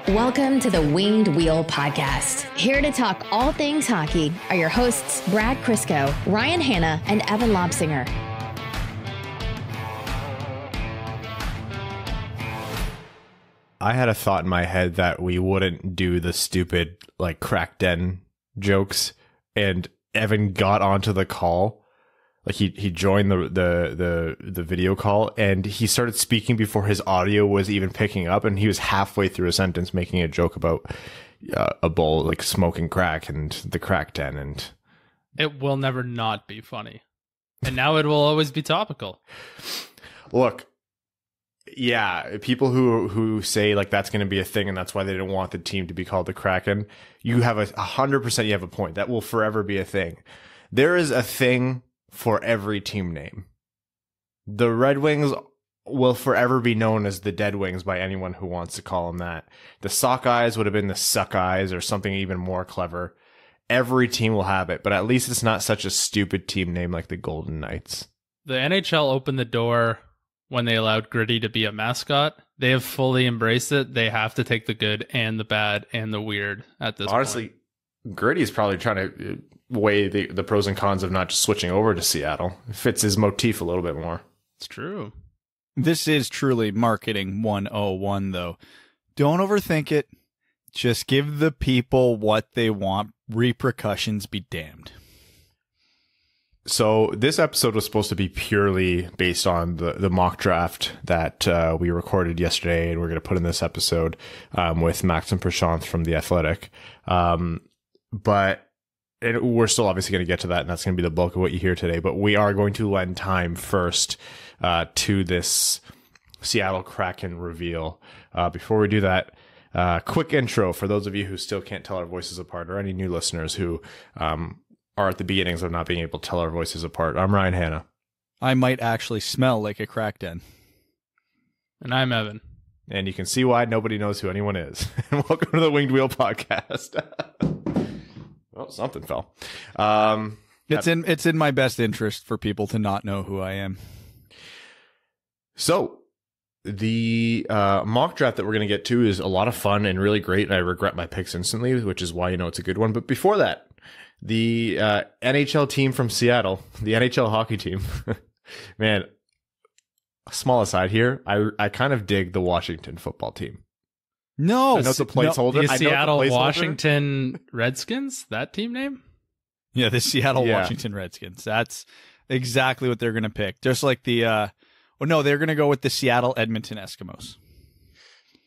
Welcome to the Winged Wheel Podcast. Here to talk all things hockey are your hosts, Brad Crisco, Ryan Hanna, and Evan Lobsinger. I had a thought in my head that we wouldn't do the stupid like crack den jokes, and Evan got onto the call. Like he joined the video call, and he started speaking before his audio was even picking up, and he was halfway through a sentence making a joke about a bowl like smoking crack and the crack den, and it will never not be funny, and now it will always be topical. Look, yeah, people who say like that's going to be a thing and that's why they don't want the team to be called the Kraken, you have 100% you have a point. That will forever be a thing. There is a thing for every team name. The Red Wings will forever be known as the Dead Wings by anyone who wants to call them that. The Sockeyes would have been the Suckeyes or something even more clever. Every team will have it, but at least it's not such a stupid team name like the Golden Knights. The NHL opened the door when they allowed Gritty to be a mascot. They have fully embraced it. They have to take the good and the bad and the weird at this point. Honestly, Gritty is probably trying to weigh the pros and cons of not just switching over to Seattle. It fits his motif a little bit more. It's true. This is truly marketing 101, though. Don't overthink it. Just give the people what they want. Repercussions be damned. So this episode was supposed to be purely based on the mock draft that we recorded yesterday, and we're going to put in this episode with Max and Prashanth from The Athletic. But we're still obviously going to get to that, and that's going to be the bulk of what you hear today. But we are going to lend time first to this Seattle Kraken reveal. Before we do that, quick intro for those of you who still can't tell our voices apart, or any new listeners who are at the beginnings of not being able to tell our voices apart. I'm Ryan Hanna. I might actually smell like a crack den. And I'm Evan. And you can see why nobody knows who anyone is. And welcome to the Winged Wheel Podcast. Well, something fell. It's in my best interest for people to not know who I am. So the mock draft that we're going to get to is a lot of fun and really great, and I regret my picks instantly, which is why you know it's a good one. But before that, the NHL team from Seattle, the NHL hockey team, man, small aside here, I kind of dig the Washington football team. No, I know it's a placeholder. The Seattle Washington Redskins, that team name? Yeah, the Seattle Washington Redskins. That's exactly what they're going to pick. Just like they're going to go with the Seattle Edmonton Eskimos.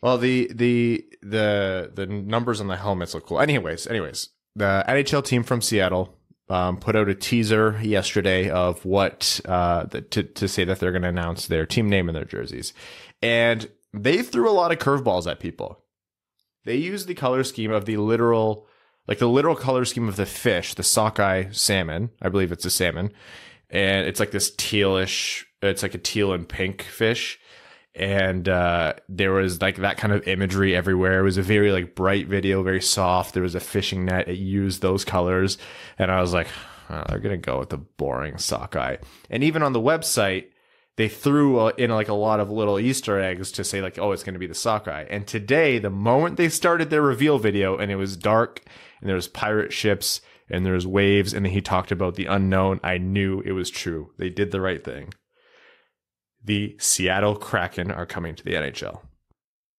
Well, the numbers on the helmets look cool. Anyways, the NHL team from Seattle put out a teaser yesterday of what to say that they're going to announce their team name in their jerseys, and they threw a lot of curveballs at people. They used the color scheme of the literal color scheme of the fish, the sockeye salmon. I believe it's a salmon, and it's like this tealish. It's like a teal and pink fish. And there was like that kind of imagery everywhere. It was a very like bright video, very soft. There was a fishing net. It used those colors. And I was like, oh, they're going to go with the boring sockeye. And even on the website, they threw in like a lot of little Easter eggs to say like, oh, it's going to be the sockeye. And today, the moment they started their reveal video and it was dark and there was pirate ships and there was waves and he talked about the unknown, I knew it was true. They did the right thing. The Seattle Kraken are coming to the NHL.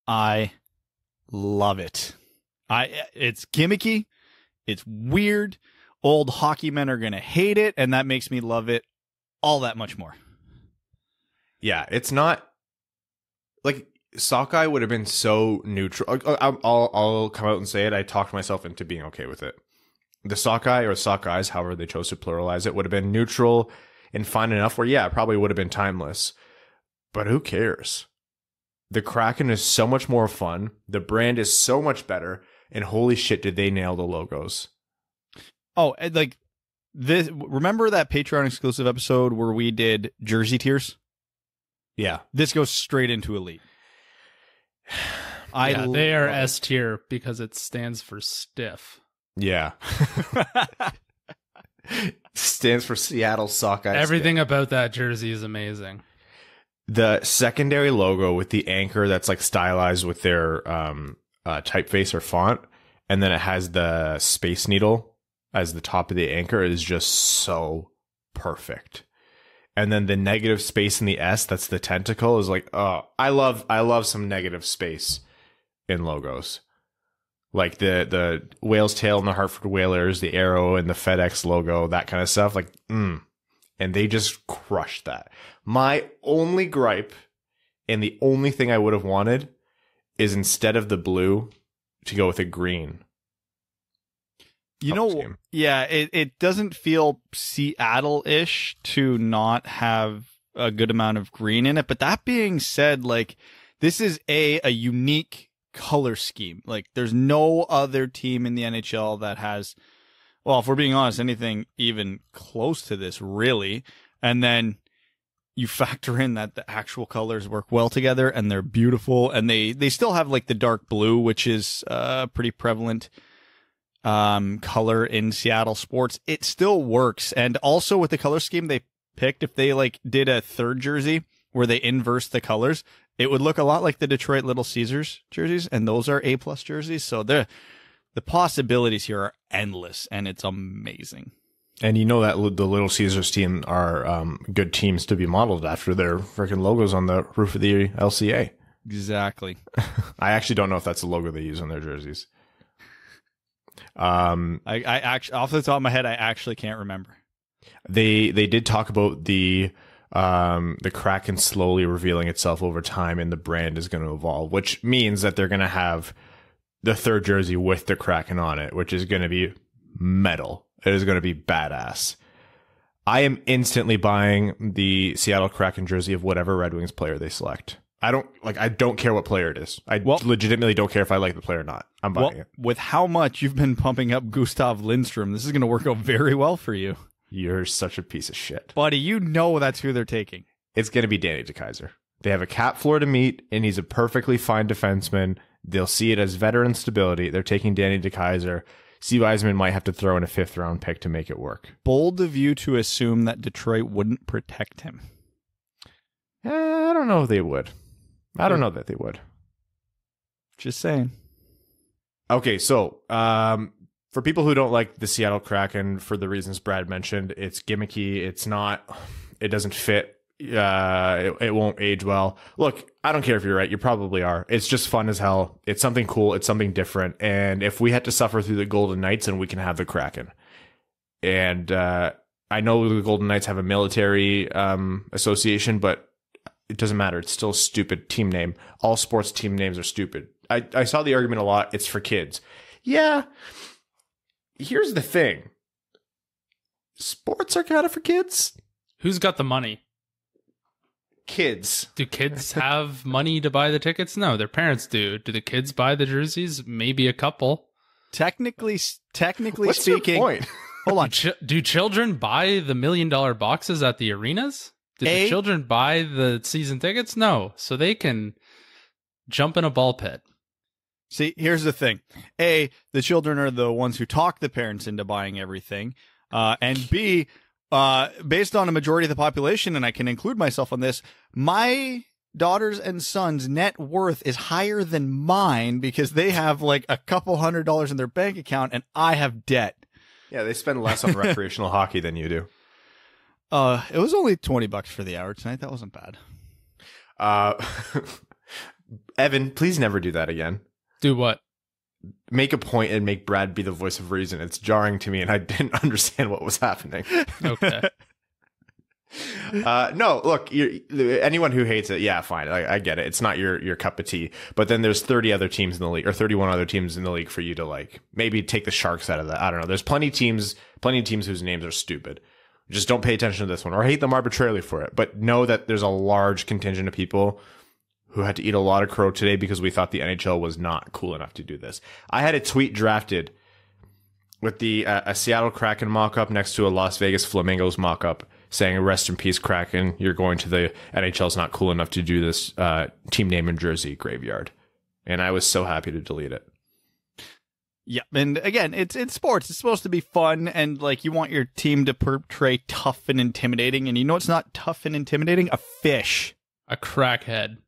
I love it. It's gimmicky. It's weird. Old hockey men are going to hate it, and that makes me love it all that much more. Yeah, it's not like sockeye would have been so neutral. I'll come out and say it. I talked myself into being okay with it. The sockeye or sockeyes, however they chose to pluralize it, would have been neutral and fun enough where, yeah, it probably would have been timeless. But who cares? The Kraken is so much more fun. The brand is so much better. And holy shit, did they nail the logos. Oh, like this. Remember that Patreon exclusive episode where we did jersey tiers? Yeah. This goes straight into Elite. They are S tier because it stands for stiff. Yeah. Stands for Seattle Sockeye. Everything about that jersey is amazing. The secondary logo with the anchor that's like stylized with their typeface or font, and then it has the Space Needle as the top of the anchor, is just so perfect. And then the negative space in the S, that's the tentacle, is like, oh, I love some negative space in logos. Like the whale's tail and the Hartford Whalers, the arrow and the FedEx logo, that kind of stuff. Like, And they just crushed that. My only gripe, and the only thing I would have wanted, is instead of the blue, to go with a green. You know, yeah, it doesn't feel Seattle-ish to not have a good amount of green in it. But that being said, like, this is a unique color scheme. Like, there's no other team in the NHL that has, well, if we're being honest, anything even close to this, really. And then you factor in that the actual colors work well together and they're beautiful, and they still have like the dark blue, which is pretty prevalent color in Seattle sports. It still works. And also with the color scheme they picked, if they like did a third jersey where they inverse the colors, it would look a lot like the Detroit Little Caesars jerseys, and those are A+ jerseys. So the possibilities here are endless, and it's amazing. And you know that the Little Caesars team are good teams to be modeled after. Their freaking logos on the roof of the LCA. Exactly. I actually don't know if that's the logo they use on their jerseys. I actually, off the top of my head, I actually can't remember. They did talk about the Kraken slowly revealing itself over time, and the brand is going to evolve, which means that they're going to have the third jersey with the Kraken on it, which is going to be metal. It is going to be badass. I am instantly buying the Seattle Kraken jersey of whatever Red Wings player they select. I don't care what player it is. I legitimately don't care if I like the player or not. I'm buying it. With how much you've been pumping up Gustav Lindstrom, this is going to work out very well for you. You're such a piece of shit. Buddy, you know that's who they're taking. It's going to be Danny DeKeyser. They have a cap floor to meet, and he's a perfectly fine defenseman. They'll see it as veteran stability. They're taking Danny DeKeyser. Steve Yzerman might have to throw in a 5th-round pick to make it work. Bold of you to assume that Detroit wouldn't protect him. I don't know if they would. I don't know that they would. Just saying. Okay, so for people who don't like the Seattle Kraken for the reasons Brad mentioned, it's gimmicky. It doesn't fit. It won't age well. Look, I don't care if you're right. You probably are. It's just fun as hell. It's something cool. It's something different. And if we had to suffer through the Golden Knights, then we can have the Kraken. And I know the Golden Knights have a military association, but it doesn't matter. It's still a stupid team name. All sports team names are stupid. I saw the argument a lot. It's for kids. Yeah. Here's the thing. Sports are kind of for kids. Who's got the money? Kids. Do kids have money to buy the tickets? No, their parents do. Do the kids buy the jerseys? Maybe a couple. Technically What's speaking. Your point? Hold on. Do children buy the $1 million boxes at the arenas? Do the children buy the season tickets? No. So they can jump in a ball pit. See, here's the thing. A, the children are the ones who talk the parents into buying everything. And B, based on a majority of the population, and I can include myself on this, my daughters and sons' net worth is higher than mine because they have like a couple $100s in their bank account and I have debt. Yeah, they spend less on recreational hockey than you do. It was only $20 for the hour tonight. That wasn't bad. Evan, please never do that again. Do what? Make a point and make Brad be the voice of reason. It's jarring to me, and I didn't understand what was happening. Okay. No, look, anyone who hates it, yeah, fine. I get it. It's not your cup of tea. But then there's 30 other teams in the league, or 31 other teams in the league for you to like maybe take the Sharks out of that. I don't know. There's plenty of teams whose names are stupid. Just don't pay attention to this one or hate them arbitrarily for it. But know that there's a large contingent of people who had to eat a lot of crow today because we thought the NHL was not cool enough to do this. I had a tweet drafted with the a Seattle Kraken mock-up next to a Las Vegas Flamingos mock-up saying, rest in peace, Kraken. You're going to the NHL's not cool enough to do this team name and jersey graveyard. And I was so happy to delete it. Yeah, and again, it's sports. It's supposed to be fun, and like you want your team to portray tough and intimidating. And you know what's not tough and intimidating? A fish. A crackhead.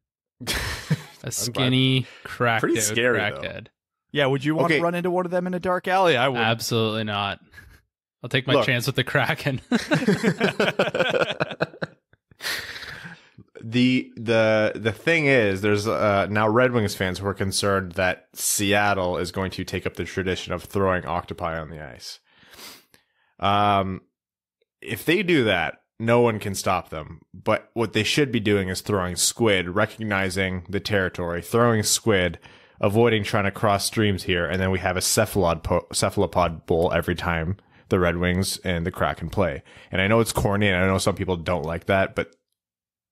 A skinny, cracked Pretty out scary, crackhead. Yeah, would you want to run into one of them in a dark alley? I would. Absolutely not. I'll take my chance with the Kraken. The thing is, there's now Red Wings fans who are concerned that Seattle is going to take up the tradition of throwing octopi on the ice. If they do that, no one can stop them. But what they should be doing is throwing squid, recognizing the territory, throwing squid, avoiding trying to cross streams here, and then we have a Cephalopod Bowl every time the Red Wings and the Kraken play. And I know it's corny, and I know some people don't like that, but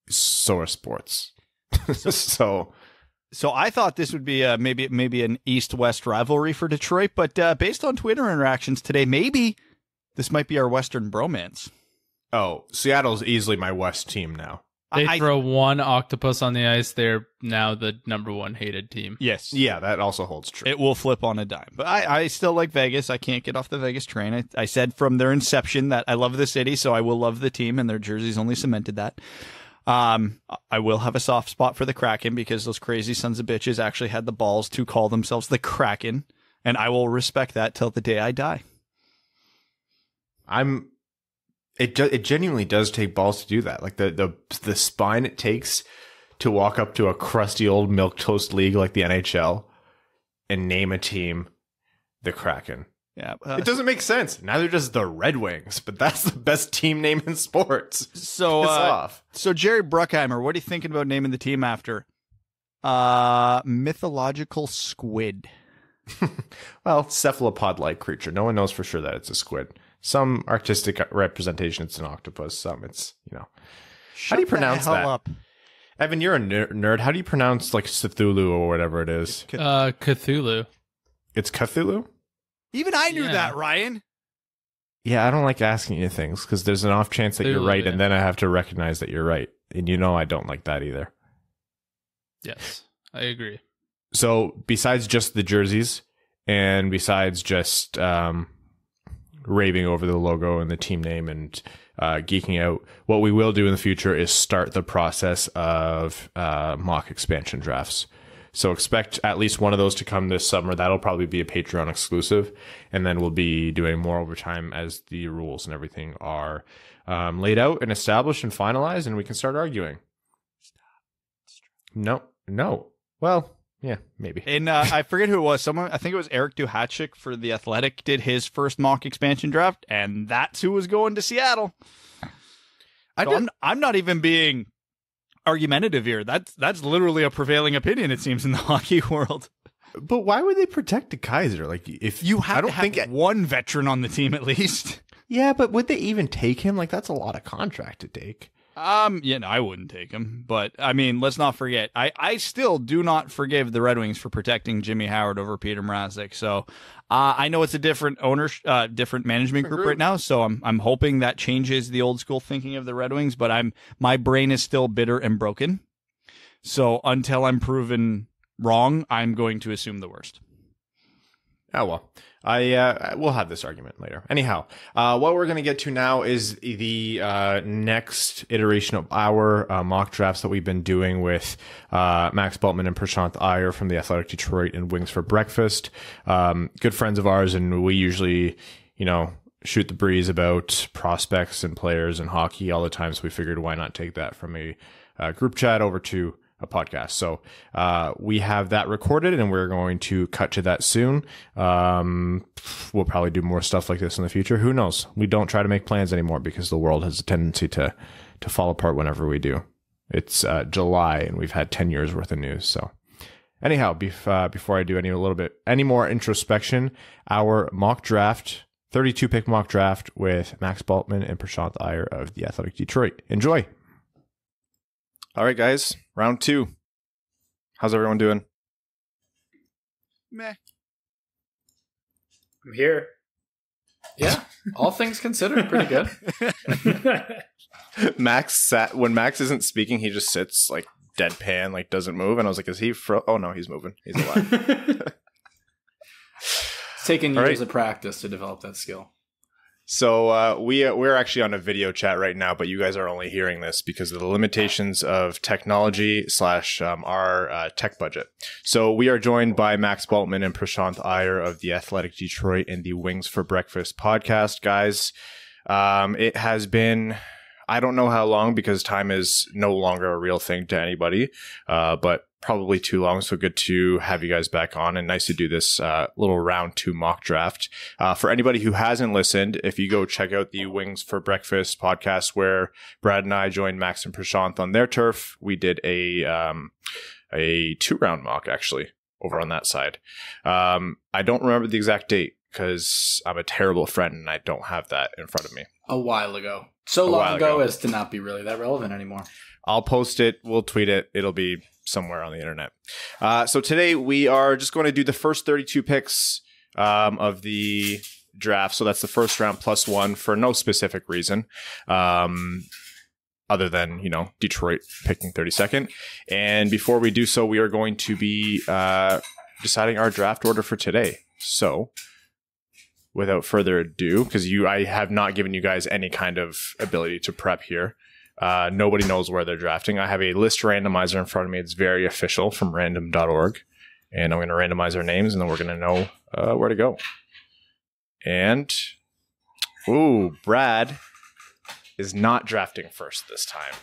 so are sports. So I thought this would be maybe an East-West rivalry for Detroit, but based on Twitter interactions today, maybe this might be our Western bromance. Oh, Seattle's easily my West team now. They throw one octopus on the ice, they're now the number one hated team. Yes. Yeah, that also holds true. It will flip on a dime. But I still like Vegas. I can't get off the Vegas train. I said from their inception that I love the city, so I will love the team, and their jerseys only cemented that. I will have a soft spot for the Kraken because those crazy sons of bitches actually had the balls to call themselves the Kraken, and I will respect that till the day I die. It genuinely does take balls to do that. Like the spine it takes to walk up to a crusty old milquetoast league like the NHL and name a team the Kraken. Yeah, it doesn't make sense. Neither does the Red Wings, but that's the best team name in sports. So, so Jerry Bruckheimer, what are you thinking about naming the team after? Mythological squid. Well, cephalopod-like creature. No one knows for sure that it's a squid. Some artistic representation, it's an octopus. Some it's, how do you pronounce that? Up. Evan, you're a nerd. How do you pronounce like Cthulhu or whatever it is? Cthulhu. It's Cthulhu? Even I knew that, Ryan. Yeah, I don't like asking you things because there's an off chance that you're right, and then I have to recognize that you're right. And I don't like that either. Yes, I agree. So besides just the jerseys and besides just raving over the logo and the team name and geeking out, what we will do in the future is start the process of mock expansion drafts. So expect at least one of those to come this summer. That'll probably be a Patreon exclusive. And then we'll be doing more over time as the rules and everything are laid out and established and finalized, and we can start arguing. No. Well, yeah, maybe. And I forget who it was. I think it was Eric Duhatschek for The Athletic did his first mock expansion draft, and that's who was going to Seattle. I'm not even being argumentative here. That's literally a prevailing opinion, it seems, in the hockey world. But why would they protect the Kaiser? Like, if you have to have one veteran on the team at least. Yeah, but would they even take him? Like, that's a lot of contract to take. Yeah, no, I wouldn't take him. But I mean, let's not forget. I still do not forgive the Red Wings for protecting Jimmy Howard over Peter Mrazek. So I know it's a different different management group right now. So I'm hoping that changes the old school thinking of the Red Wings. But my brain is still bitter and broken. So until I'm proven wrong, I'm going to assume the worst. Oh, well, we'll have this argument later. Anyhow, what we're going to get to now is the next iteration of our mock drafts that we've been doing with Max Bultman and Prashanth Iyer from the Athletic Detroit and Wings for Breakfast. Good friends of ours, and we usually, shoot the breeze about prospects and players and hockey all the time, so we figured why not take that from a group chat over to a podcast. So we have that recorded, and we're going to cut to that soon. We'll probably do more stuff like this in the future. Who knows? We don't try to make plans anymore because the world has a tendency to fall apart whenever we do. It's July, and we've had 10 years worth of news. So anyhow, before I do any more introspection, our mock draft, 32 pick mock draft with Max Bultman and Prashanth Iyer of the Athletic Detroit. Enjoy. All right, guys, round 2. How's everyone doing? Meh. I'm here. Yeah, all things considered, pretty good. When Max isn't speaking, he just sits like deadpan, like doesn't move. And I was like, is he oh no, he's moving. He's alive. It's taken years of practice to develop that skill. So we're actually on a video chat right now, but you guys are only hearing this because of the limitations of technology / our tech budget. So we are joined by Max Bultman and Prashanth Iyer of the Athletic Detroit and the Wings for Breakfast podcast. Guys, it has been, I don't know how long because time is no longer a real thing to anybody, but probably too long. So good to have you guys back on and nice to do this little round 2 mock draft. For anybody who hasn't listened, if you go check out the Wings for Breakfast podcast where Brad and I joined Max and Prashanth on their turf, we did a 2-round mock actually over on that side. I don't remember the exact date because I'm a terrible friend and I don't have that in front of me. A while ago. So long ago as to not be really that relevant anymore. I'll post it. We'll tweet it. It'll be somewhere on the internet. So today we are just going to do the first 32 picks of the draft. So that's the first round plus 1 for no specific reason. Other than, Detroit picking 32nd. And before we do so, we are going to be deciding our draft order for today. So without further ado, because I have not given you guys any kind of ability to prep here. Nobody knows where they're drafting. I have a list randomizer in front of me. It's very official from random.org. And I'm going to randomize our names and then we're going to know where to go. And, Brad is not drafting first this time.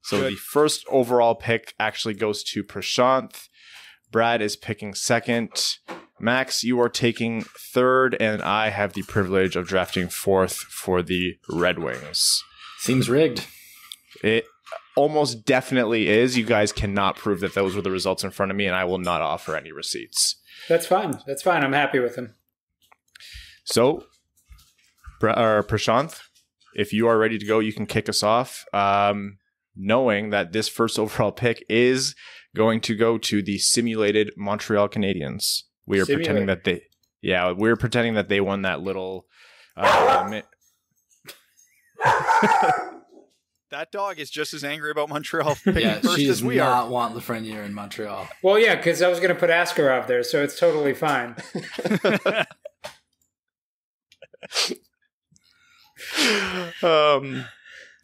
So the first overall pick actually goes to Prashanth. Brad is picking second. Max, you are taking third, and I have the privilege of drafting fourth for the Red Wings. Seems rigged. It almost definitely is. You guys cannot prove that those were the results in front of me, and I will not offer any receipts. That's fine. That's fine. I'm happy with him. So, Prashanth, if you are ready to go, you can kick us off, knowing that this first overall pick is going to go to the simulated Montreal Canadiens. We are pretending that we're pretending that they won that little. That dog is just as angry about Montreal picking first as we are. She does not want Lafreniere in Montreal. Well, yeah, because I was going to put Askarov there, so it's totally fine.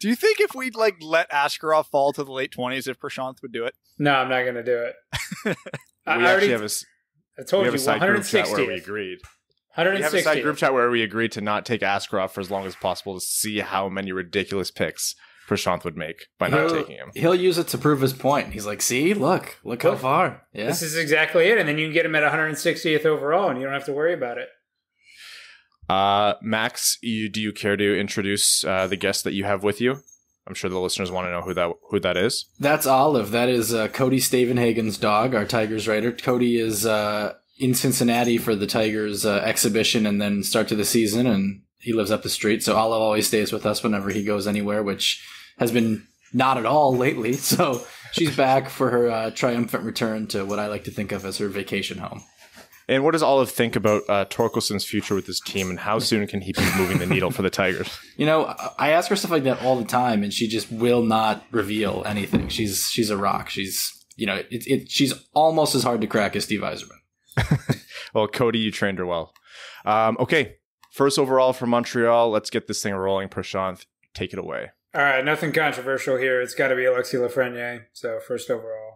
Do you think if we'd let Askarov fall to the late 20s, if Prashanth would do it? No, I'm not going to do it. I told you, side group chat where we agreed. 160. We have a side group chat where we agreed to not take Askarov for as long as possible to see how many ridiculous picks Prashanth would make by not taking him. He'll use it to prove his point. He's like, see, look how far. Yeah. This is exactly it. And then you can get him at 160th overall and you don't have to worry about it. Max, do you care to introduce the guest that you have with you? I'm sure the listeners want to know who that is. That's Olive. That is Cody Stavenhagen's dog, our Tigers writer. Cody is in Cincinnati for the Tigers exhibition and then start to the season, and he lives up the street. So Olive always stays with us whenever he goes anywhere, which has been not at all lately. So she's back for her triumphant return to what I like to think of as her vacation home. And what does Olive think about Torkelson's future with his team, and how soon can he be moving the needle for the Tigers? I ask her stuff like that all the time, and she just will not reveal anything. She's a rock. She's she's almost as hard to crack as Steve Yzerman. Well, Cody, you trained her well. Okay, first overall for Montreal. Let's get this thing rolling. Prashanth, take it away. All right, nothing controversial here. It's got to be Alexis Lafreniere. So first overall.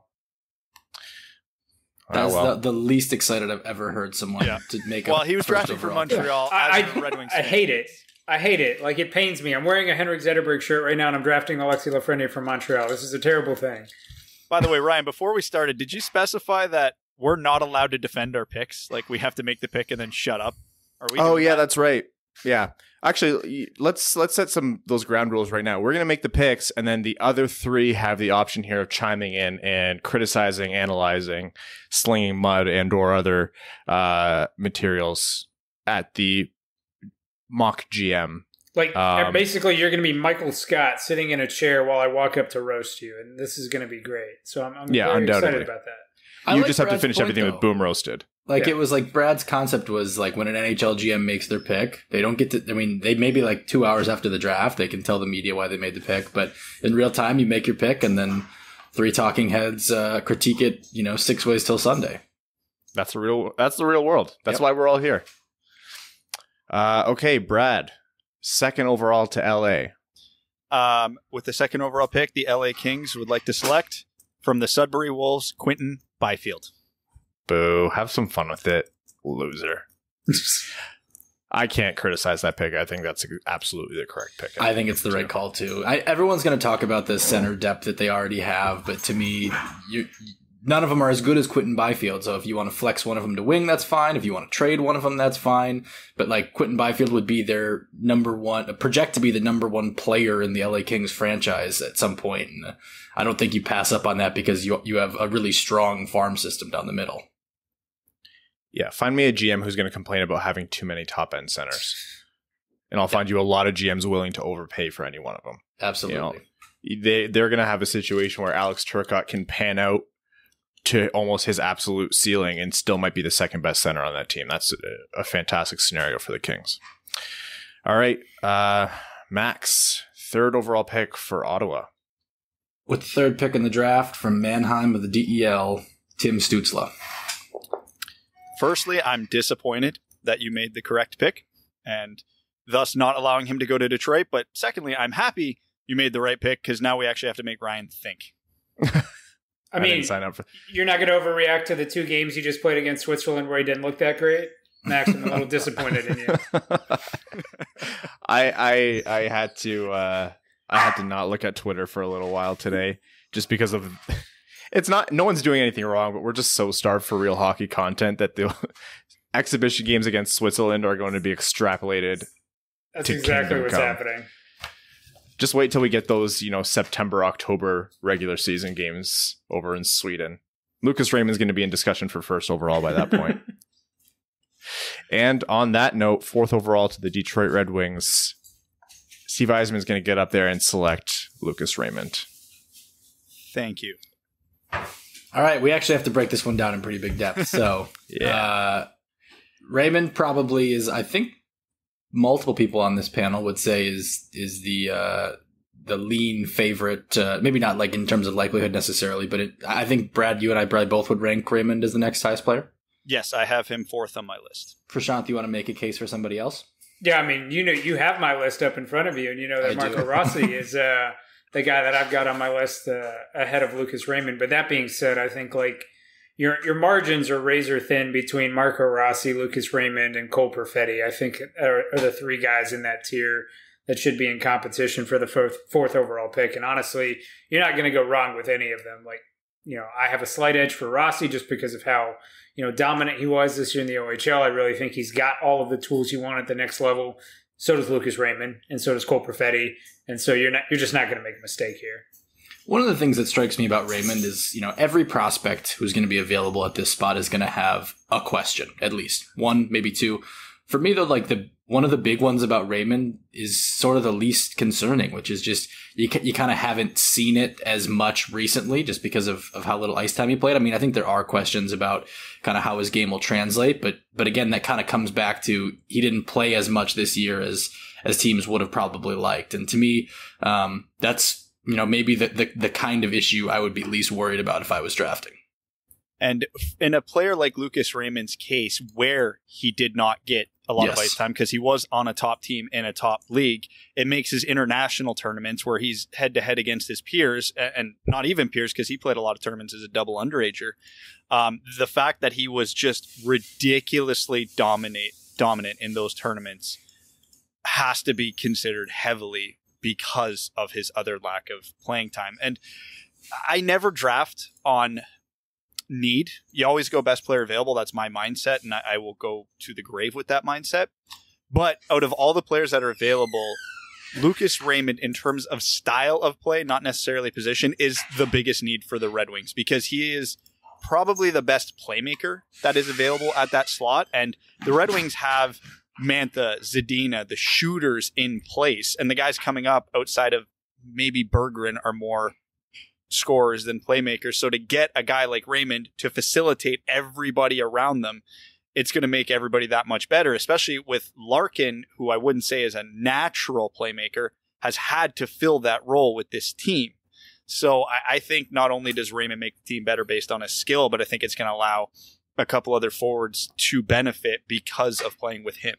That's the least excited I've ever heard someone to make. Well, he was drafting for Montreal. I hate it. I hate it. Like, it pains me. I'm wearing a Henrik Zetterberg shirt right now, and I'm drafting Alexis Lafreniere from Montreal. This is a terrible thing. By the way, Ryan, before we started, did you specify that we're not allowed to defend our picks? Like, we have to make the pick and then shut up? Are we? Oh, yeah, that's right. Yeah. Actually, let's set those ground rules right now. We're going to make the picks, and then the other three have the option here of chiming in and criticizing, analyzing, slinging mud and or other materials at the mock GM. Like, basically, you're going to be Michael Scott sitting in a chair while I walk up to roast you, and this is going to be great. So I'm very excited about that. You just have to finish everything with boom roasted. Like, it was like Brad's concept was like when an NHL GM makes their pick, they don't get to, they maybe like 2 hours after the draft, they can tell the media why they made the pick. But in real time, you make your pick and then three talking heads critique it, 6 ways till Sunday. That's the real world. That's why we're all here. Okay, Brad, second overall to LA. With the second overall pick, the LA Kings would like to select from the Sudbury Wolves, Quinton Byfield. Boo. Have some fun with it, loser. I can't criticize that pick. I think that's absolutely the correct pick. I think it's the right call, too. Everyone's going to talk about the center depth that they already have, but to me, none of them are as good as Quinton Byfield. So if you want to flex one of them to wing, that's fine. If you want to trade one of them, that's fine. But like Quinton Byfield would be their project to be the number one player in the LA Kings franchise at some point. And I don't think you pass up on that because you have a really strong farm system down the middle. Yeah, find me a GM who's going to complain about having too many top-end centers. And I'll find you a lot of GMs willing to overpay for any one of them. Absolutely. They're going to have a situation where Alex Turcotte can pan out to almost his absolute ceiling and still might be the second best center on that team. That's a fantastic scenario for the Kings. All right, Max, third overall pick for Ottawa. With the third pick in the draft from Mannheim of the DEL, Tim Stützle. Firstly, I'm disappointed that you made the correct pick and thus not allowing him to go to Detroit. But secondly, I'm happy you made the right pick because now we actually have to make Ryan think. I mean, you're not going to overreact to the 2 games you just played against Switzerland where he didn't look that great? Max, I'm a little disappointed in you. I had to not look at Twitter for a little while today just because of... no one's doing anything wrong, but we're just so starved for real hockey content that the exhibition games against Switzerland are going to be extrapolated. That's exactly what's happening. Just wait till we get those, September, October regular season games over in Sweden. Lucas Raymond's going to be in discussion for first overall by that point. And on that note, fourth overall to the Detroit Red Wings, Steve Yzerman is going to get up there and select Lucas Raymond. Thank you. All right, we actually have to break this one down in pretty big depth. So, Raymond probably is, I think, multiple people on this panel would say is the lean favorite. Maybe not like in terms of likelihood necessarily, but I think Brad, you and I probably both would rank Raymond as the next highest player. Yes, I have him fourth on my list. Prashanth, you want to make a case for somebody else? Yeah, I mean, you have my list up in front of you, and you know that Marco Rossi is the guy that I've got on my list ahead of Lucas Raymond. But that being said, I think like your margins are razor thin between Marco Rossi, Lucas Raymond, and Cole Perfetti. I think are the 3 guys in that tier that should be in competition for the fourth overall pick. And honestly, you're not going to go wrong with any of them. Like, I have a slight edge for Rossi just because of how dominant he was this year in the OHL. I really think he's got all of the tools you want at the next level. So does Lucas Raymond, and so does Cole Perfetti. And so you're just not going to make a mistake here. One of the things that strikes me about Raymond is, every prospect who's going to be available at this spot is going to have a question, at least one, maybe 2. For me, though, like one of the big ones about Raymond is sort of the least concerning, which is just you kind of haven't seen it as much recently just because of how little ice time he played. I mean, I think there are questions about kind of how his game will translate, but again, that kind of comes back to he didn't play as much this year as teams would have probably liked. And to me, that's, maybe the kind of issue I would be least worried about if I was drafting. And in a player like Lucas Raymond's case, where he did not get a lot of ice time because he was on a top team in a top league, it makes his international tournaments where he's head-to-head against his peers, and not even peers because he played a lot of tournaments as a double underager. The fact that he was just ridiculously dominant in those tournaments has to be considered heavily because of his other lack of playing time. And I never draft on need. You always go best player available. That's my mindset, and I will go to the grave with that mindset. But out of all the players that are available, Lucas Raymond, in terms of style of play, not necessarily position, is the biggest need for the Red Wings because he is probably the best playmaker that is available at that slot. And the Red Wings have Mantha, Zadina, the shooters in place, and the guys coming up outside of maybe Berggren are more scorers than playmakers. So to get a guy like Raymond to facilitate everybody around them, it's going to make everybody that much better, especially with Larkin, who I wouldn't say is a natural playmaker, has had to fill that role with this team. So I think not only does Raymond make the team better based on his skill, but I think it's going to allow a couple other forwards to benefit because of playing with him.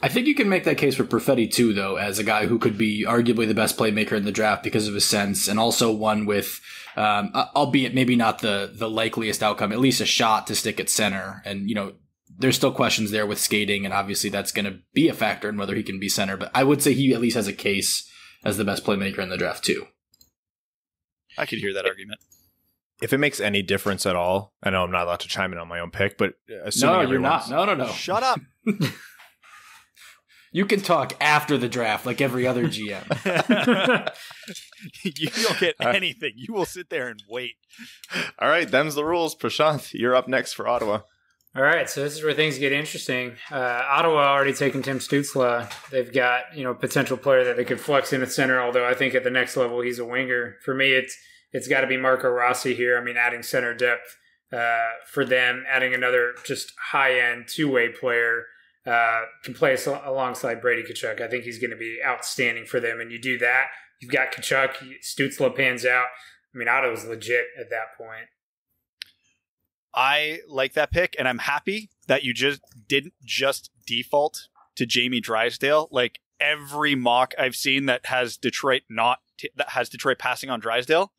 I think you can make that case for Perfetti too, though, as a guy who could be arguably the best playmaker in the draft because of his sense, and also one with, albeit maybe not the likeliest outcome, at least a shot to stick at center. And, you know, there's still questions there with skating, and obviously that's going to be a factor in whether he can be center. But I would say he at least has a case as the best playmaker in the draft too. I could hear that argument. If it makes any difference at all, I know I'm not allowed to chime in on my own pick, but assuming you're not. No. Shut up. You can talk after the draft like every other GM. You don't get anything. You will sit there and wait. All right, them's the rules. Prashanth, you're up next for Ottawa. All right, so this is where things get interesting. Ottawa already taken Tim Stützle. They've got, you know, a potential player that they could flex in at center, although I think at the next level he's a winger. For me, it's got to be Marco Rossi here. I mean, adding center depth for them, adding another just high-end two-way player. Can play alongside Brady Tkachuk. I think he's going to be outstanding for them. And you do that, you've got Tkachuk, Stützle pans out. I mean, Ottawa's legit at that point. I like that pick, and I'm happy that you just didn't just default to Jamie Drysdale. Like every mock I've seen that has Detroit passing on Drysdale.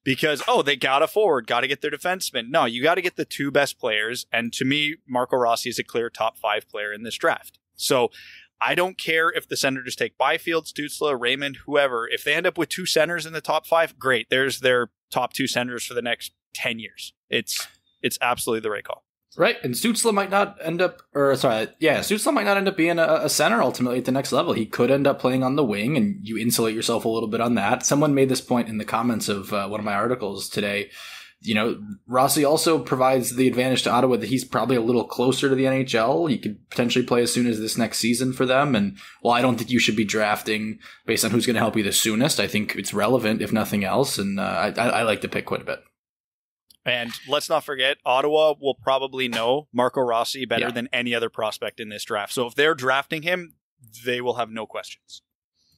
Because, they got a forward, got to get their defenseman. No, you got to get the two best players. And to me, Marco Rossi is a clear top 5 player in this draft. So I don't care if the Senators take Byfield, Stützle, Raymond, whoever. If they end up with 2 centers in the top 5, great. There's their top 2 centers for the next 10 years. It's absolutely the right call. Right, and Stützle might not end up, Stützle might not end up being a center ultimately at the next level. He could end up playing on the wing, and you insulate yourself a little bit on that. Someone made this point in the comments of one of my articles today. You know, Rossi also provides the advantage to Ottawa that he's probably a little closer to the NHL. He could potentially play as soon as this next season for them. And while I don't think you should be drafting based on who's going to help you the soonest, I think it's relevant, if nothing else. And I like the pick quite a bit. And let's not forget, Ottawa will probably know Marco Rossi better than any other prospect in this draft. So if they're drafting him, they will have no questions.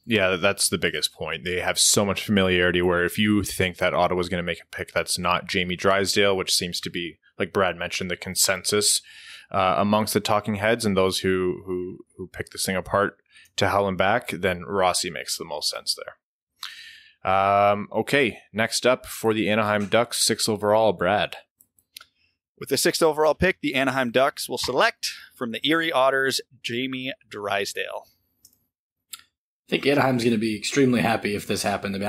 Yeah, that's the biggest point. They have so much familiarity where if you think that Ottawa's going to make a pick that's not Jamie Drysdale, which seems to be, like Brad mentioned, the consensus amongst the talking heads and those who pick this thing apart to hell and back, then Rossi makes the most sense there. Okay, next up for the Anaheim Ducks, 6th overall, Brad. With the 6th overall pick, the Anaheim Ducks will select from the Erie Otters, Jamie Drysdale. I think Anaheim's going to be extremely happy if this happened. I mean,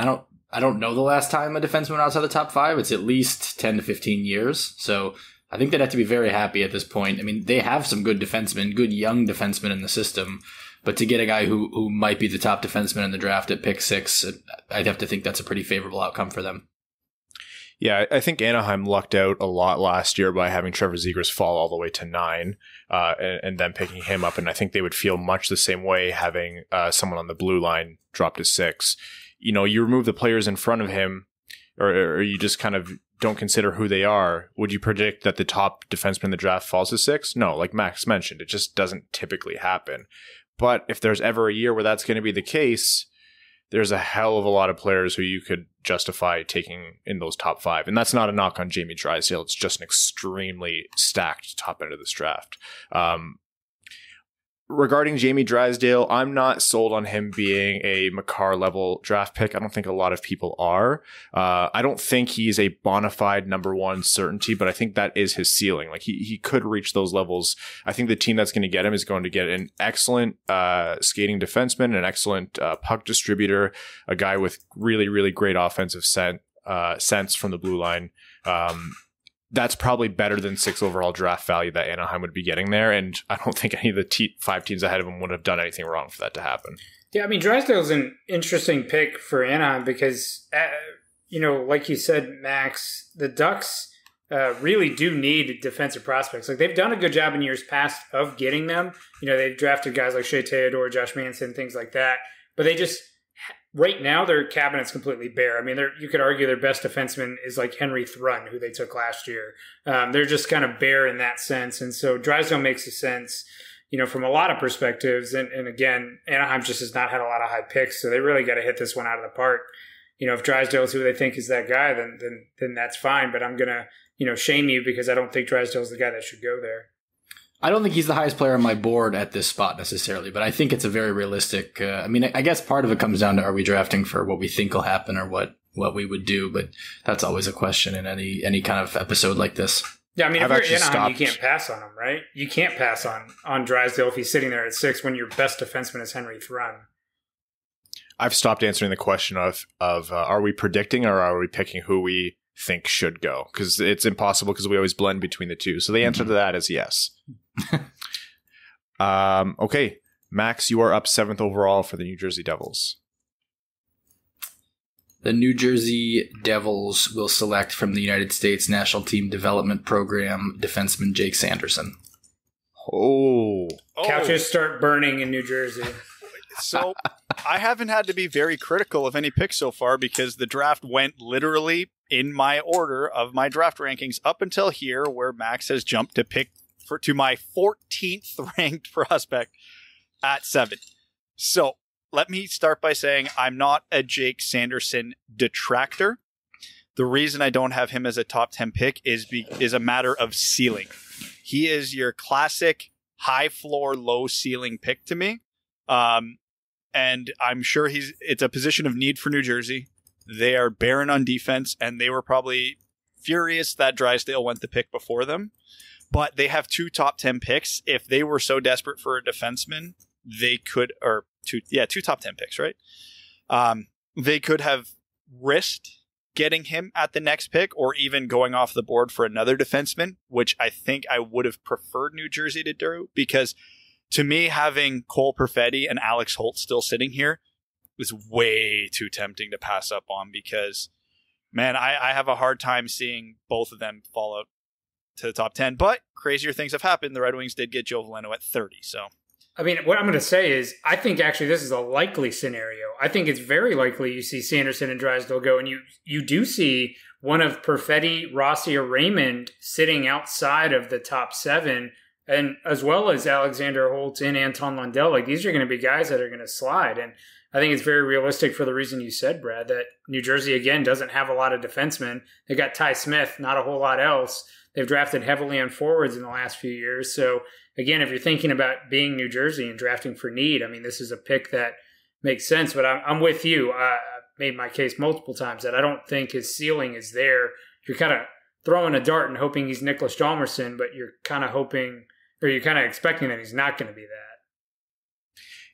I don't know the last time a defenseman went outside the top 5. It's at least 10 to 15 years. So I think they'd have to be very happy at this point. I mean, they have some good defensemen, good young defensemen in the system. But to get a guy who might be the top defenseman in the draft at pick 6, I'd have to think that's a pretty favorable outcome for them. Yeah, I think Anaheim lucked out a lot last year by having Trevor Zegras fall all the way to 9 and then picking him up. And I think they would feel much the same way having someone on the blue line drop to 6. You know, you remove the players in front of him or you just kind of don't consider who they are. Would you predict that the top defenseman in the draft falls to 6? No, like Max mentioned, it just doesn't typically happen. But if there's ever a year where that's going to be the case, there's a hell of a lot of players who you could justify taking in those top 5. And that's not a knock on Jamie Drysdale. It's just an extremely stacked top end of this draft. Regarding Jamie Drysdale, I'm not sold on him being a Makar level draft pick. I don't think a lot of people are. I don't think he's a bona fide number 1 certainty, but I think that is his ceiling. Like he could reach those levels. I think the team that's going to get him is going to get an excellent skating defenseman, an excellent puck distributor, a guy with really, really great offensive sense from the blue line. That's probably better than 6 overall draft value that Anaheim would be getting there. And I don't think any of the 5 teams ahead of him would have done anything wrong for that to happen. Yeah, I mean, Drysdale's an interesting pick for Anaheim because, like you said, Max, the Ducks really do need defensive prospects. Like they've done a good job in years past of getting them. You know, they've drafted guys like Shea Theodore, Josh Manson, things like that. But they just... Right now, their cabinet's completely bare. I mean, you could argue their best defenseman is like Henry Thrun, who they took last year. They're just kind of bare in that sense. And so Drysdale makes a sense, from a lot of perspectives. And again, Anaheim just has not had a lot of high picks, so they really got to hit this one out of the park. If Drysdale is who they think is that guy, then that's fine. But I'm going to, shame you because I don't think Drysdale is the guy that should go there. I don't think he's the highest player on my board at this spot necessarily, but I think it's a very realistic. I guess part of it comes down to, are we drafting for what we think will happen or what we would do? But that's always a question in any kind of episode like this. Yeah, I mean, if you're Anaheim, you can't pass on him, right? You can't pass on Drysdale if he's sitting there at 6 when your best defenseman is Henry Thrun. I've stopped answering the question of are we predicting or are we picking who we think should go? Because it's impossible because we always blend between the two. So the answer to that is yes. Okay, Max, you are up 7th overall for the New Jersey Devils. The New Jersey Devils will select from the United States National Team Development Program defenseman Jake Sanderson. Oh. Couches start burning in New Jersey. So I haven't had to be very critical of any picks so far because the draft went literally in my order of my draft rankings up until here, where Max has jumped to pick to my 14th ranked prospect at 7. So let me start by saying I'm not a Jake Sanderson detractor. The reason I don't have him as a top 10 pick is a matter of ceiling. He is your classic high floor, low ceiling pick to me. And I'm sure it's a position of need for New Jersey. They are barren on defense, and they were probably furious that Drysdale went the pick before them. But they have 2 top 10 picks. If they were so desperate for a defenseman, they could, or 2 top 10 picks, right? They could have risked getting him at the next pick or even going off the board for another defenseman, which I think I would have preferred New Jersey to do, because to me, having Cole Perfetti and Alex Holt still sitting here is way too tempting to pass up on because, man, I have a hard time seeing both of them fall out to the top 10. But crazier things have happened. The Red Wings did get Joe Veleno at 30. So, I mean, what I'm going to say is I think actually this is a likely scenario. I think it's very likely you see Sanderson and Drysdale go, and you do see one of Perfetti, Rossi, or Raymond sitting outside of the top 7. And as well as Alexander Holtz and Anton Lundell, like these are going to be guys that are going to slide. And I think it's very realistic for the reason you said, Brad, that New Jersey, again, doesn't have a lot of defensemen. They got Ty Smith, not a whole lot else. They've drafted heavily on forwards in the last few years. So, again, if you're thinking about being New Jersey and drafting for need, I mean, this is a pick that makes sense. But I'm with you. I've made my case multiple times that I don't think his ceiling is there. You're kind of throwing a dart and hoping he's Nicholas Hjalmarsson, but you're kind of hoping, or you're kind of expecting that he's not going to be that.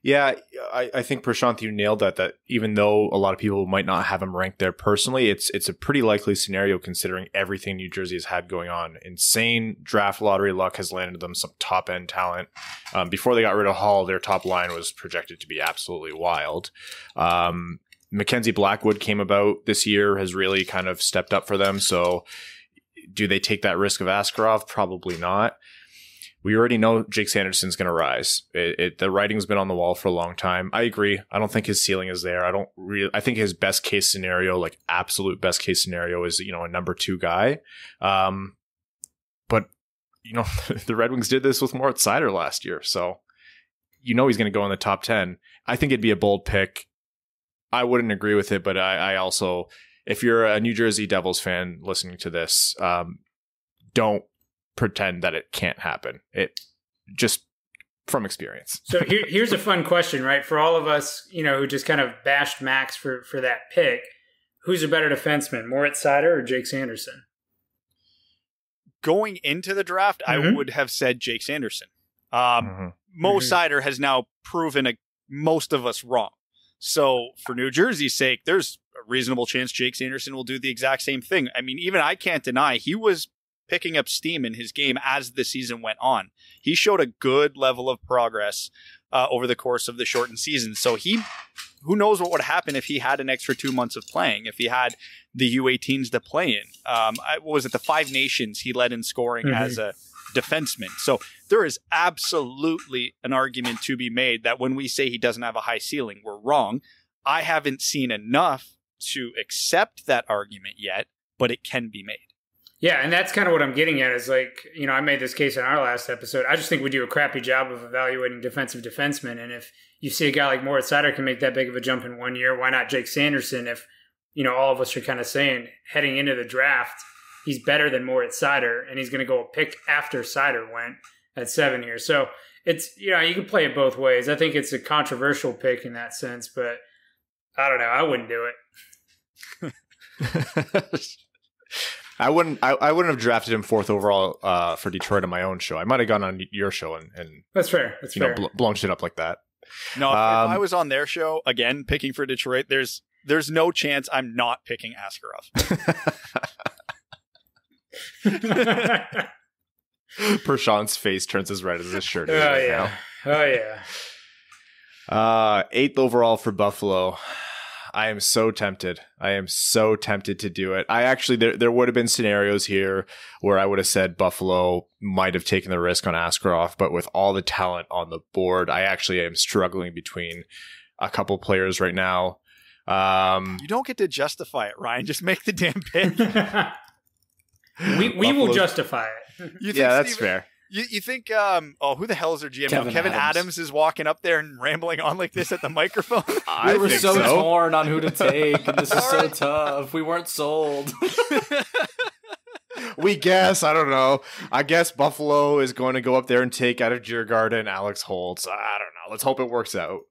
Yeah, I think, Prashanth, you nailed that even though a lot of people might not have him ranked there personally, it's a pretty likely scenario considering everything New Jersey has had going on. Insane draft lottery luck has landed them some top-end talent. Before they got rid of Hall, their top line was projected to be absolutely wild. Mackenzie Blackwood came about this year, has really kind of stepped up for them. So do they take that risk of Askarov? Probably not. We already know Jake Sanderson's going to rise. The writing's been on the wall for a long time. I agree. I don't think his ceiling is there. I think his best case scenario, like absolute best case scenario, is, a number 2 guy. But the Red Wings did this with Moritz Seider last year, so he's going to go in the top 10. I think it'd be a bold pick. I wouldn't agree with it, but I also, if you're a New Jersey Devils fan listening to this, don't pretend that it can't happen. It just from experience. So here's a fun question, right? For all of us, who just kind of bashed Max for that pick, who's a better defenseman, Moritz Seider or Jake Sanderson? Going into the draft, I would have said Jake Sanderson. Mo Seider has now proven most of us wrong. So for New Jersey's sake, there's a reasonable chance Jake Sanderson will do the exact same thing. I mean, even I can't deny he was picking up steam in his game as the season went on. He showed a good level of progress over the course of the shortened season. So who knows what would happen if he had an extra 2 months of playing, if he had the U18s to play in. What was it? The 5 Nations he led in scoring as a defenseman. So there is absolutely an argument to be made that when we say he doesn't have a high ceiling, we're wrong. I haven't seen enough to accept that argument yet, but it can be made. Yeah, and that's kind of what I'm getting at is like, I made this case in our last episode. I just think we do a crappy job of evaluating defensive defensemen. And if you see a guy like Moritz Seider can make that big of a jump in 1 year, why not Jake Sanderson? If, all of us are kind of saying heading into the draft, he's better than Moritz Seider and he's going to go a pick after Seider went. at 7 here. So it's, you can play it both ways. I think it's a controversial pick in that sense, but I don't know. I wouldn't do it. I wouldn't have drafted him 4th overall for Detroit on my own show. I might have gone on your show and that's fair. That's fair. Blown shit up like that. No, if I was on their show again, picking for Detroit, there's no chance I'm not picking Askarov. Prashanth's face turns as red as his shirt is now. Oh yeah. 8th overall for Buffalo. I am so tempted. To do it. I actually, there would have been scenarios here where I would have said Buffalo might have taken the risk on Askarov, but with all the talent on the board, I actually am struggling between a couple players right now. You don't get to justify it, Ryan. Just make the damn pick. we will justify it. That's fair. You think, who the hell is their GM? Kevin Adams is walking up there and rambling on like this at the microphone? We were so torn on who to take, and this is so tough. We weren't sold. We guess. I don't know. I guess Buffalo is going to go up there and take out of Djurgården and Alex Holtz. I don't know. Let's hope it works out.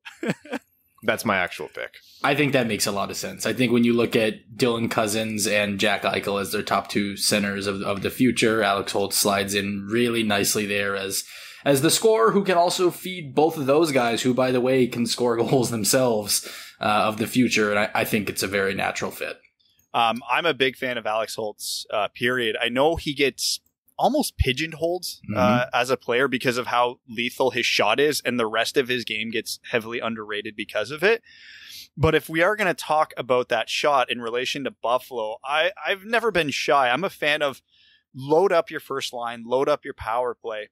That's my actual pick. I think that makes a lot of sense. I think when you look at Dylan Cousins and Jack Eichel as their top 2 centers of the future, Alex Holtz slides in really nicely there as the scorer who can also feed both of those guys who, by the way, can score goals themselves of the future. And I think it's a very natural fit. I'm a big fan of Alex Holtz, period. I know he gets almost pigeonholed as a player because of how lethal his shot is, and the rest of his game gets heavily underrated because of it. But if we are going to talk about that shot in relation to Buffalo, I've never been shy. I'm a fan of load up your first line, load up your power play.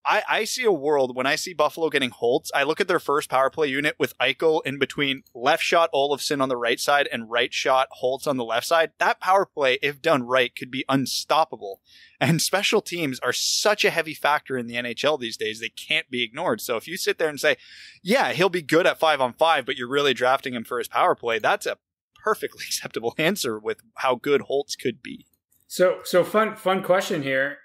I see a world when I see Buffalo getting Holtz. I look at their first power play unit with Eichel in between left shot Olofsson on the right side and right shot Holtz on the left side. That power play, if done right, could be unstoppable. And special teams are such a heavy factor in the NHL these days. They can't be ignored. So if you sit there and say, yeah, he'll be good at 5-on-5, but you're really drafting him for his power play, that's a perfectly acceptable answer with how good Holtz could be. So fun question here.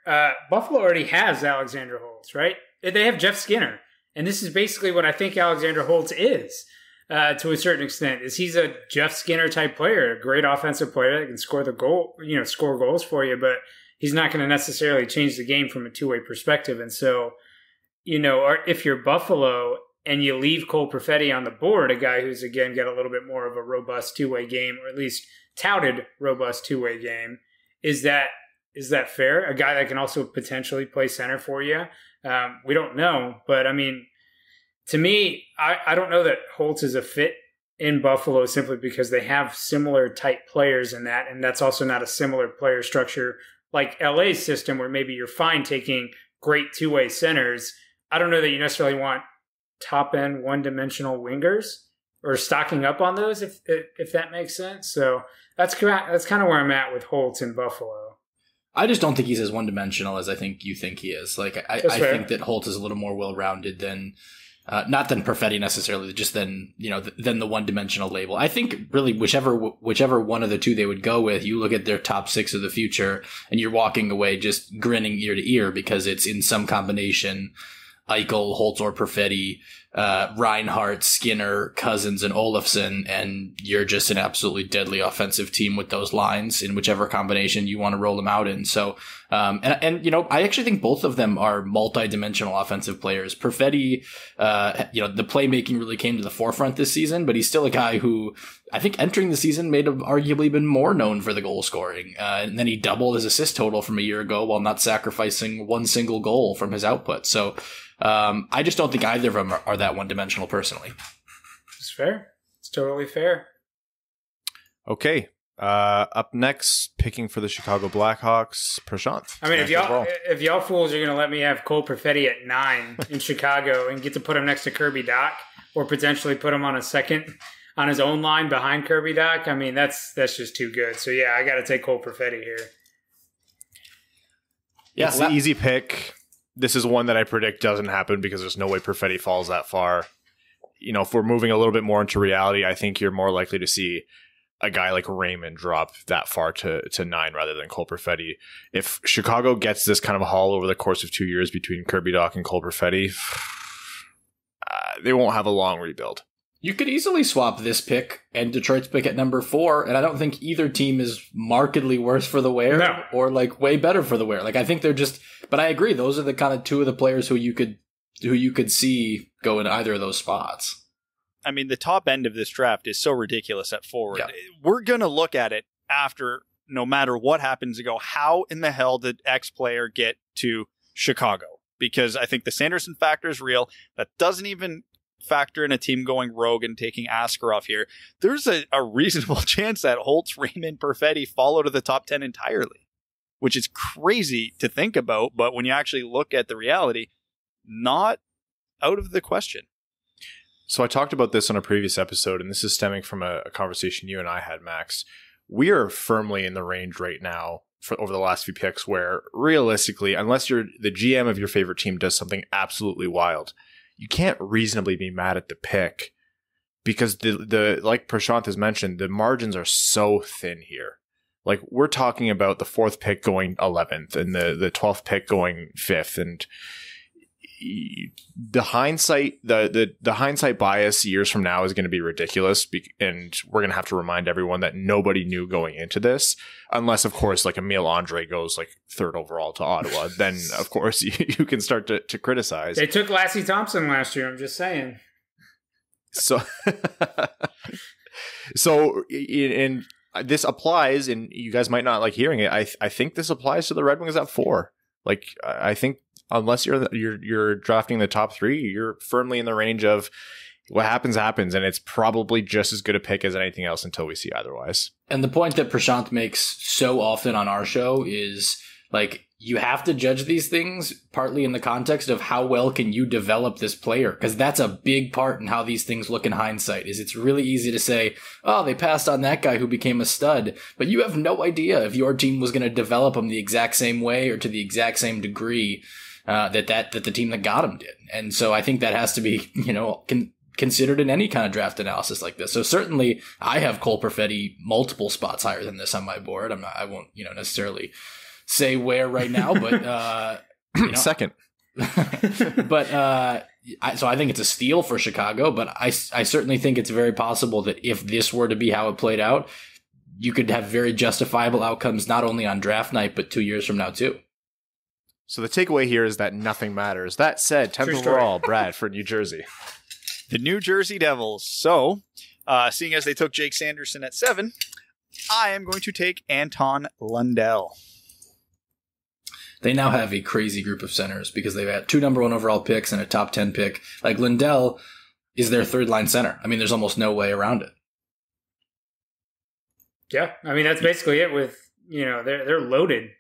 Buffalo already has Alexander Holtz, right? They have Jeff Skinner, and this is basically what I think Alexander Holtz is, to a certain extent. Is he's a Jeff Skinner type player, a great offensive player that can score score goals for you, but he's not going to necessarily change the game from a two-way perspective. And so, if you're Buffalo and you leave Cole Perfetti on the board, a guy who's again got a little bit more of a robust two-way game, or at least touted robust two-way game. Is that fair? A guy that can also potentially play center for you? We don't know. But, I mean, to me, I don't know that Holtz is a fit in Buffalo simply because they have similar type players in that. And that's also not a similar player structure like LA's system where maybe you're fine taking great two-way centers. I don't know that you necessarily want top-end one-dimensional wingers or stocking up on those, if that makes sense. So that's kind of where I'm at with Holtz in Buffalo. I just don't think he's as one-dimensional as I think you think he is. Like I think that Holtz is a little more well-rounded than, not than Perfetti necessarily, just than the one-dimensional label. I think really whichever one of the two they would go with, you look at their top 6 of the future, and you're walking away just grinning ear to ear because it's in some combination Eichel, Holtz, or Perfetti, Reinhart, Skinner, Cousins, and Olofsson, and you're just an absolutely deadly offensive team with those lines in whichever combination you want to roll them out in. So, I actually think both of them are multi-dimensional offensive players. Perfetti, the playmaking really came to the forefront this season, but he's still a guy who I think entering the season may have arguably been more known for the goal scoring. And then he doubled his assist total from a year ago while not sacrificing one single goal from his output. So, I just don't think either of them are that one-dimensional personally. It's fair. It's totally fair. Okay. Up next, picking for the Chicago Blackhawks, Prashanth. I mean, if y'all fools are going to let me have Cole Perfetti at 9 in Chicago and get to put him next to Kirby Dach or potentially put him on a second on his own line behind Kirby Dach, I mean, that's just too good. So, yeah, I got to take Cole Perfetti here. Yeah, it's an easy pick. This is one that I predict doesn't happen because there's no way Perfetti falls that far. If we're moving a little bit more into reality, I think you're more likely to see a guy like Raymond drop that far to 9 rather than Cole Perfetti. If Chicago gets this kind of a haul over the course of 2 years between Kirby Dach and Cole Perfetti, they won't have a long rebuild. You could easily swap this pick and Detroit's pick at number 4, and I don't think either team is markedly worse for the wear or like way better for the wear. Like I think they're just, but I agree, those are the kind of two of the players who you could see go in either of those spots. I mean, the top end of this draft is so ridiculous at forward. Yeah. We're going to look at it after, no matter what happens, and go, how in the hell did X player get to Chicago? Because I think the Sanderson factor is real. That doesn't even factor in a team going rogue and taking Askarov here. There's a reasonable chance that Holtz, Raymond, Perfetti fall out of the top 10 entirely, which is crazy to think about. But when you actually look at the reality, not out of the question. So I talked about this on a previous episode, and this is stemming from a conversation you and I had, Max. We are firmly in the range right now for over the last few picks where realistically, unless you're the GM of your favorite team does something absolutely wild, you can't reasonably be mad at the pick because the like Prashanth has mentioned, the margins are so thin here. Like we're talking about the 4th pick going 11th and the 12th pick going 5th, and the hindsight bias years from now is going to be ridiculous, and we're going to have to remind everyone that nobody knew going into this, unless of course like Emile Andre goes like 3rd overall to Ottawa. Then of course you can start to criticize. They took Lassie Thompson last year. I'm just saying. So in this applies, and you guys might not like hearing it. I think this applies to the Red Wings at 4. Like I think. Unless you're drafting the top 3, you're firmly in the range of what happens, and it's probably just as good a pick as anything else until we see otherwise. And the point that Prashanth makes so often on our show is like you have to judge these things partly in the context of how well can you develop this player, because that's a big part in how these things look in hindsight. Is it's really easy to say, oh, they passed on that guy who became a stud, but you have no idea if your team was going to develop him the exact same way or to the exact same degree that the team that got him did. And so I think that has to be, considered in any kind of draft analysis like this. So certainly I have Cole Perfetti multiple spots higher than this on my board. I won't, necessarily say where right now, but, second. But, so I think it's a steal for Chicago, but I certainly think it's very possible that if this were to be how it played out, you could have very justifiable outcomes, not only on draft night, but 2 years from now too. So the takeaway here is that nothing matters. That said, 10th overall, Brad, for New Jersey. The New Jersey Devils. So, seeing as they took Jake Sanderson at 7, I am going to take Anton Lundell. They now have a crazy group of centers because they've had 2 number 1 overall picks and a top 10 pick. Like Lundell is their 3rd line center. I mean, there's almost no way around it. Yeah, I mean that's basically it. With they're loaded.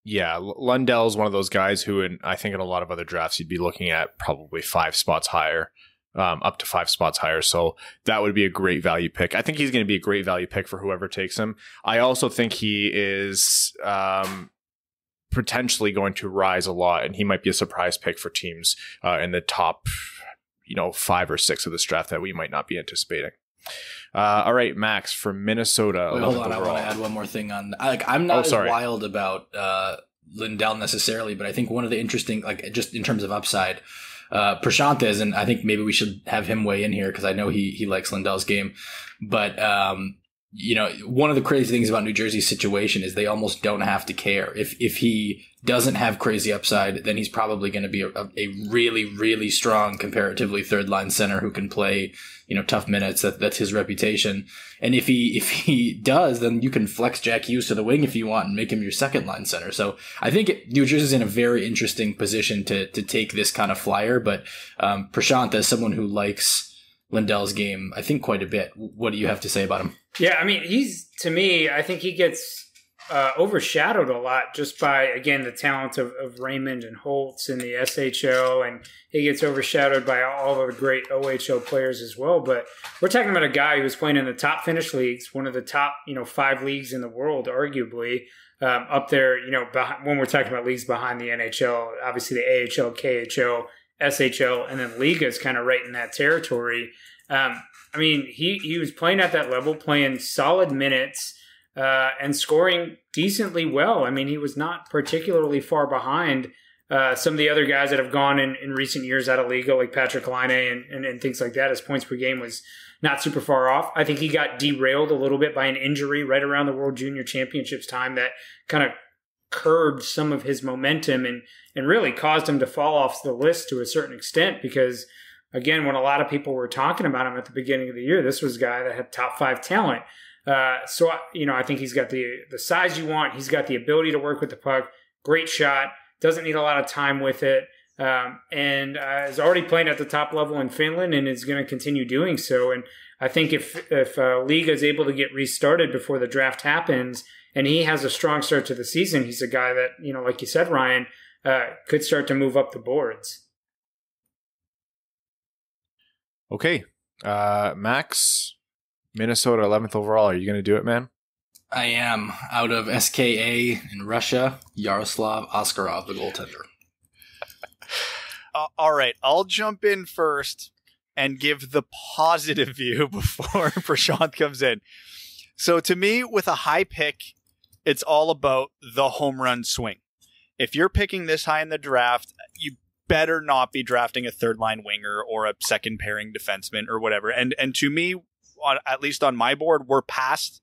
Yeah, Lundell is one of those guys who, I think in a lot of other drafts, you'd be looking at probably 5 spots higher, up to 5 spots higher. So that would be a great value pick. I think he's going to be a great value pick for whoever takes him. I also think he is potentially going to rise a lot, and he might be a surprise pick for teams in the top, 5 or 6 of this draft that we might not be anticipating. All right, Max from Minnesota. Wait, hold on, I want to add one more thing on. I'm not as wild about Lundell necessarily, but I think one of the interesting, just in terms of upside, Prashanth is, and I think maybe we should have him weigh in here because I know he likes Lundell's game. But one of the crazy things about New Jersey's situation is they almost don't have to care. If he doesn't have crazy upside, then he's probably going to be a really, really strong, comparatively 3rd line center who can play, tough minutes. That's his reputation. And if he does, then you can flex Jack Hughes to the wing if you want and make him your 2nd line center. So I think New Jersey's in a very interesting position to take this kind of flyer. But Prashanth, as someone who likes Lundell's game, I think quite a bit. What do you have to say about him? Yeah, I mean, I think he gets overshadowed a lot just by, again, the talent of Raymond and Holtz in the SHL, and he gets overshadowed by all of the great OHL players as well. But we're talking about a guy who was playing in the top Finnish leagues, one of the top, 5 leagues in the world, arguably, up there, when we're talking about leagues behind the NHL, obviously the AHL, KHL, SHL, and then Liga is kind of right in that territory. I mean, he was playing at that level, playing solid minutes, and scoring decently well. I mean, he was not particularly far behind some of the other guys that have gone in recent years out of league, like Patrick Laine and things like that. His points per game was not super far off. I think he got derailed a little bit by an injury right around the World Junior Championships time that kind of curbed some of his momentum and really caused him to fall off the list to a certain extent because, again, when a lot of people were talking about him at the beginning of the year, this was a guy that had top 5 talent. So, I think he's got the size you want. He's got the ability to work with the puck. Great shot. Doesn't need a lot of time with it. And is already playing at the top level in Finland and is going to continue doing so. And I think if Liga is able to get restarted before the draft happens and he has a strong start to the season, he's a guy that, like you said, Ryan, could start to move up the boards. Okay. Max, Minnesota 11th overall. Are you going to do it, man? I am. Out of SKA in Russia, Yaroslav Askarov, the goaltender. All right, I'll jump in first and give the positive view before Prashanth comes in. So to me, with a high pick, it's all about the home run swing. If you're picking this high in the draft, you better not be drafting a third line winger or a second pairing defenseman or whatever. And to me, at least on my board, we're past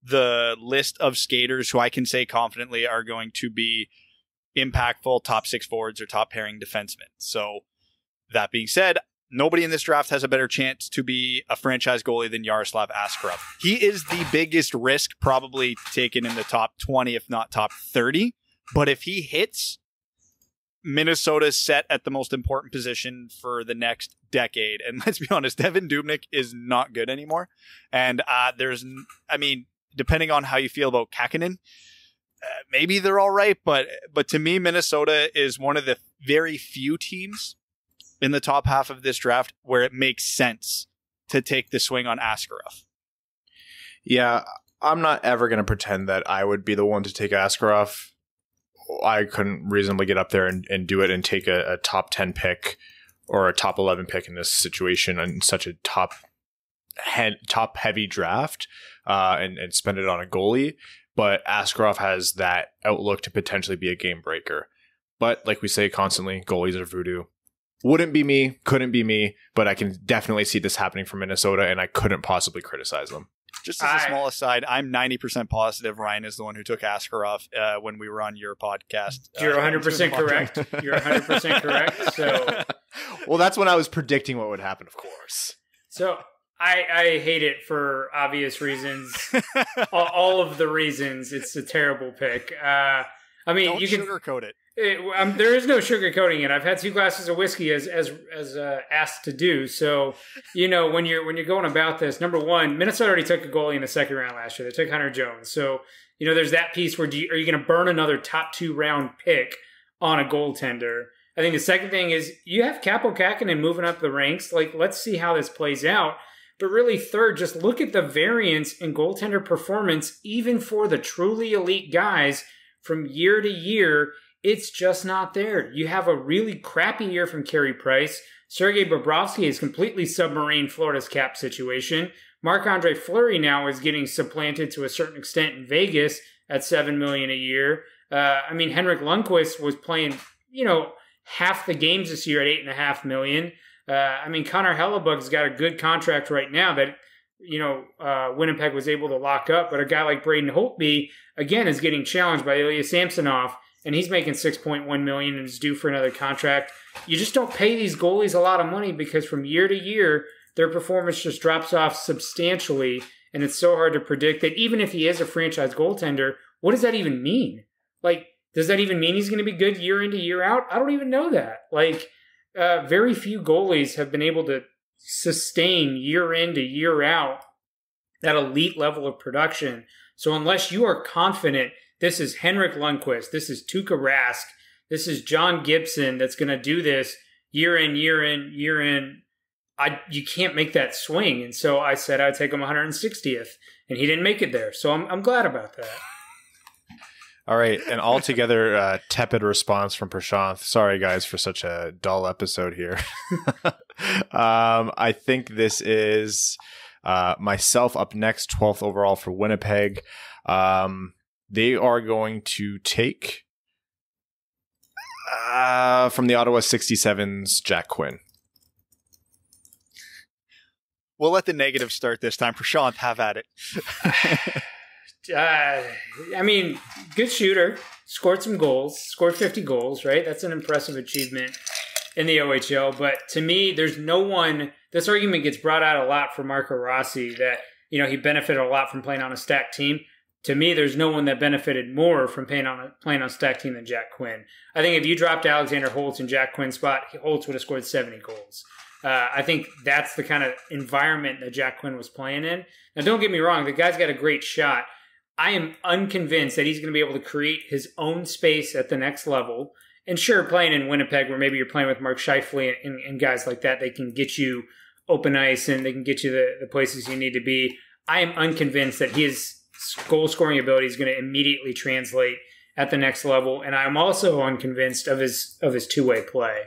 the list of skaters who I can say confidently are going to be impactful top 6 forwards or top pairing defensemen. So that being said, nobody in this draft has a better chance to be a franchise goalie than Yaroslav Askarov. He is the biggest risk probably taken in the top 20, if not top 30. But if he hits, Minnesota's set at the most important position for the next decade. And let's be honest, Devin Dubnyk is not good anymore. And depending on how you feel about Kakkonen, maybe they're all right. But to me, Minnesota is one of the very few teams in the top half of this draft where it makes sense to take the swing on Askarov. Yeah, I'm not ever going to pretend that I would be the one to take Askarov. I couldn't reasonably get up there and do it and take a top 10 pick or a top 11 pick in this situation in such a top heavy draft and spend it on a goalie. But Askarov has that outlook to potentially be a game breaker. But like we say constantly, goalies are voodoo. Wouldn't be me, couldn't be me, but I can definitely see this happening for Minnesota, and I couldn't possibly criticize them. Just as a small aside, I'm 90% positive Ryan is the one who took Askarov when we were on your podcast. You're 100% correct. You're 100% correct. So, well, that's when I was predicting what would happen, of course. So I hate it for obvious reasons. all of the reasons. It's a terrible pick. Don't sugarcoat it. There is no sugarcoating it. I've had 2 glasses of whiskey as asked to do. So, when you're going about this, number one, Minnesota already took a goalie in the second round last year. They took Hunter Jones. So, there's that piece where are you going to burn another top 2 round pick on a goaltender? I think the second thing is you have Kaapo Kähkönen moving up the ranks. Like, let's see how this plays out. But really, third, just look at the variance in goaltender performance, even for the truly elite guys from year to year. It's just not there. You have a really crappy year from Carey Price. Sergei Bobrovsky is completely submarine Florida's cap situation. Marc-Andre Fleury now is getting supplanted to a certain extent in Vegas at $7 million a year. Henrik Lundqvist was playing, half the games this year at $8.5 million. Connor Hellebuyck's got a good contract right now that, Winnipeg was able to lock up. But a guy like Braden Holtby, again, is getting challenged by Ilya Samsonov, and he's making $6.1 million and is due for another contract. You just don't pay these goalies a lot of money because from year to year, their performance just drops off substantially, and it's so hard to predict that even if he is a franchise goaltender, what does that even mean? Like, does that even mean he's going to be good year in to year out? I don't even know that. Very few goalies have been able to sustain year in to year out that elite level of production. So unless you are confident this is Henrik Lundqvist, this is Tuukka Rask, this is John Gibson that's going to do this year in, you can't make that swing. And so I said I'd take him 160th, and he didn't make it there. So I'm glad about that. All right, an altogether tepid response from Prashanth. Sorry, guys, for such a dull episode here. I think this is myself up next, 12th overall for Winnipeg. They are going to take from the Ottawa 67's Jack Quinn. We'll let the negative start this time. Prashanth, have at it. I mean, good shooter, scored some goals, scored 50 goals, right? That's an impressive achievement in the OHL. But to me, there's no one, this argument gets brought out a lot for Marco Rossi that, he benefited a lot from playing on a stacked team. To me, there's no one that benefited more from playing on a stacked team than Jack Quinn. I think if you dropped Alexander Holtz in Jack Quinn's spot, Holtz would have scored 70 goals. I think that's the kind of environment that Jack Quinn was playing in. Now, don't get me wrong, the guy's got a great shot. I am unconvinced that he's going to be able to create his own space at the next level. And sure, playing in Winnipeg, where maybe you're playing with Mark Scheifele and guys like that, they can get you open ice and they can get you the places you need to be. I am unconvinced that his goal-scoring ability is going to immediately translate at the next level. And I'm also unconvinced of his two-way play.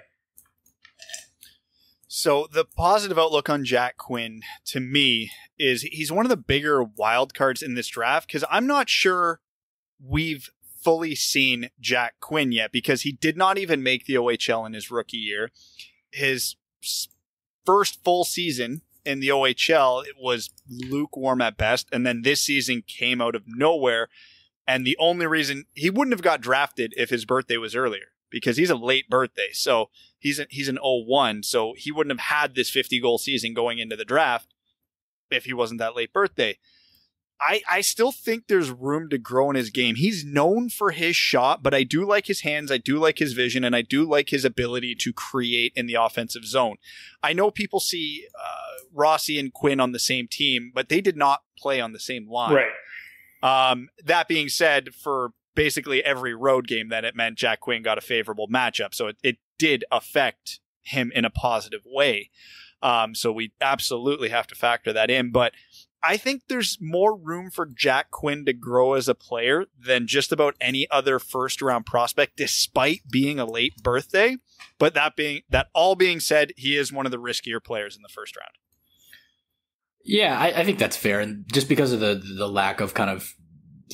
So the positive outlook on Jack Quinn, to me, is he's one of the bigger wild cards in this draft because I'm not sure we've fully seen Jack Quinn yet because he did not even make the OHL in his rookie year. His first full season in the OHL, it was lukewarm at best, and then this season came out of nowhere, and the only reason he wouldn't have got drafted if his birthday was earlier. Because he's a late birthday. So he's an 01. So he wouldn't have had this 50-goal season going into the draft if he wasn't that late birthday. I still think there's room to grow in his game. He's known for his shot, but I do like his hands. I do like his vision, and I do like his ability to create in the offensive zone. I know people see Rossi and Quinn on the same team, but they did not play on the same line. Right. That being said, for basically every road game, that it meant Jack Quinn got a favorable matchup. So it did affect him in a positive way. So we absolutely have to factor that in. But I think there's more room for Jack Quinn to grow as a player than just about any other first round prospect, despite being a late birthday. But that all being said, he is one of the riskier players in the first round. Yeah, I think that's fair. And just because of the lack of kind of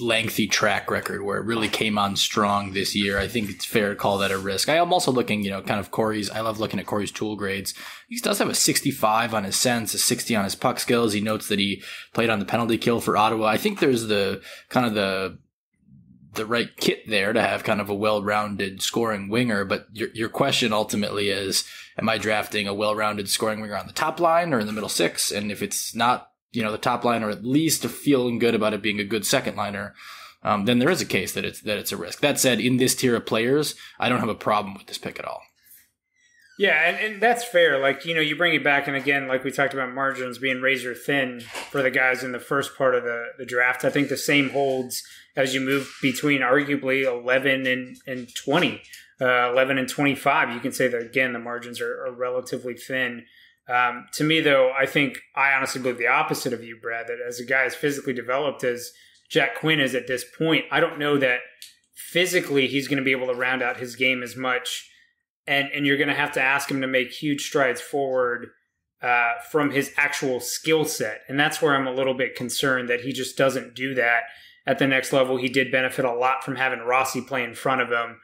lengthy track record where it really came on strong this year, I think it's fair to call that a risk. I am also looking, kind of I love looking at Corey's tool grades. He does have a 65 on his sense, a 60 on his puck skills. He notes that he played on the penalty kill for Ottawa. I think there's the right kit there to have kind of a well-rounded scoring winger. But your question ultimately is, am I drafting a well-rounded scoring winger on the top line or in the middle six? And if it's not, the top line, or at least feeling good about it being a good second liner, then there is a case that it's a risk. That said, in this tier of players, I don't have a problem with this pick at all. Yeah, and that's fair. Like, you bring it back, and again, like we talked about margins being razor thin for the guys in the first part of the draft. I think the same holds as you move between arguably 11 and 20, 11 and 25. You can say that, again, the margins are relatively thin. To me, though, I honestly believe the opposite of you, Brad, that as a guy as physically developed as Jack Quinn is at this point, I don't know that physically he's going to be able to round out his game as much. And you're going to have to ask him to make huge strides forward from his actual skill set. And that's where I'm a little bit concerned that he just doesn't do that at the next level. He did benefit a lot from having Rossi play in front of him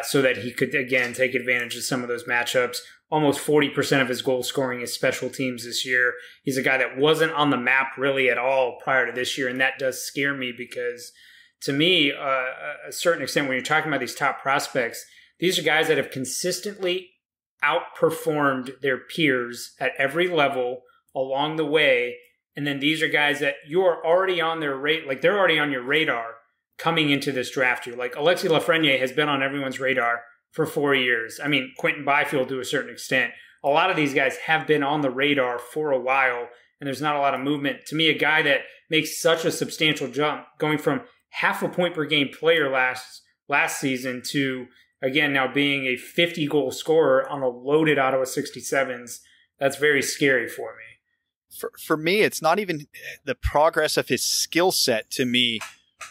so that he could, again, take advantage of some of those matchups. Almost 40% of his goal scoring is special teams this year. He's a guy that wasn't on the map really at all prior to this year, and that does scare me because, to me, a certain extent, when you're talking about these top prospects, these are guys that have consistently outperformed their peers at every level along the way, and then these are guys that you're already on their rate, like they're already on your radar coming into this draft year. Like Alexis Lafreniere has been on everyone's radar for 4 years. I mean, Quentin Byfield to a certain extent. A lot of these guys have been on the radar for a while, and there's not a lot of movement. To me, a guy that makes such a substantial jump, going from half a point per game player last season to, again, now being a 50-goal scorer on a loaded Ottawa 67s, that's very scary for me. For me, it's not even the progress of his skill set to me,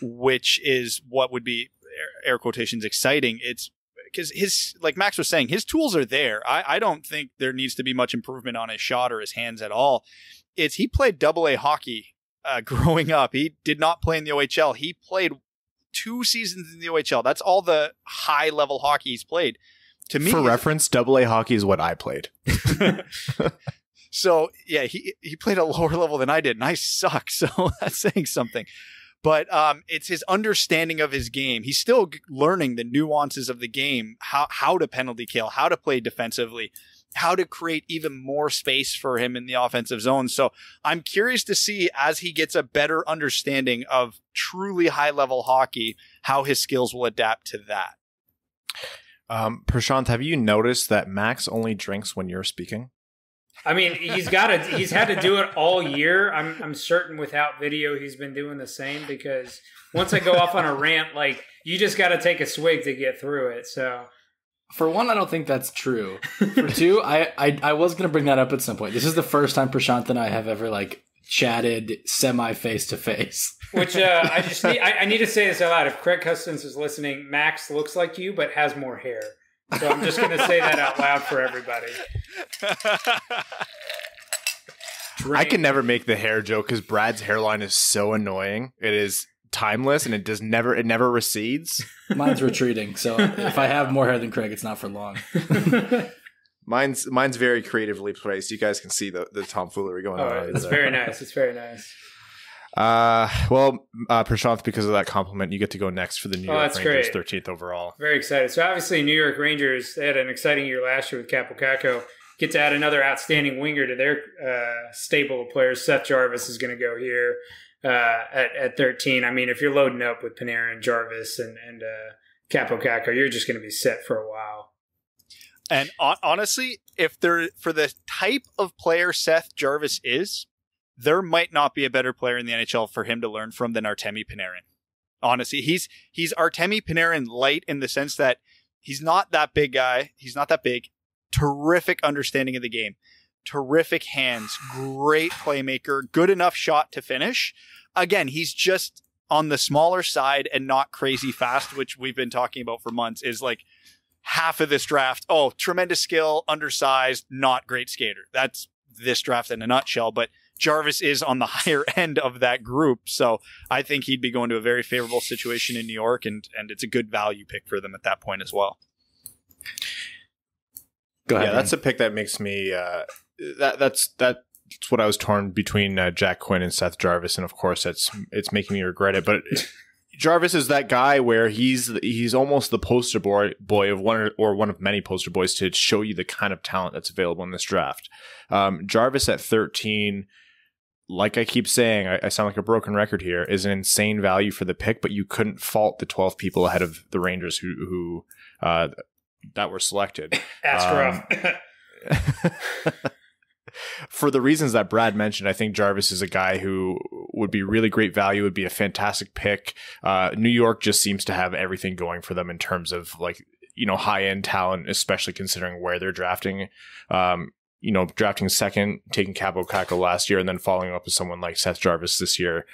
which is what would be air quotations, exciting. It's because like Max was saying, his tools are there. I don't think there needs to be much improvement on his shot or his hands at all. He played AA hockey growing up. He did not play in the OHL. He played 2 seasons in the OHL. That's all the high level hockey he's played. To me, for reference, AA hockey is what I played. So yeah, he played a lower level than I did, and I suck. So that's saying something. But it's his understanding of his game. He's still learning the nuances of the game, how to penalty kill, how to play defensively, how to create even more space for him in the offensive zone. So I'm curious to see, as he gets a better understanding of truly high-level hockey, how his skills will adapt to that. Prashanth, have you noticed that Max only drinks when you're speaking? I mean, he's had to do it all year. I'm certain without video, he's been doing the same, because once I go off on a rant, like, you just got to take a swig to get through it. So, for one, I don't think that's true. For two, I was going to bring that up at some point. This is the first time Prashanth and I have ever like chatted semi face to face. Which I need to say this out loud. If Craig Custance is listening, Max looks like you but has more hair. So I'm just going to say that out loud for everybody. I can never make the hair joke because Brad's hairline is so annoying. It is timeless and it never recedes. Mine's retreating, so if I have more hair than Craig, it's not for long. Mine's very creatively placed. You guys can see the tomfoolery going on. It's very nice. It's very nice. Prashanth, because of that compliment, you get to go next for the New York Rangers, great. 13th overall. Very excited. So obviously, New York Rangers, they had an exciting year last year with Capo Caco. Get to add another outstanding winger to their stable of players. Seth Jarvis is going to go here at 13. I mean, if you're loading up with Panarin, Jarvis, and Capo Caco, you're just going to be set for a while. And honestly, if they're for the type of player Seth Jarvis is, there might not be a better player in the NHL for him to learn from than Artemi Panarin. Honestly, he's Artemi Panarin light in the sense that he's not that big guy. He's not that big. Terrific understanding of the game. Terrific hands. Great playmaker. Good enough shot to finish. Again, he's just on the smaller side and not crazy fast, which we've been talking about for months, is like half of this draft. Oh, tremendous skill, undersized, not great skater. That's this draft in a nutshell, but Jarvis is on the higher end of that group. So I think he'd be going to a very favorable situation in New York, and it's a good value pick for them at that point as well. Go ahead. Yeah, that's a pick that makes me that's what I was torn between Jack Quinn and Seth Jarvis, and of course it's making me regret it. But Jarvis is that guy where he's almost the poster boy of one of many poster boys to show you the kind of talent that's available in this draft. Jarvis at 13, like I keep saying, I sound like a broken record here, is an insane value for the pick, but you couldn't fault the 12 people ahead of the Rangers who that were selected. Ask rough. For the reasons that Brad mentioned, I think Jarvis is a guy who would be really great value, would be a fantastic pick. New York just seems to have everything going for them in terms of high-end talent, especially considering where they're drafting. Drafting second, taking Capo Caco last year, and then following up with someone like Seth Jarvis this year.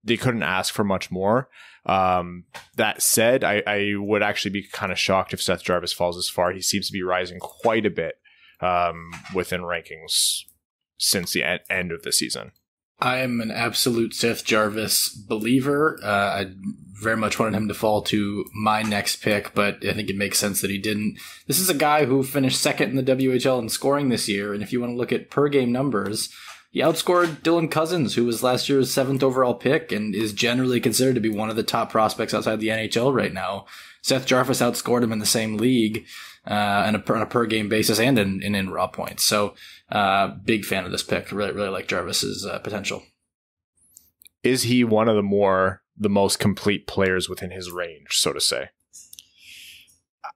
They couldn't ask for much more. That said, I would actually be kind of shocked if Seth Jarvis falls this far. He seems to be rising quite a bit within rankings since the end of the season. I am an absolute Seth Jarvis believer. I very much wanted him to fall to my next pick, but I think it makes sense that he didn't. This is a guy who finished second in the WHL in scoring this year, and if you want to look at per-game numbers, he outscored Dylan Cousins, who was last year's 7th overall pick and is generally considered to be one of the top prospects outside the NHL right now. Seth Jarvis outscored him in the same league on a per-game basis and in raw points. So big fan of this pick. Really, really like Jarvis's potential. Is he one of the most complete players within his range, so to say?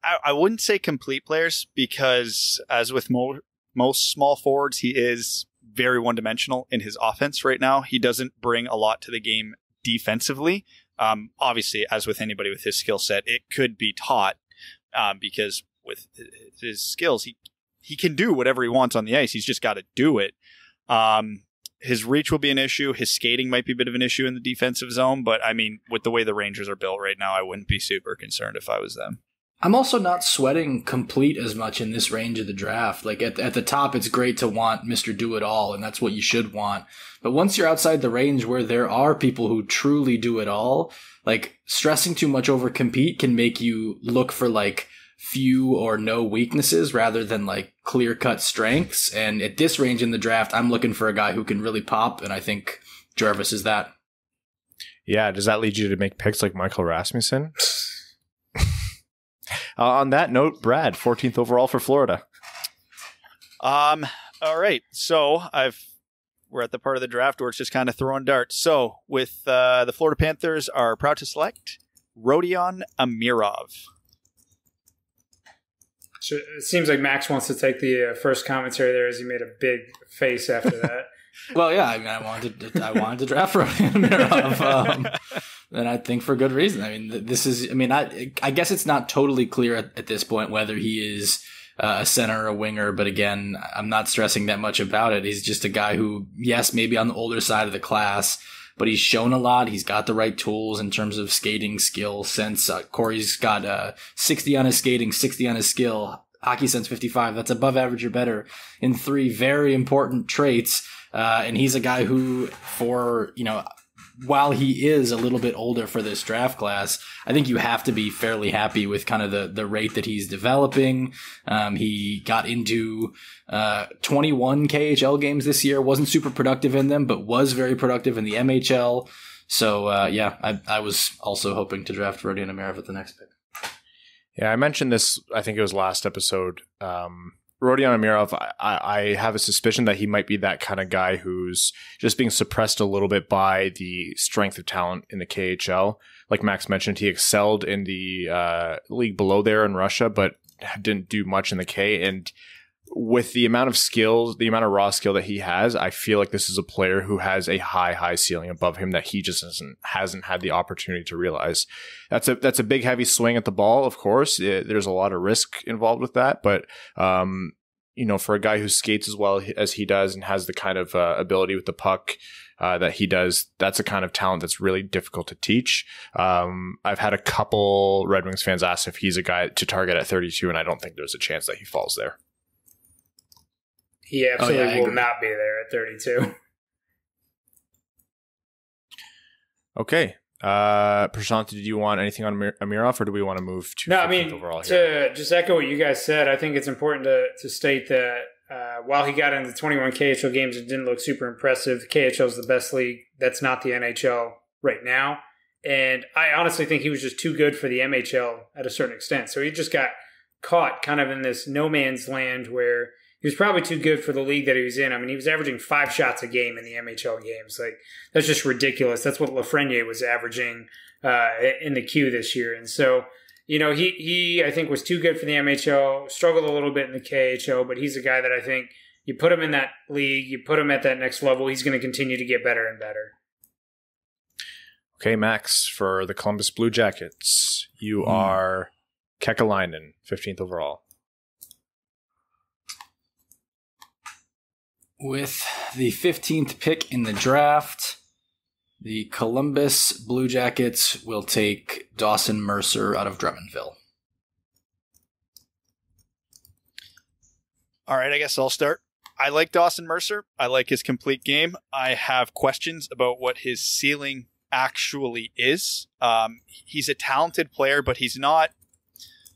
I wouldn't say complete players because, as with most small forwards, he is very one-dimensional in his offense right now. He doesn't bring a lot to the game defensively. Obviously, as with anybody with his skill set, it could be taught because with his skills, he can do whatever he wants on the ice. He's just got to do it. his reach will be an issue. His skating might be a bit of an issue in the defensive zone. But, I mean, with the way the Rangers are built right now, I wouldn't be super concerned if I was them. I'm also not sweating complete as much in this range of the draft. Like at the top, it's great to want Mr. Do-It-All, and that's what you should want. But once you're outside the range where there are people who truly do it all, like stressing too much over compete can make you look for like few or no weaknesses rather than like clear-cut strengths. And at this range in the draft, I'm looking for a guy who can really pop, and I think Jarvis is that. Yeah, does that lead you to make picks like Michael Rasmussen? On that note, Brad, 14th overall for Florida. All right. So we're at the part of the draft where it's just kind of throwing darts. So with the Florida Panthers are proud to select Rodion Amirov. So it seems like Max wants to take the first commentary there as he made a big face after that. Well, yeah, I mean, I wanted to draft Rodion Amirov, and I think for good reason. I mean, this is. I mean, I guess it's not totally clear at this point whether he is a center or a winger, but again, I'm not stressing that much about it. He's just a guy who, yes, maybe on the older side of the class, but he's shown a lot. He's got the right tools in terms of skating skill. Since Corey's got 60 on his skating, 60 on his skill, hockey sense 55. That's above average or better in 3 very important traits. And he's a guy who, while he is a little bit older for this draft class, I think you have to be fairly happy with kind of the rate that he's developing. He got into 21 KHL games this year, wasn't super productive in them, but was very productive in the MHL. So, I was also hoping to draft Rodion Amirov at the next pick. Yeah, I mentioned this, I think it was last episode. Rodion Amirov, I have a suspicion that he might be that kind of guy who's just being suppressed a little bit by the strength of talent in the KHL. Like Max mentioned, he excelled in the league below there in Russia, but didn't do much in the K. And with the amount of skills, the amount of raw skill that he has, I feel like this is a player who has a high ceiling above him that he just hasn't had the opportunity to realize. That's a big, heavy swing at the ball, of course. There's a lot of risk involved with that, but for a guy who skates as well as he does and has the kind of ability with the puck that he does, that's a kind of talent that's really difficult to teach. I've had a couple Red Wings fans ask if he's a guy to target at 32, and I don't think there's a chance that he falls there. He absolutely will not be there at 32. Okay. Prashanth, did you want anything on Amirov, or do we want to move to overall here? To just echo what you guys said, I think it's important to state that while he got into 21 KHL games and didn't look super impressive, the KHL is the best league. That's not the NHL right now. And I honestly think he was just too good for the MHL at a certain extent. So he just got caught kind of in this no man's land where he was probably too good for the league that he was in. I mean, he was averaging 5 shots a game in the MHL games. Like, that's just ridiculous. That's what Lafreniere was averaging in the Q this year. And so, he I think was too good for the MHL, struggled a little bit in the KHL, but he's a guy that I think you put him in that league, you put him at that next level, he's going to continue to get better and better. Okay, Max, for the Columbus Blue Jackets, you are Kekalainen, 15th overall. With the 15th pick in the draft, the Columbus Blue Jackets will take Dawson Mercer out of Drummondville. All right, I guess I'll start. I like Dawson Mercer. I like his complete game. I have questions about what his ceiling actually is. He's a talented player, but he's not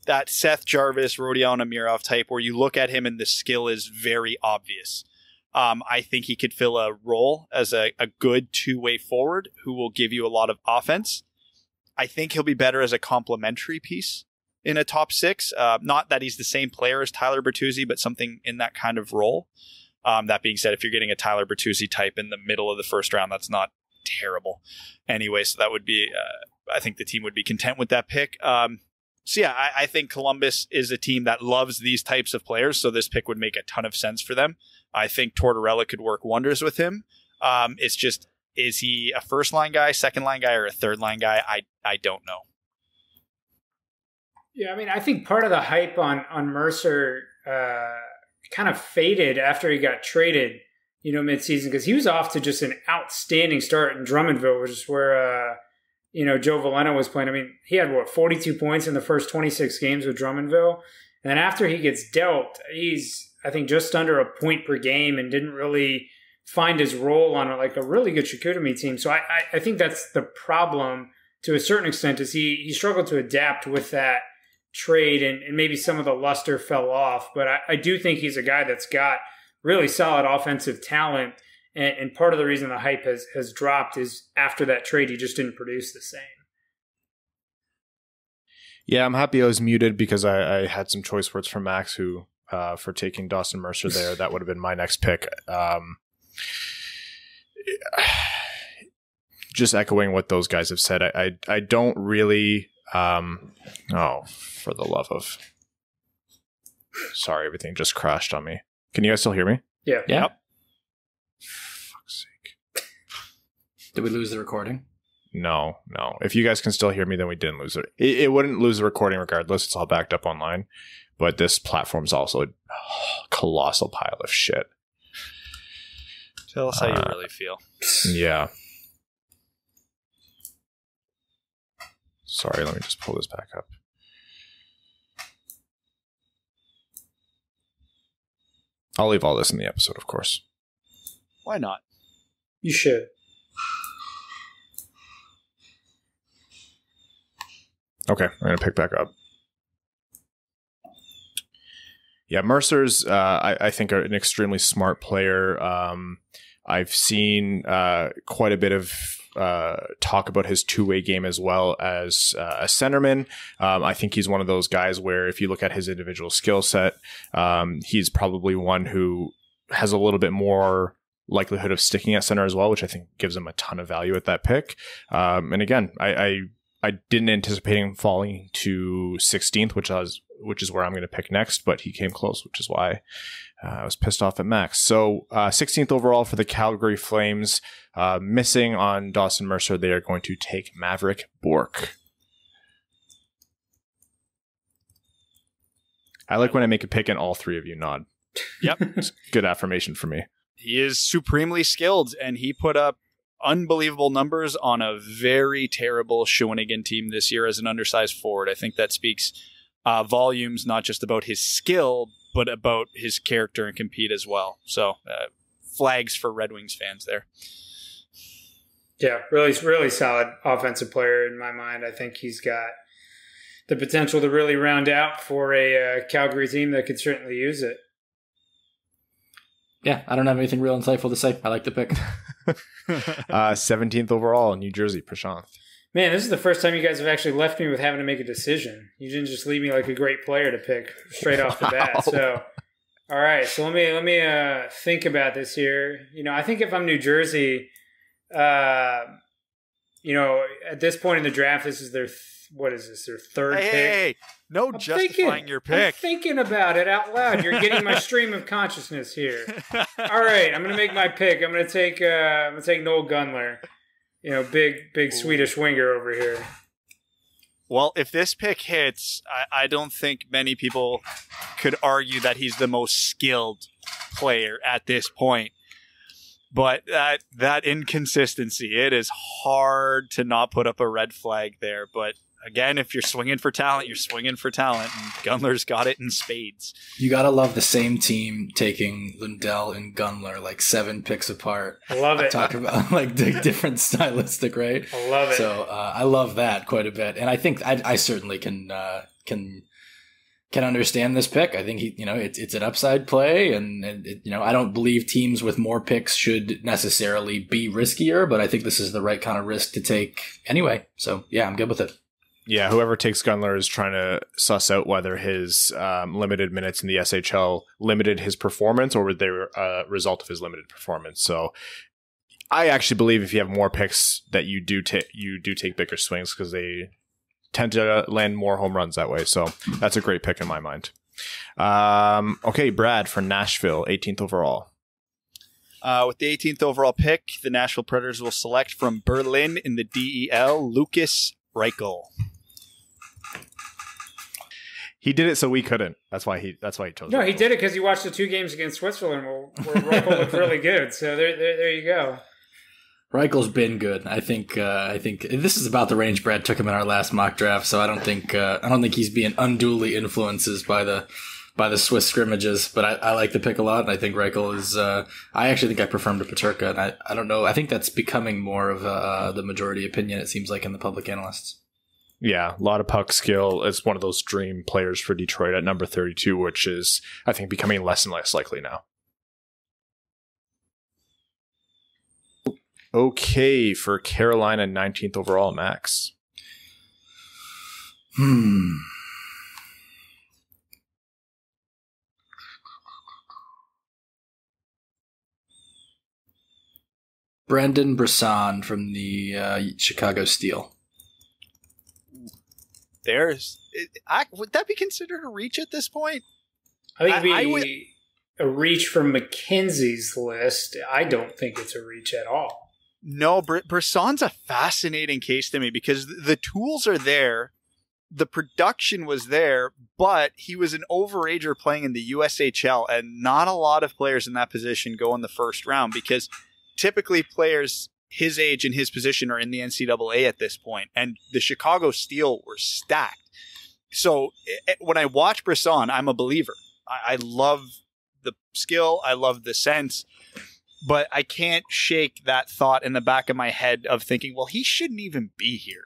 that Seth Jarvis, Rodion Amirov type where you look at him and the skill is very obvious. I think he could fill a role as a good two-way forward who will give you a lot of offense. I think he'll be better as a complementary piece in a top 6. Not that he's the same player as Tyler Bertuzzi, but something in that kind of role. That being said, if you're getting a Tyler Bertuzzi type in the middle of the first round, that's not terrible. Anyway, so that would be, I think the team would be content with that pick. I think Columbus is a team that loves these types of players, so this pick would make a ton of sense for them. I think Tortorella could work wonders with him. It's just, is he a first-line guy, second-line guy, or a third-line guy? I don't know. Yeah, I mean, I think part of the hype on Mercer kind of faded after he got traded midseason, because he was off to just an outstanding start in Drummondville, which is where, Joe Veleno was playing. I mean, he had, 42 points in the first 26 games with Drummondville. And then after he gets dealt, he's, I think, just under a point per game and didn't really find his role on a really good Chicoutimi team. So I think that's the problem to a certain extent, is he struggled to adapt with that trade, and maybe some of the luster fell off. But I do think he's a guy that's got really solid offensive talent. And part of the reason the hype has dropped is after that trade, he just didn't produce the same. Yeah, I'm happy I was muted because I had some choice words from Max, who for taking Dawson Mercer there. That would have been my next pick. Just echoing what those guys have said, I don't really. For the love of. Sorry, everything just crashed on me. Can you guys still hear me? Yeah. Yep. Fuck's sake. Did we lose the recording? No. If you guys can still hear me, then we didn't lose it. It wouldn't lose the recording regardless. It's all backed up online. But this platform's also a colossal pile of shit. Tell us how you really feel. Yeah. Sorry, let me just pull this back up. I'll leave all this in the episode, of course. Why not? You should. Okay, I'm going to pick back up. Yeah, Mercer's, I think, an extremely smart player. I've seen quite a bit of talk about his two-way game as well as a centerman. I think he's one of those guys where if you look at his individual skill set, he's probably one who has a little bit more likelihood of sticking at center as well, which I think gives him a ton of value at that pick. And again, I didn't anticipate him falling to 16th, which is where I'm going to pick next, but he came close, which is why I was pissed off at Max. So 16th overall for the Calgary Flames. Missing on Dawson Mercer, they are going to take Maverick Bourque. I like when I make a pick and all three of you nod. Yep. It's good affirmation for me. He is supremely skilled, and he put up unbelievable numbers on a very terrible Shawinigan team this year as an undersized forward. I think that speaks volumes, not just about his skill, but about his character and compete as well. So flags for Red Wings fans there. Yeah, really, really solid offensive player in my mind. I think he's got the potential to really round out for a Calgary team that could certainly use it. Yeah, I don't have anything real insightful to say. I like the pick. 17th overall in New Jersey, Prashanth. Man, this is the first time you guys have actually left me with having to make a decision. You didn't just leave me like a great player to pick straight off the bat. So, all right. So let me think about this here. I think if I'm New Jersey, at this point in the draft, this is their their third pick? Hey, no justifying your pick. I'm thinking about it out loud. You're getting my stream of consciousness here. All right, I'm gonna make my pick. I'm gonna take Noel Gunler. Big Swedish winger over here. Well, if this pick hits, I don't think many people could argue that he's the most skilled player at this point. But that inconsistency, it is hard to not put up a red flag there. But again, if you're swinging for talent, you're swinging for talent. And Gunler's got it in spades. You got to love the same team taking Lundell and Gunler like 7 picks apart. I love it. Talk about like the different stylistic, right? I love it. So I love that quite a bit. And I think I certainly can understand this pick. I think it's an upside play, and I don't believe teams with more picks should necessarily be riskier, but I think this is the right kind of risk to take anyway. So yeah, I'm good with it. Yeah, whoever takes Gunler is trying to suss out whether his limited minutes in the SHL limited his performance or were they a result of his limited performance. So I actually believe if you have more picks that you do take bigger swings because they tend to land more home runs that way. So that's a great pick in my mind. Okay, Brad for Nashville, 18th overall. With the 18th overall pick, the Nashville Predators will select from Berlin in the DEL, Lucas Reichel. He did it so we couldn't. That's why he chose. No, he did it because he watched the 2 games against Switzerland where Reichel looked really good. So there you go. Reichel's been good. I think this is about the range Brad took him in our last mock draft. So I don't think he's being unduly influenced by the Swiss scrimmages. But I like the pick a lot, and I think Reichel is. I actually think I prefer him to Peterka, and I don't know. I think that's becoming more of the majority opinion. It seems like in the public analysts. Yeah, a lot of puck skill. It's one of those dream players for Detroit at number 32, which is, I think, becoming less and less likely now. Okay, for Carolina, 19th overall, Max. Brendan Brisson from the Chicago Steel. Would that be considered a reach at this point? I think it'd be a reach from McKenzie's list. I don't think it's a reach at all. No, Brisson's a fascinating case to me because the tools are there, the production was there, but he was an overager playing in the USHL, and not a lot of players in that position go in the first round because typically players his age and his position are in the NCAA at this point, and the Chicago Steel were stacked. So when I watch Brisson, I'm a believer. I love the skill, I love the sense, but I can't shake that thought in the back of my head of thinking, well, he shouldn't even be here.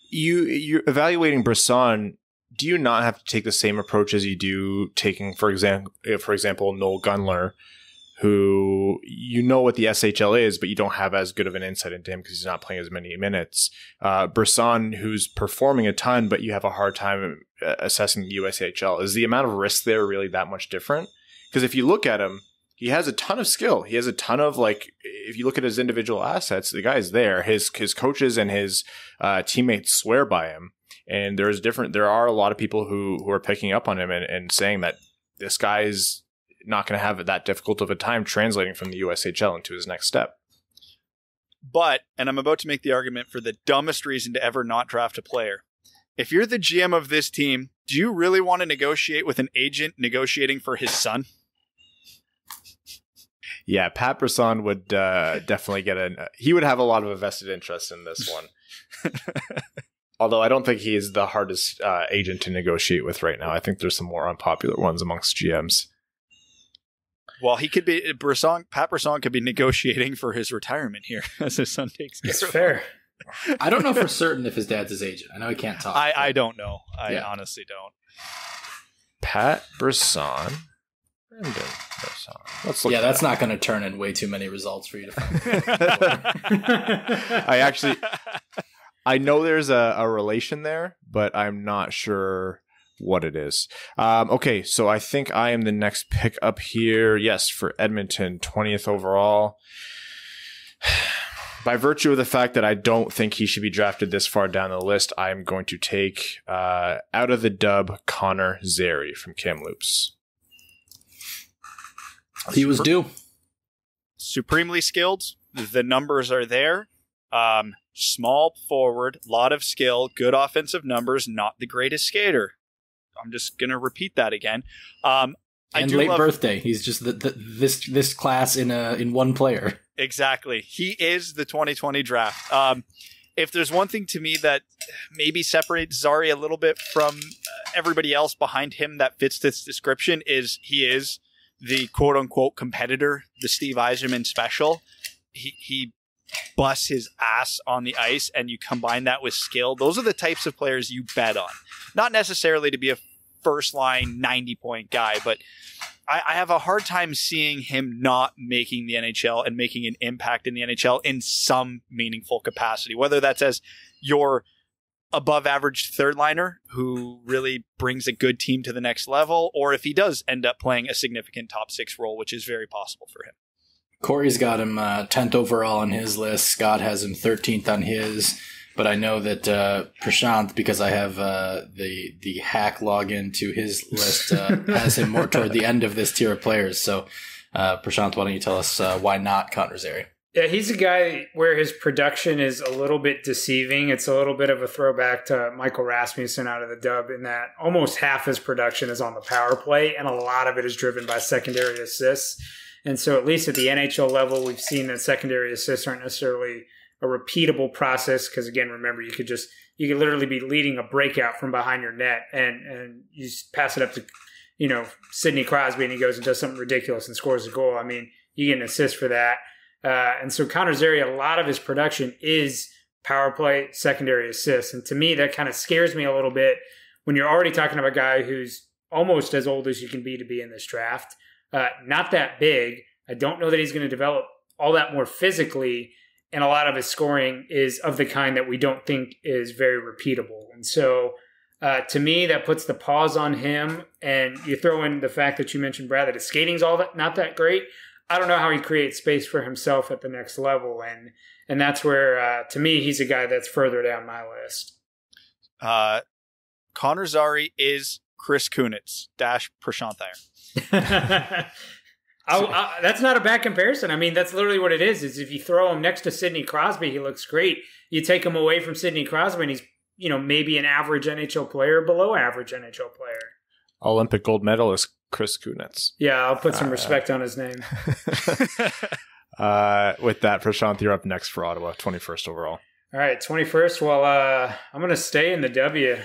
You're evaluating Brisson. Do you not have to take the same approach as you do taking, for example, Noel Gunler, who you know what the SHL is, but you don't have as good of an insight into him because he's not playing as many minutes. Brisson, who's performing a ton, but you have a hard time assessing the USHL. Is the amount of risk there really that much different? Because if you look at him, he has a ton of skill. He has a ton of, if you look at his individual assets, the guy's there. His coaches and his teammates swear by him. And there are a lot of people who are picking up on him and saying that this guy's not going to have that difficult of a time translating from the USHL into his next step. But, and I'm about to make the argument for the dumbest reason to ever not draft a player. If you're the GM of this team, do you really want to negotiate with an agent negotiating for his son? Yeah, Pat Brisson would definitely he would have a lot of a vested interest in this one. Although I don't think he is the hardest agent to negotiate with right now. I think there's some more unpopular ones amongst GMs. Well, he could be Pat Brisson could be negotiating for his retirement here as his son takes care. It's fair. I don't know for certain if his dad's his agent. I know he can't talk. I don't know. I honestly don't. Pat Brisson. Brendan Brisson. Let's look. Yeah, that's not going to turn in way too many results for you to find. I know there's a relation there, but I'm not sure what it is. Okay, so I think I am the next pick up here. Yes, for Edmonton, 20th overall. By virtue of the fact that I don't think he should be drafted this far down the list, I am going to take out of the dub Connor Zary from Kamloops. He was due. Supremely skilled. The numbers are there. Small forward, lot of skill, good offensive numbers, not the greatest skater. I'm just going to repeat that again. And late birthday. He's just this class in one player. Exactly. He is the 2020 draft. If there's one thing to me that maybe separates Zary a little bit from everybody else behind him that fits this description is he is the quote-unquote competitor, the Steve Yzerman special. He busts his ass on the ice, and you combine that with skill. Those are the types of players you bet on. Not necessarily to be a first-line 90-point guy, but I have a hard time seeing him not making the NHL and making an impact in the NHL in some meaningful capacity, whether that's as your above-average third-liner who really brings a good team to the next level, or if he does end up playing a significant top-6 role, which is very possible for him. Corey's got him 10th overall on his list. Scott has him 13th on his. But I know that Prashanth, because I have the hack login to his list, has him more toward the end of this tier of players. So, Prashanth, why don't you tell us why not Connor Zary? Yeah, he's a guy where his production is a little bit deceiving. It's a little bit of a throwback to Michael Rasmussen out of the Dub in that almost half his production is on the power play, and a lot of it is driven by secondary assists. And so at least at the NHL level, we've seen that secondary assists aren't necessarily a repeatable process because, again, remember, you could literally be leading a breakout from behind your net and you just pass it up to, Sidney Crosby, and he goes and does something ridiculous and scores a goal. I mean, you get an assist for that. And so Connor Zary, a lot of his production is power play, secondary assists. And to me, that kind of scares me a little bit when you're already talking about a guy who's almost as old as you can be to be in this draft. Not that big. I don't know that he's going to develop all that more physically. And a lot of his scoring is of the kind that we don't think is very repeatable. And so to me, that puts the pause on him. And you throw in the fact that you mentioned, Brad, that his skating's not that great. I don't know how he creates space for himself at the next level. And that's where, to me, he's a guy that's further down my list. Connor Zary is Chris Kunitz - Prashanth Iyer. That's not a bad comparison. I mean, that's literally what it is if you throw him next to Sidney Crosby, he looks great. You take him away from Sidney Crosby, and he's, maybe an average NHL player, below average NHL player. Olympic gold medalist Chris Kunitz. Yeah, I'll put some respect on his name. With that, Prashanth, you're up next for Ottawa, 21st overall. All right, 21st. Well, I'm going to stay in the W,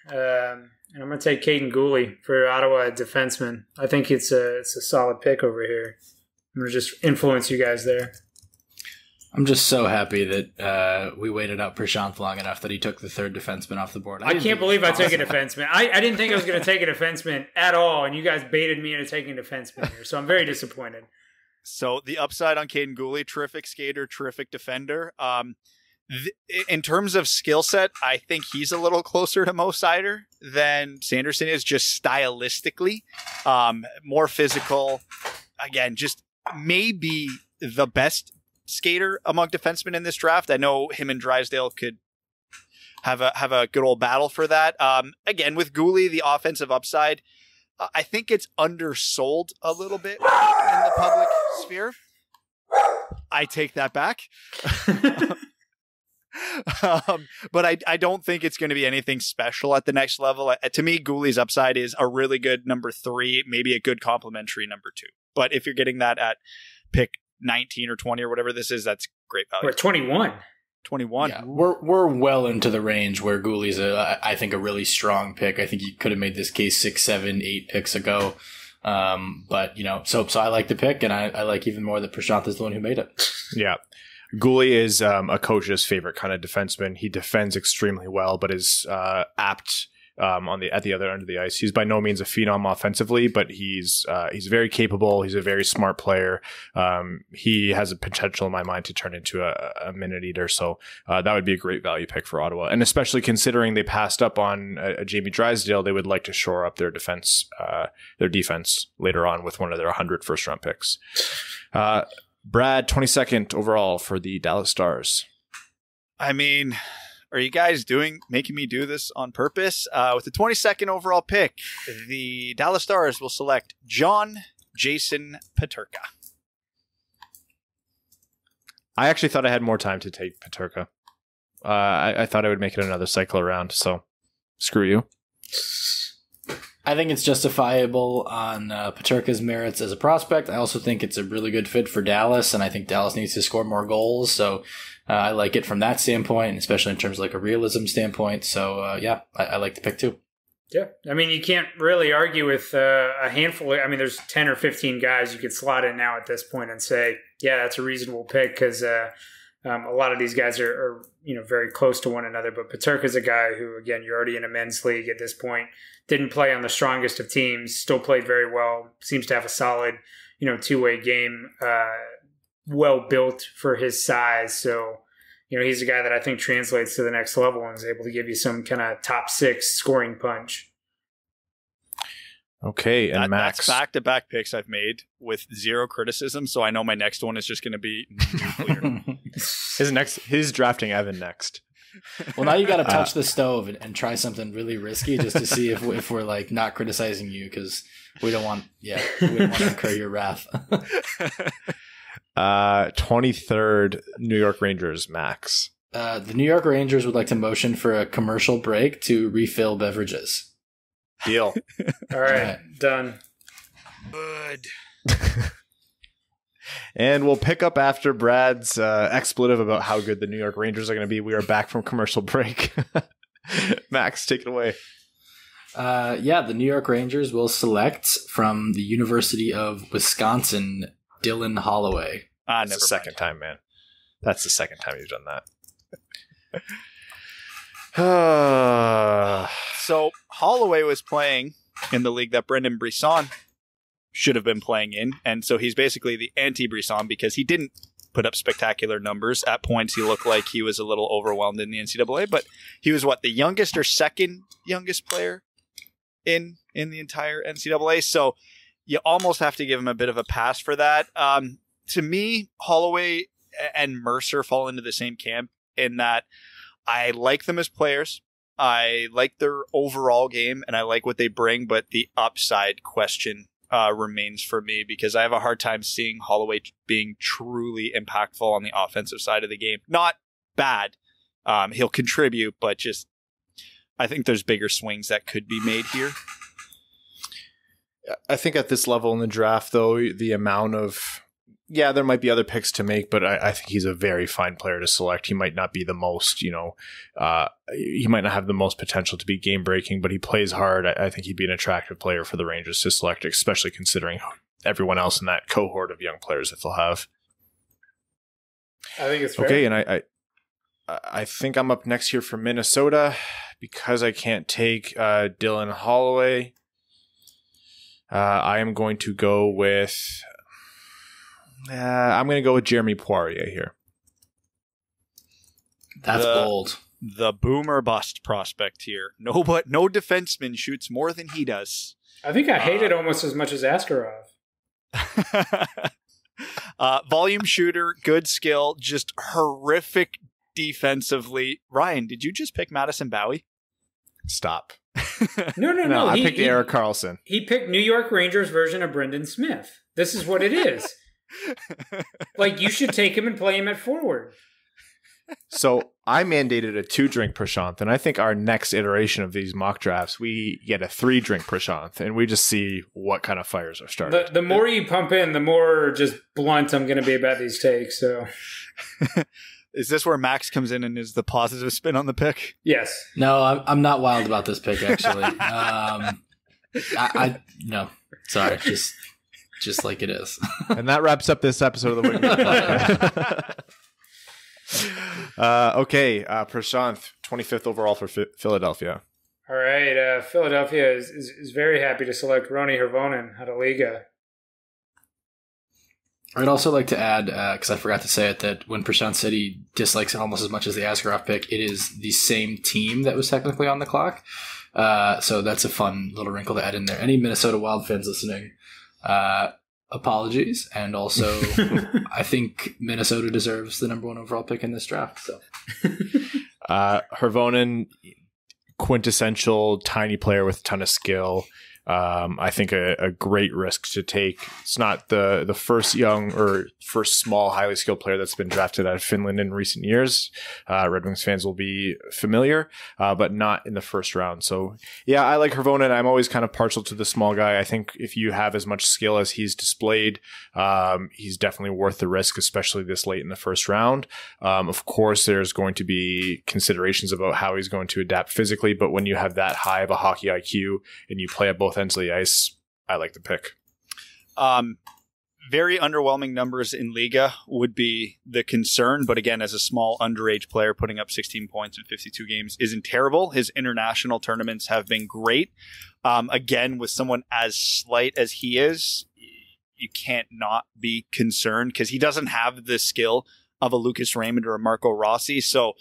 and I'm going to take Caden Gooley for Ottawa defenseman. I think it's a solid pick over here. I'm going to just influence you guys there. I'm just so happy that we waited out Prashanth long enough that he took the third defenseman off the board. I can't believe I took a defenseman. I didn't think I was going to take a defenseman at all, and you guys baited me into taking a defenseman here, so I'm very disappointed. So the upside on Caden Gooley, terrific skater, terrific defender. In terms of skill set, I think he's a little closer to Mo Seider than Sanderson is, just stylistically. More physical. Again, just maybe the best skater among defensemen in this draft. I know him and Drysdale could have a good old battle for that. Again, with Gooley, the offensive upside, I think it's undersold a little bit in the public sphere. I take that back. But I don't think it's going to be anything special at the next level. To me, Gooley's upside is a really good number 3, maybe a good complementary number 2. But if you're getting that at pick 19 or 20 or whatever this is, that's great value. We're at 21. 21. Yeah, we're well into the range where Gooley's I think a really strong pick. I think you could have made this case 6, 7, 8 picks ago. But so I like the pick, and I like even more that Prashanth is the one who made it. Yeah. Gooley is a coach's favorite kind of defenseman. He defends extremely well, but is apt at the other end of the ice. He's by no means a phenom offensively, but he's very capable. He's a very smart player. He has a potential in my mind to turn into a minute eater. So that would be a great value pick for Ottawa. And especially considering they passed up on a Jamie Drysdale, they would like to shore up their defense later on with one of their 100 first round picks. Brad, 22nd overall for the Dallas Stars. I mean, are you guys making me do this on purpose? With the 22nd overall pick, the Dallas Stars will select John Jason Peterka. I actually thought I had more time to take Peterka. I thought I would make it another cycle around, so screw you. I think it's justifiable on Peterka's merits as a prospect. I also think it's a really good fit for Dallas, and I think Dallas needs to score more goals. So I like it from that standpoint, especially in terms of like a realism standpoint. So I like the pick too. Yeah, I mean, you can't really argue with a handful. There's 10 or 15 guys you could slot in now at this point and say, yeah, that's a reasonable pick because a lot of these guys are very close to one another. But Peterka's a guy who, again, you're already in a men's league at this point. Didn't play on the strongest of teams, still played very well, seems to have a solid, two-way game, well built for his size. So, he's a guy that I think translates to the next level and is able to give you some kind of top 6 scoring punch. Okay, and Max. That's back-to-back picks I've made with 0 criticism, so I know my next one is just going to be nuclear. His drafting Evan next. Well, now you got to touch the stove and try something really risky just to see if we're like not criticizing you because we don't want to incur your wrath. 23rd, New York Rangers, Max. The New York Rangers would like to motion for a commercial break to refill beverages. Deal. All right, done. Good. And we'll pick up after Brad's expletive about how good the New York Rangers are going to be. We are back from commercial break. Max, take it away. The New York Rangers will select from the University of Wisconsin, Dylan Holloway. That's the second time, man. That's the second time you've done that. So Holloway was playing in the league that Brendan Brisson should have been playing in, and so he's basically the anti-Brisson because he didn't put up spectacular numbers. At points, he looked like he was a little overwhelmed in the NCAA, but he was the youngest or second youngest player in the entire NCAA, so you almost have to give him a bit of a pass for that. To me, Holloway and Mercer fall into the same camp in that I like them as players. I like their overall game, and I like what they bring, but the upside question remains for me because I have a hard time seeing Holloway being truly impactful on the offensive side of the game. Not bad. He'll contribute, but just I think there's bigger swings that could be made here. I think at this level in the draft, though, the amount of there might be other picks to make, but I think he's a very fine player to select. He might not be the most, he might not have the most potential to be game breaking, but he plays hard. I think he'd be an attractive player for the Rangers to select, especially considering everyone else in that cohort of young players that they'll have. I think it's fair. Okay, and I think I'm up next here for Minnesota because I can't take Dylan Holloway. I am going to go with. I'm going to go with Jeremy Poirier here. That's bold. The boomer bust prospect here. No defenseman shoots more than he does. I think I hate it almost as much as Askarov. Volume shooter, good skill, just horrific defensively. Ryan, did you just pick Madison Bowie? Stop. No. I picked Erik Karlsson. He picked New York Rangers version of Brendan Smith. This is what it is. You should take him and play him at forward. So I mandated a 2-drink Prashanth, and I think our next iteration of these mock drafts, we get a 3-drink Prashanth, and we just see what kind of fires are started. The more you pump in, the more just blunt I'm going to be about these takes. So, is this where Max comes in and is the positive spin on the pick? Yes. No, I'm not wild about this pick actually. No, sorry, just like it is. And that wraps up this episode of the Wingman Podcast. Okay, Prashanth, 25th overall for Philadelphia. All right, Philadelphia is very happy to select Roni Hirvonen out of Liga. I'd also like to add, because I forgot to say it, that when Prashanth said he dislikes it almost as much as the Askarov pick, it is the same team that was technically on the clock. So that's a fun little wrinkle to add in there. Any Minnesota Wild fans listening, apologies. And also, I think Minnesota deserves the number 1 overall pick in this draft. So, Hirvonen, quintessential tiny player with a ton of skill. I think a great risk to take. It's not the first young or first small, highly skilled player that's been drafted out of Finland in recent years. Red Wings fans will be familiar, but not in the first round. So yeah, I like Hirvonen. I'm always kind of partial to the small guy. I think if you have as much skill as he's displayed, he's definitely worth the risk, especially this late in the first round. Of course, there's going to be considerations about how he's going to adapt physically, but when you have that high of a hockey IQ and you play at both ends of the ice, I like the pick. Very underwhelming numbers in Liga would be the concern, but again, as a small underage player, putting up 16 points in 52 games isn't terrible. His international tournaments have been great. Again, with someone as slight as he is, you can't not be concerned because he doesn't have the skill of a Lucas Raymond or a Marco Rossi. So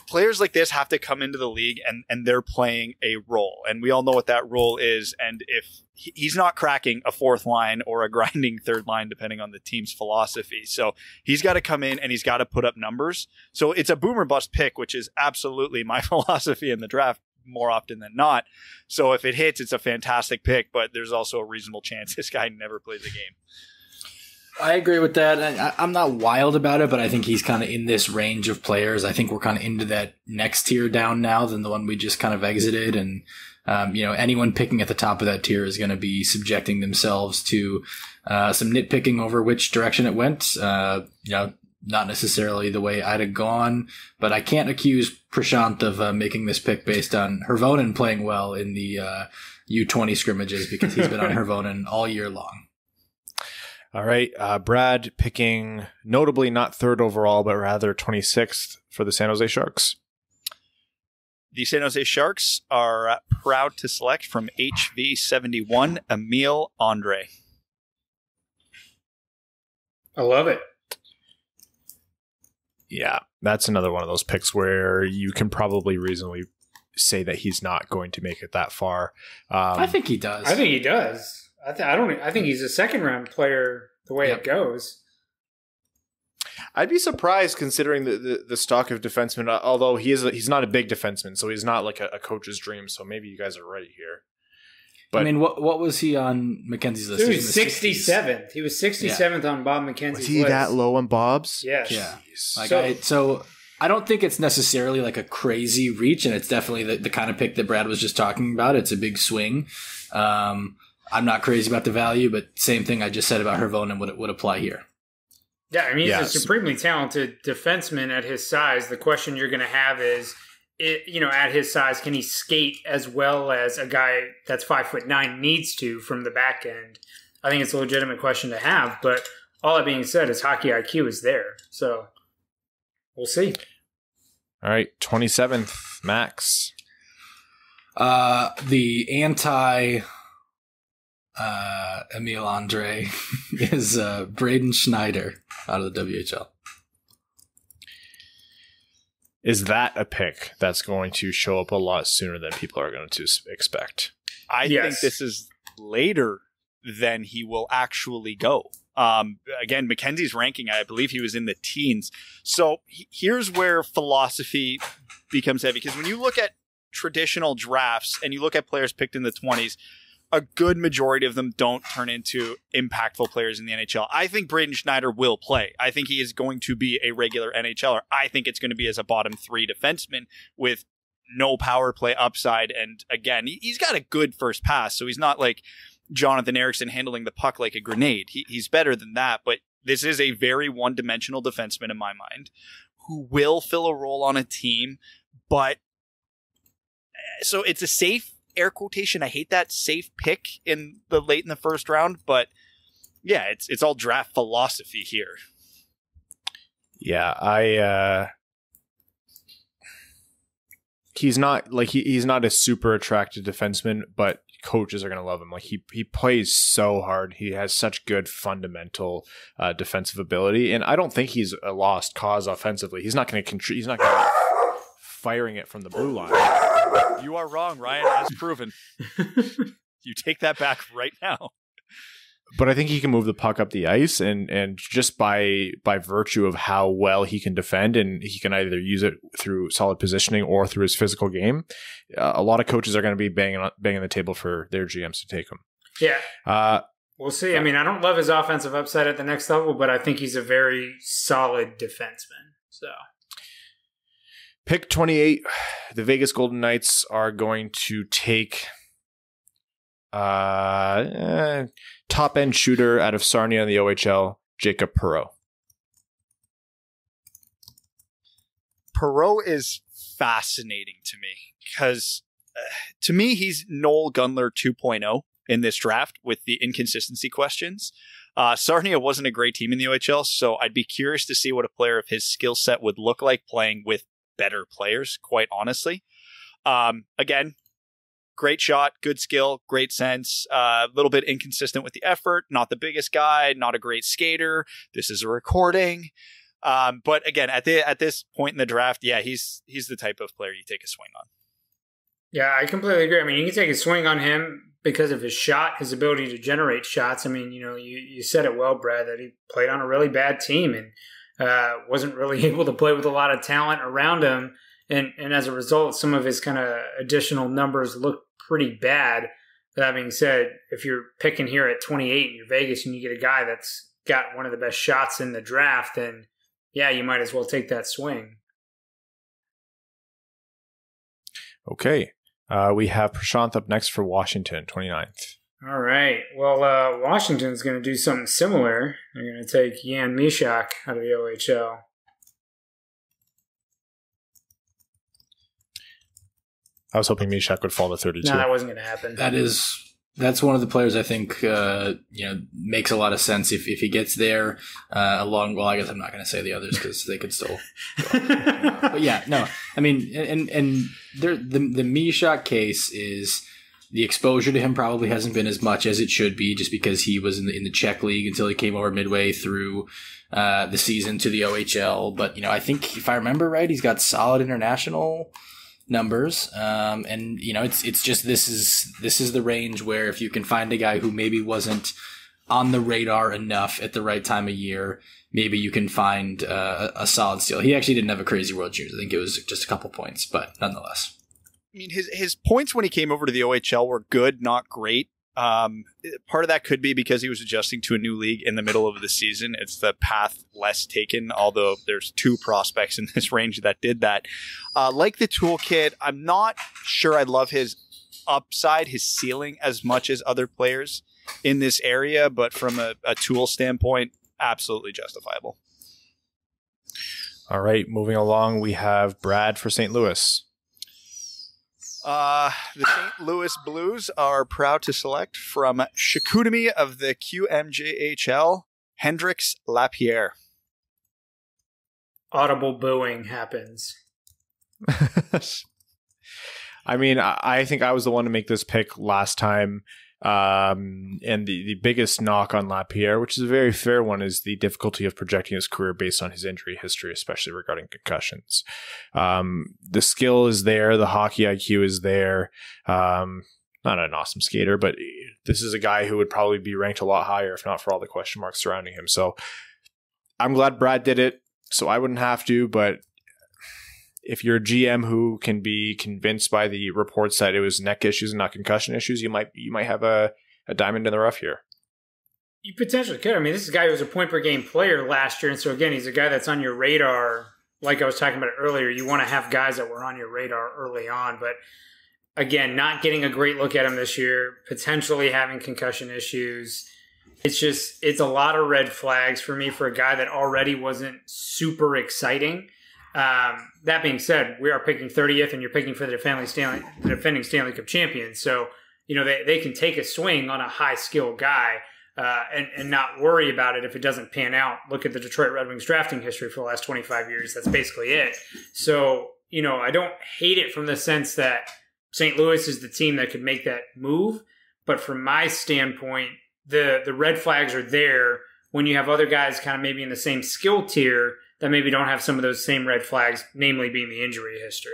players like this have to come into the league and they're playing a role. And we all know what that role is. And if he's not cracking a 4th line or a grinding 3rd line, depending on the team's philosophy. So he's got to come in and he's got to put up numbers. So it's a boomer bust pick, which is absolutely my philosophy in the draft more often than not. So if it hits, it's a fantastic pick, but there's also a reasonable chance this guy never plays a game. I agree with that. I'm not wild about it, but I think he's kind of in this range of players. I think we're kind of into that next tier down now than the one we just kind of exited. And, anyone picking at the top of that tier is going to be subjecting themselves to some nitpicking over which direction it went. Not necessarily the way I'd have gone, but I can't accuse Prashanth of making this pick based on Hirvonen playing well in the U20 scrimmages, because he's been on Hirvonen all year long. All right, Brad picking notably not third overall, but rather 26th for the San Jose Sharks. The San Jose Sharks are proud to select from HV71, Emile Andre. I love it. Yeah, that's another one of those picks where you can probably reasonably say that he's not going to make it that far. I think he does. I think he does. I think he's a second round player the way it goes. I'd be surprised considering the stock of defensemen, although he's not a big defenseman, so he's not like a coach's dream, so maybe you guys are right here. But, I mean, what was he on Mackenzie's list? He was 67th. He was 67th on Bob Mackenzie's list. Was he that low on Bob's? Yes. Yeah. So I don't think it's necessarily like a crazy reach, and it's definitely the kind of pick that Brad was just talking about. It's a big swing. I'm not crazy about the value, but same thing I just said about Hirvonen would apply here. Yeah, I mean, he's a supremely talented defenseman at his size. The question you're going to have is, at his size, can he skate as well as a guy that's 5'9" needs to from the back end? I think it's a legitimate question to have, but all that being said, his hockey IQ is there. So we'll see. All right, 27th, Max. The anti Emile Andre is Braden Schneider out of the WHL. Is that a pick that's going to show up a lot sooner than people are going to expect? I think this is later than he will actually go. Again, Mackenzie's ranking, I believe he was in the teens. So here's where philosophy becomes heavy. Because when you look at traditional drafts and you look at players picked in the 20s, a good majority of them don't turn into impactful players in the NHL. I think Braden Schneider will play. I think he is going to be a regular NHLer. I think it's going to be as a bottom three defenseman with no power play upside. And again, he's got a good first pass, so he's not like Jonathan Ericsson handling the puck like a grenade. He's better than that, but this is a very one-dimensional defenseman in my mind who will fill a role on a team, but so it's a safe air quotation. I hate that safe pick late in the first round, but yeah, it's all draft philosophy here. Yeah, he's not like he's not a super attractive defenseman, but coaches are going to love him. Like he plays so hard. He has such good fundamental defensive ability, and I don't think he's a lost cause offensively. He's not going to He's not going to firing it from the blue line. You are wrong, Ryan, as proven. You take that back right now. But I think he can move the puck up the ice, and just by virtue of how well he can defend, and he can either use it through solid positioning or through his physical game, a lot of coaches are going to be banging the table for their GMs to take him. Yeah. We'll see. I mean, I don't love his offensive upside at the next level, but I think he's a very solid defenseman. So. Pick 28, the Vegas Golden Knights are going to take top-end shooter out of Sarnia in the OHL, Jacob Perreault. Perreault is fascinating to me because, to me, he's Noel Gunler 2.0 in this draft with the inconsistency questions. Sarnia wasn't a great team in the OHL, so I'd be curious to see what a player of his skill set would look like playing with better players, quite honestly. Again, great shot, good skill, great sense, a little bit inconsistent with the effort, not the biggest guy, not a great skater. This is a recording. But again, at this point in the draft, yeah, he's the type of player you take a swing on. Yeah, I completely agree. I mean, you can take a swing on him because of his shot, his ability to generate shots. I mean, you said it well, Brad, that he played on a really bad team and wasn't really able to play with a lot of talent around him. And as a result, some of his kind of additional numbers look pretty bad. That being said, if you're picking here at 28 and you're Vegas and you get a guy that's got one of the best shots in the draft, then yeah, you might as well take that swing. Okay. We have Prashanth up next for Washington, 29th. All right. Well, Washington's going to do something similar. They're going to take Jan Mysak out of the OHL. I was hoping Mysak would fall to 32. No, that wasn't going to happen. That's one of the players I think makes a lot of sense if he gets there along. Well, I guess I'm not going to say the others because they could still. But yeah, no. I mean, and the Mysak case is the exposure to him probably hasn't been as much as it should be, just because he was in the Czech league until he came over midway through the season to the OHL. But I think if I remember right, he's got solid international numbers, and it's just this is the range where if you can find a guy who maybe wasn't on the radar enough at the right time of year, maybe you can find a solid steal. He actually didn't have a crazy World Juniors. I think it was just a couple points, but nonetheless. I mean, his points when he came over to the OHL were good, not great. Part of that could be because he was adjusting to a new league in the middle of the season. It's the path less taken, although there's 2 prospects in this range that did that. Like the toolkit, I'm not sure I love his upside, his ceiling, as much as other players in this area, but from a tool standpoint, absolutely justifiable. All right, moving along, we have Brad for St. Louis. The St. Louis Blues are proud to select from Chicoutimi of the QMJHL, Hendrix Lapierre. Audible booing happens. I mean, I think I was the one to make this pick last time. And the biggest knock on Lapierre, which is a very fair one, is the difficulty of projecting his career based on his injury history, especially regarding concussions. The skill is there. The hockey IQ is there. Not an awesome skater, but this is a guy who would probably be ranked a lot higher if not for all the question marks surrounding him. So I'm glad Brad did it, so I wouldn't have to, but if you're a GM who can be convinced by the reports that it was neck issues and not concussion issues, you might have a diamond in the rough here. You potentially could. I mean, this is a guy who was a point per game player last year, and so again, he's a guy that's on your radar. Like I was talking about earlier, you want to have guys that were on your radar early on, but again, not getting a great look at him this year, potentially having concussion issues. It's a lot of red flags for me for a guy that already wasn't super exciting. That being said, we are picking 30th, and you're picking for the defending Stanley Cup champions. So, they can take a swing on a high skill guy, and not worry about it if it doesn't pan out. Look at the Detroit Red Wings drafting history for the last 25 years. That's basically it. So, I don't hate it from the sense that St. Louis is the team that could make that move. But from my standpoint, the red flags are there when you have other guys kind of maybe in the same skill tier that maybe don't have some of those same red flags, namely being the injury history.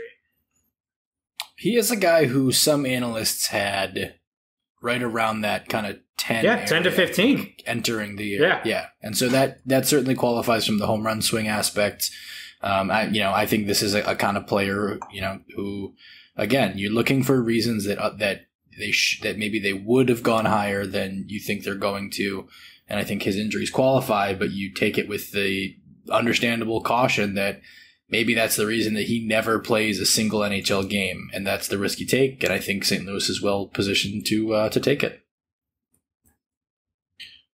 He is a guy who some analysts had right around that kind of 10 10 to 15 entering the year. Yeah. And so that certainly qualifies from the home run swing aspect. I think this is a kind of player, who, again, you're looking for reasons that maybe they would have gone higher than you think they're going to. And I think his injuries qualify, but you take it with the understandable caution that maybe that's the reason that he never plays a single NHL game, and that's the risk you take. And I think St. Louis is well positioned to take it.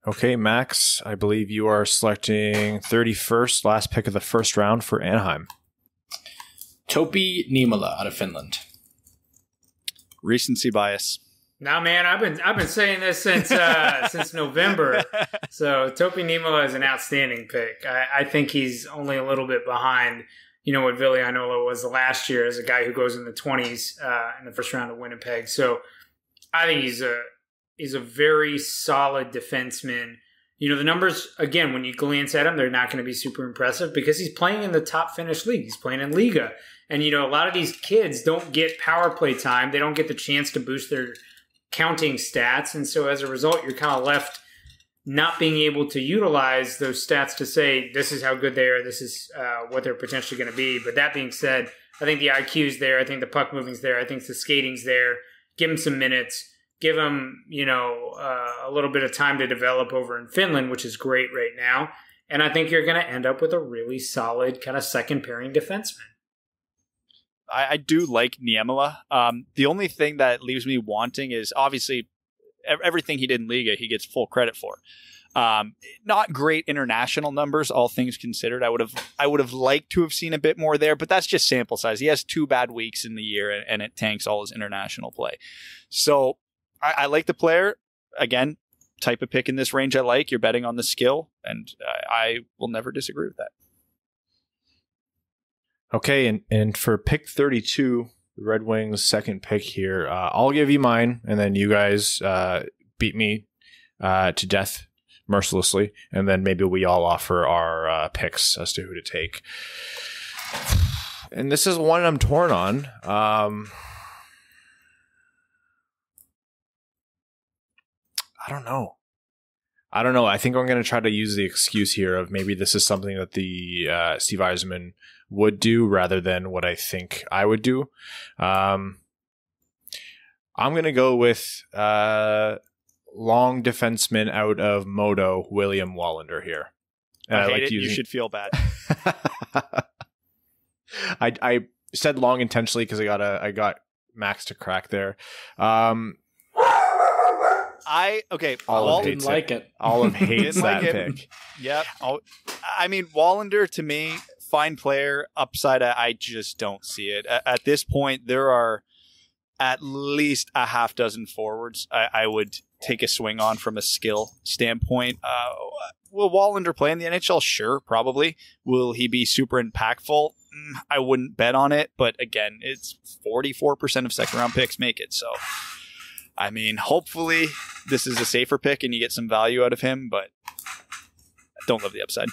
Okay, Max, I believe you are selecting 31st, last pick of the first round for Anaheim. Topi Niemela out of Finland. Recency bias. Nah, man, I've been saying this since November. So Topi Niemela is an outstanding pick. I think he's only a little bit behind, what Ville Heinola was the last year as a guy who goes in the 20s in the first round of Winnipeg. So I think he's a very solid defenseman. The numbers, again, when you glance at him, they're not going to be super impressive because he's playing in the top Finnish league. He's playing in Liga. And, a lot of these kids don't get power play time. They don't get the chance to boost their counting stats, and so as a result you're kind of left not being able to utilize those stats to say this is how good they are, this is what they're potentially going to be. But that being said, I think the IQ's there, I think the puck moving's there, I think the skating's there. Give him some minutes. give him, a little bit of time to develop over in Finland, which is great right now. And I think you're going to end up with a really solid kind of second pairing defenseman. I do like Niemela. The only thing that leaves me wanting is obviously everything he did in Liga, he gets full credit for. Not great international numbers, all things considered. I would have liked to have seen a bit more there, but that's just sample size. He has 2 bad weeks in the year, and it tanks all his international play. So I like the player. Again, type of pick in this range I like. You're betting on the skill, and I will never disagree with that. Okay, and for pick 32, the Red Wings' second pick here, I'll give you mine, and then you guys beat me to death mercilessly, and then maybe we all offer our picks as to who to take. And this is one I'm torn on. I don't know. I think I'm going to try to use the excuse here of maybe this is something that the Steve Yzerman would do rather than what I think I would do. I'm going to go with long defenseman out of Modo, William Wallander here. I hate it. You should feel bad. I said long intentionally because I got Max to crack there. Olive didn't like it. Olive hates that pick. Yep. I mean, Wallander to me, fine player. Upside, I just don't see it. At this point, there are at least a half dozen forwards I would take a swing on from a skill standpoint. Will Wallander play in the NHL? Sure, probably. Will he be super impactful? I wouldn't bet on it, but again, it's 44% of second round picks make it. So, I mean, hopefully this is a safer pick and you get some value out of him, but don't love the upside.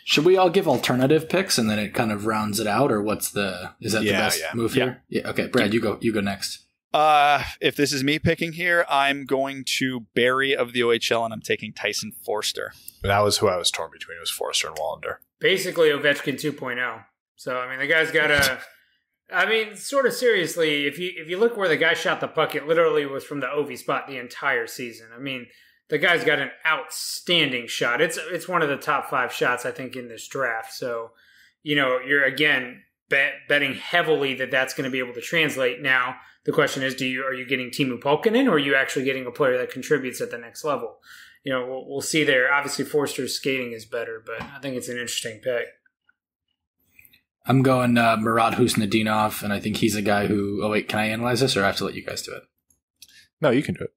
Should we all give alternative picks and then it kind of rounds it out, or is that the best move here? Yeah. Okay, Brad, you go next. If this is me picking here, I'm going to Barry of the OHL and I'm taking Tyson Forster. That was who I was torn between. It was Forster and Wallander. Basically Ovechkin 2.0. So, I mean, the guy's got a... I mean, sort of seriously, if you look where the guy shot the puck, it literally was from the OV spot the entire season. I mean, the guy's got an outstanding shot. It's one of the top 5 shots, I think, in this draft. So, you're, again, betting heavily that that's going to be able to translate. Now, the question is, are you getting Timu Pulkkinen, or are you actually getting a player that contributes at the next level? We'll see there. Obviously, Forster's skating is better, but I think it's an interesting pick. I'm going Murat Husnudinov, and I think he's a guy who... Oh, wait, can I analyze this, or I have to let you guys do it? No, you can do it.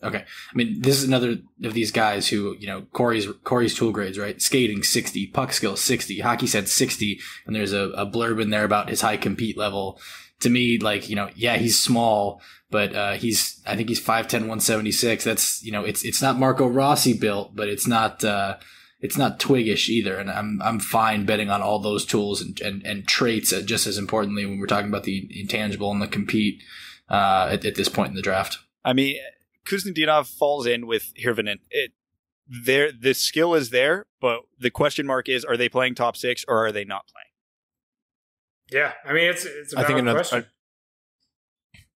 Okay. I mean, this is another of these guys who, Corey's tool grades, right? Skating 60, puck skill 60, hockey said 60, and there's a blurb in there about his high compete level. To me, he's small, but I think he's 5'10", 176. That's, it's not Marco Rossi built, but it's not twiggish either. And I'm fine betting on all those tools and traits, just as importantly when we're talking about the intangible and the compete at this point in the draft. I mean, Kuznetsov falls in with Hirvonen. The skill is there, but the question mark is, are they playing top 6 or are they not playing? Yeah, I mean, it's a valid question.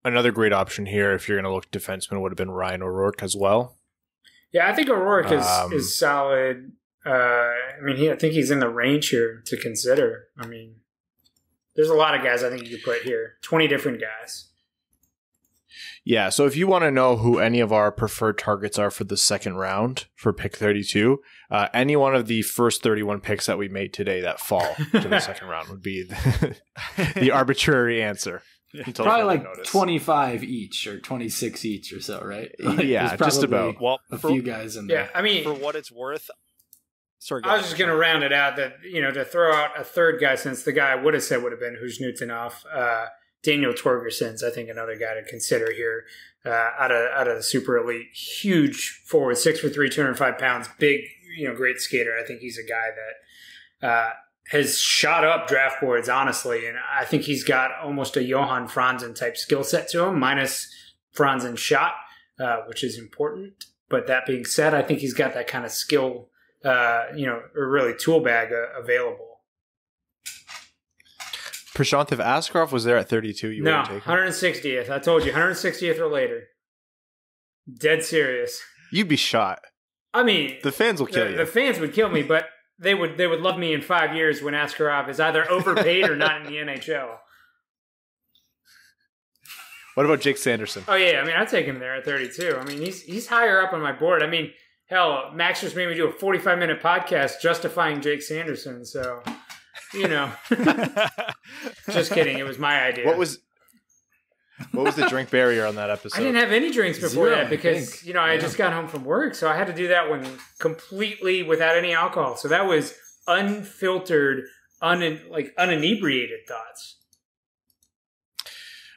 Another great option here, if you're going to look defenseman, would have been Ryan O'Rourke as well. Yeah, I think O'Rourke is solid. I think he's in the range here to consider. I mean, there's a lot of guys I think you could put here. 20 different guys. Yeah, so if you want to know who any of our preferred targets are for the second round for pick 32, any one of the first 31 picks that we made today that fall to the second round would be the arbitrary answer. Probably like 25 each or 26 each or so, right? Yeah, just about. A few guys in there. Yeah, I mean, for what it's worth. Sorry, I was just going to round it out that, to throw out a third guy, since the guy I would have said would have been Husnudinov. Daniel Torgerson's, I think, another guy to consider here out of the super elite. Huge forward, 6'3", 205 pounds, big, great skater. I think he's a guy that has shot up draft boards, honestly, and I think he's got almost a Johan Franzen type skill set to him, minus Franzen's shot, which is important. But that being said, I think he's got that kind of skill, or really tool bag available. Prashanth, if Askarov was there at 32, you wouldn't take him? 160th. I told you, 160th or later. Dead serious. You'd be shot. I mean, the fans will kill you. The fans would kill me, but they would love me in 5 years when Askarov is either overpaid or not in the NHL. What about Jake Sanderson? Oh yeah, I mean, I'd take him there at 32. I mean, he's higher up on my board. I mean, hell, Max just made me do a 45-minute podcast justifying Jake Sanderson. So, just kidding. It was my idea. What was the drink barrier on that episode? I didn't have any drinks before that because, I just got home from work. So I had to do that one completely without any alcohol. So that was unfiltered, uninebriated thoughts.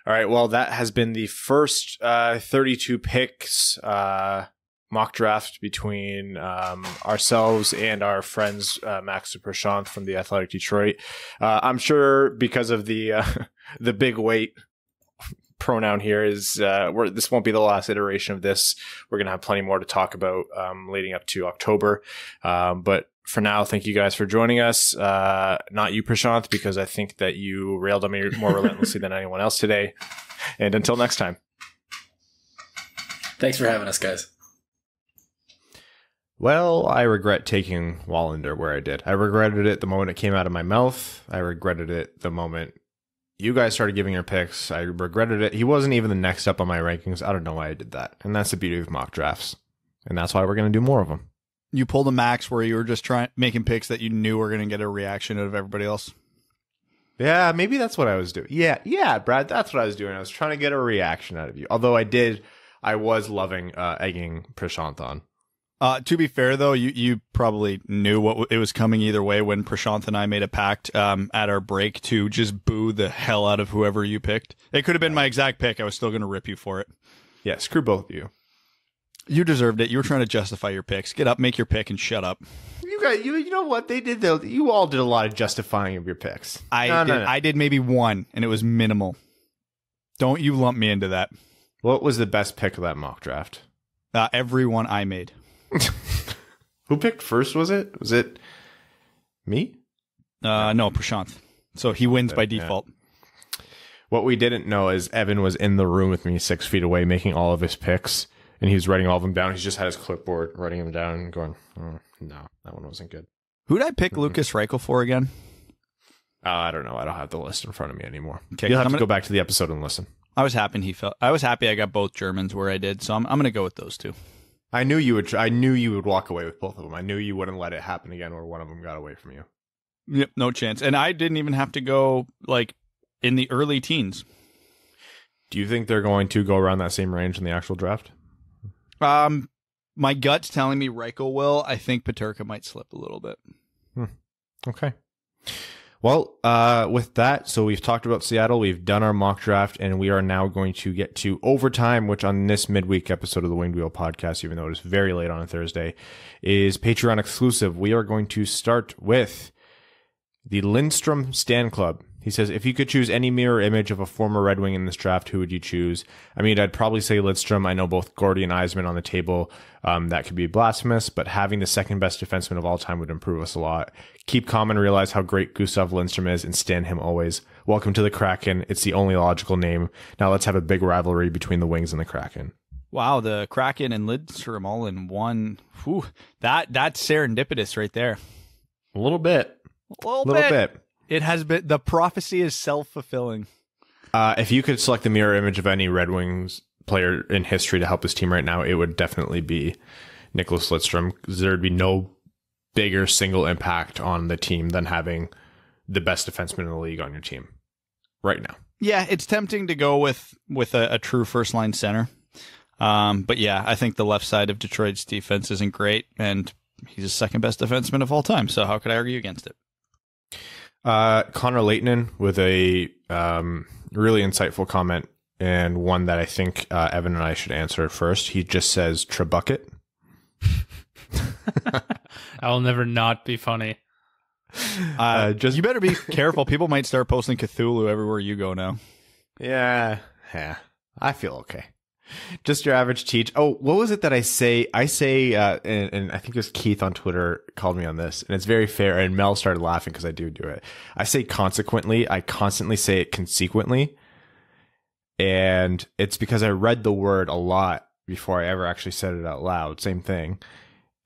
All right. Well, that has been the first 32 picks mock draft between ourselves and our friends Max and Prashanth from the Athletic Detroit. I'm sure because of the big weight pronoun here is this won't be the last iteration of this. We're going to have plenty more to talk about leading up to October. But for now, thank you guys for joining us. Not you, Prashanth, because I think that you railed on me more relentlessly than anyone else today. And until next time. Thanks for having us, guys. Well, I regret taking Wallander where I did. I regretted it the moment it came out of my mouth. I regretted it the moment you guys started giving your picks. I regretted it. He wasn't even the next up on my rankings. I don't know why I did that. And that's the beauty of mock drafts. And that's why we're going to do more of them. You pulled a Max where you were just making picks that you knew were going to get a reaction out of everybody else. Yeah, maybe that's what I was doing. Yeah, Brad, that's what I was doing. I was trying to get a reaction out of you. Although I was loving egging Prashanth on. To be fair, though, you probably knew what it was coming either way when Prashanth and I made a pact at our break to just boo the hell out of whoever you picked. It could have been my exact pick. I was still going to rip you for it. Yeah, screw both of you. You deserved it. You were trying to justify your picks. Get up, make your pick, and shut up. You know what they did though? You all did a lot of justifying of your picks. I did maybe one, and it was minimal. Don't you lump me into that. What was the best pick of that mock draft? Every one I made. Who picked first? Was it me? No, Prashanth. So he wins by default. Yeah. What we didn't know is Evan was in the room with me 6 feet away making all of his picks, and he was writing all of them down. He's just had his clipboard writing them down and going, oh, no, that one wasn't good. Who'd I pick Lucas Reichel for again? I don't know. I don't have the list in front of me anymore. Okay, you'll have to go back to the episode and listen. I was happy I got both Germans where I did, so I'm going to go with those two. I knew you would. I knew you would walk away with both of them. I knew you wouldn't let it happen again where one of them got away from you. Yep, no chance. And I didn't even have to go in the early teens. Do you think they're going to go around that same range in the actual draft? My gut's telling me Reichel will. I think Peterka might slip a little bit. Okay. Well, with that, so we've talked about Seattle, we've done our mock draft, and we are now going to get to overtime, which on this midweek episode of the Winged Wheel podcast, even though it is very late on a Thursday, is Patreon exclusive. We are going to start with the Lindstrom Stan Club. He says, if you could choose any mirror image of a former Red Wing in this draft, who would you choose? I mean, I'd probably say Lidstrom. I know both Gordy and Eisman on the table. That could be blasphemous, but having the second best defenseman of all time would improve us a lot. Keep calm and realize how great Gustav Lindstrom is and stand him always. Welcome to the Kraken. It's the only logical name. Now let's have a big rivalry between the Wings and the Kraken. Wow, the Kraken and Lidstrom all in one. Whew, that's serendipitous right there. A little bit. A little bit. It has been, the prophecy is self-fulfilling. If you could select the mirror image of any Red Wings player in history to help this team right now, it would definitely be Nicholas Lidstrom, because there'd be no bigger single impact on the team than having the best defenseman in the league on your team right now. Yeah, it's tempting to go with a true first-line center. But yeah, I think the left side of Detroit's defense isn't great, and he's the second best defenseman of all time, so how could I argue against it? Connor Leighton with a really insightful comment, and one that I think Evan and I should answer first. He just says Trebucket. I'll never not be funny. You better be careful. People might start posting Cthulhu everywhere you go now. Yeah, I feel okay. Just your average teach. Oh, what was it that I say? I say, and I think it was Keith on Twitter called me on this, and it's very fair. And Mel started laughing because I do it. I say consequently. I constantly say it consequently. And it's because I read the word a lot before I ever actually said it out loud. Same thing.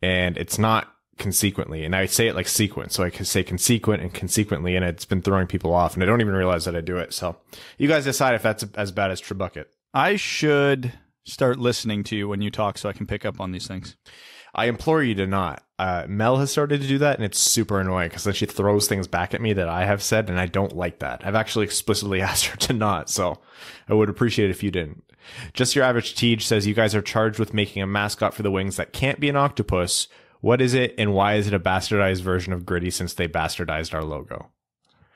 And it's not consequently. And I say it like sequence. So I can say consequent and consequently, and it's been throwing people off. And I don't even realize that I do it. So you guys decide if that's as bad as Trebucket. I should start listening to you when you talk so I can pick up on these things. I implore you to not. Mel has started to do that, and it's super annoying because then she throws things back at me that I have said, and I don't like that. I've actually explicitly asked her to not, so I would appreciate it if you didn't. Just Your Average Tej says, you guys are charged with making a mascot for the Wings that can't be an octopus. What is it, and why is it a bastardized version of Gritty since they bastardized our logo?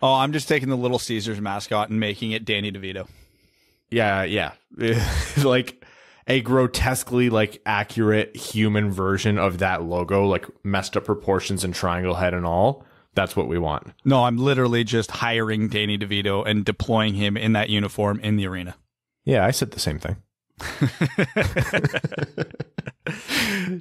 Oh, I'm just taking the Little Caesars mascot and making it Danny DeVito. Yeah. Like a grotesquely like accurate human version of that logo, like messed up proportions and triangle head and all. That's what we want. No, I'm literally just hiring Danny DeVito and deploying him in that uniform in the arena. Yeah, I said the same thing.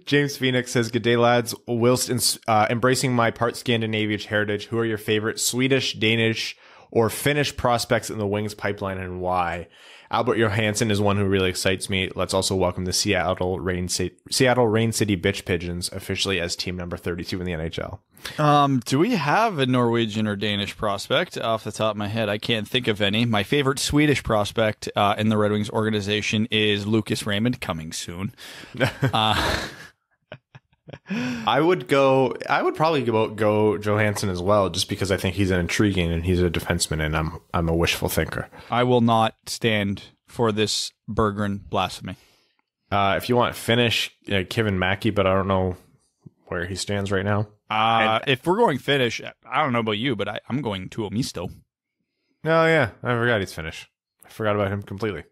James Phoenix says, good day, lads. Whilst embracing my part Scandinavian heritage, who are your favorite Swedish, Danish, or Finnish prospects in the Wings pipeline, and why? Albert Johansson is one who really excites me. Let's also welcome the Seattle Rain City Bitch Pigeons officially as team number 32 in the NHL. Do we have a Norwegian or Danish prospect? Off the top of my head, I can't think of any. My favorite Swedish prospect in the Red Wings organization is Lucas Raymond, coming soon. I would probably go Johansson as well, just because I think he's an intriguing and he's a defenseman, and I'm a wishful thinker. I will not stand for this Berggren blasphemy. If you want Finnish, Kevin Mackey, but I don't know where he stands right now. If we're going Finnish, I don't know about you, but I'm going Tuomisto. Oh yeah, I forgot he's Finnish. I forgot about him completely.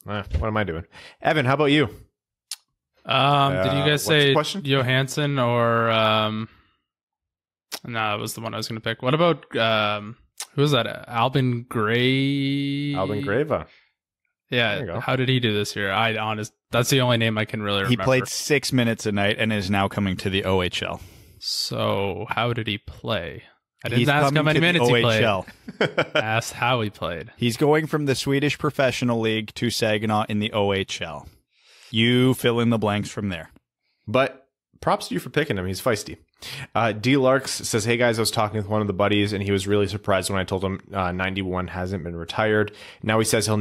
What am I doing? Evan, how about you? Did you guys say Johansson or no, that was the one I was going to pick. What about who was that? Albin Greva. Yeah, how did he do this year? That's the only name I can really remember. He played 6 minutes a night and is now coming to the OHL. So how did he play? I didn't ask how many minutes he played. I asked how he played. He's going from the Swedish Professional League to Saginaw in the OHL. You fill in the blanks from there. But props to you for picking him. He's feisty. D. Larks says, hey guys, I was talking with one of the buddies and he was really surprised when I told him 91 hasn't been retired. Now he says we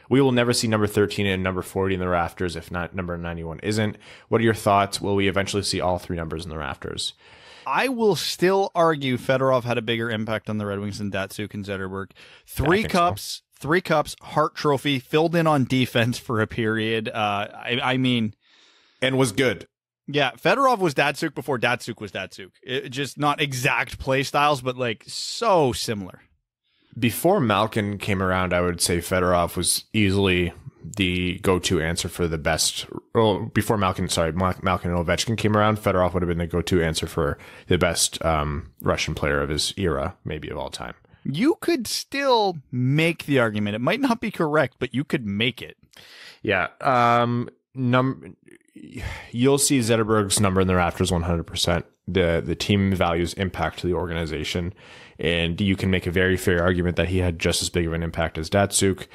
will never see number 13 and number 40 in the rafters if not number 91 isn't. What are your thoughts? Will we eventually see all three numbers in the rafters? I will still argue Fedorov had a bigger impact on the Red Wings than Datsuk and Zetterberg. Three cups, Hart Trophy, filled in on defense for a period. I mean... And was good. Yeah, Fedorov was Datsuk before Datsuk was Datsuk. Just not exact play styles, but like so similar. Before Malkin came around, I would say Fedorov was easily the go-to answer for the best. Well, before Malkin and Ovechkin came around, Fedorov would have been the go-to answer for the best Russian player of his era, maybe of all time. You could still make the argument. It might not be correct, but you could make it. Yeah. You'll see Zetterberg's number in the rafters 100%. The team values impact to the organization, and you can make a very fair argument that he had just as big of an impact as Datsuk.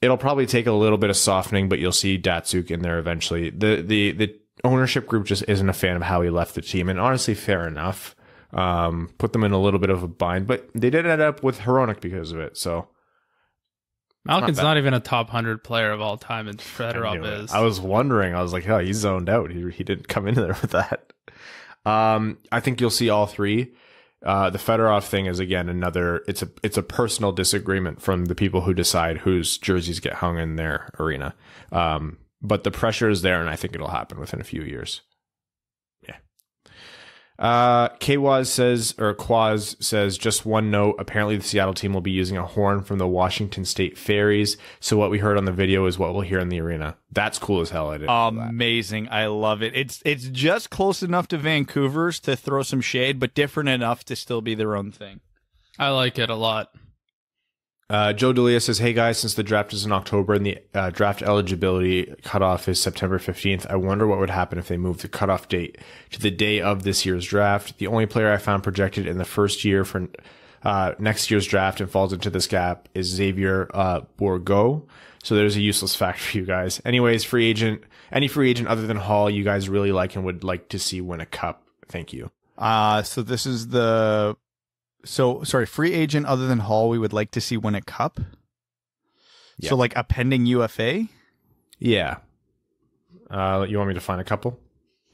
It'll probably take a little bit of softening, but you'll see Datsuk in there eventually. The ownership group just isn't a fan of how he left the team, and honestly, fair enough. Put them in a little bit of a bind, but they did end up with Hronek because of it. So Malkin's not even a top 100 player of all time, and Fedorov is. I was wondering. I was like, oh, he's zoned out. He didn't come into there with that. I think you'll see all three. The Fedorov thing is again it's a personal disagreement from the people who decide whose jerseys get hung in their arena. But the pressure is there, and I think it'll happen within a few years. Quaz says, just one note. Apparently the Seattle team will be using a horn from the Washington State Ferries. So what we heard on the video is what we'll hear in the arena. That's cool as hell. I didn't know that. Amazing. I love it. It's just close enough to Vancouver's to throw some shade, but different enough to still be their own thing. I like it a lot. Joe Delia says, hey guys, since the draft is in October and the draft eligibility cutoff is September 15th, I wonder what would happen if they moved the cutoff date to the day of this year's draft. The only player I found projected in the first year for next year's draft and falls into this gap is Xavier Bourgault. So there's a useless fact for you guys. Anyways, any free agent other than Hall you guys really like and would like to see win a cup. Thank you. So this is free agent other than Hall we would like to see win a cup. Yeah. So like a pending UFA? Yeah. You want me to find a couple?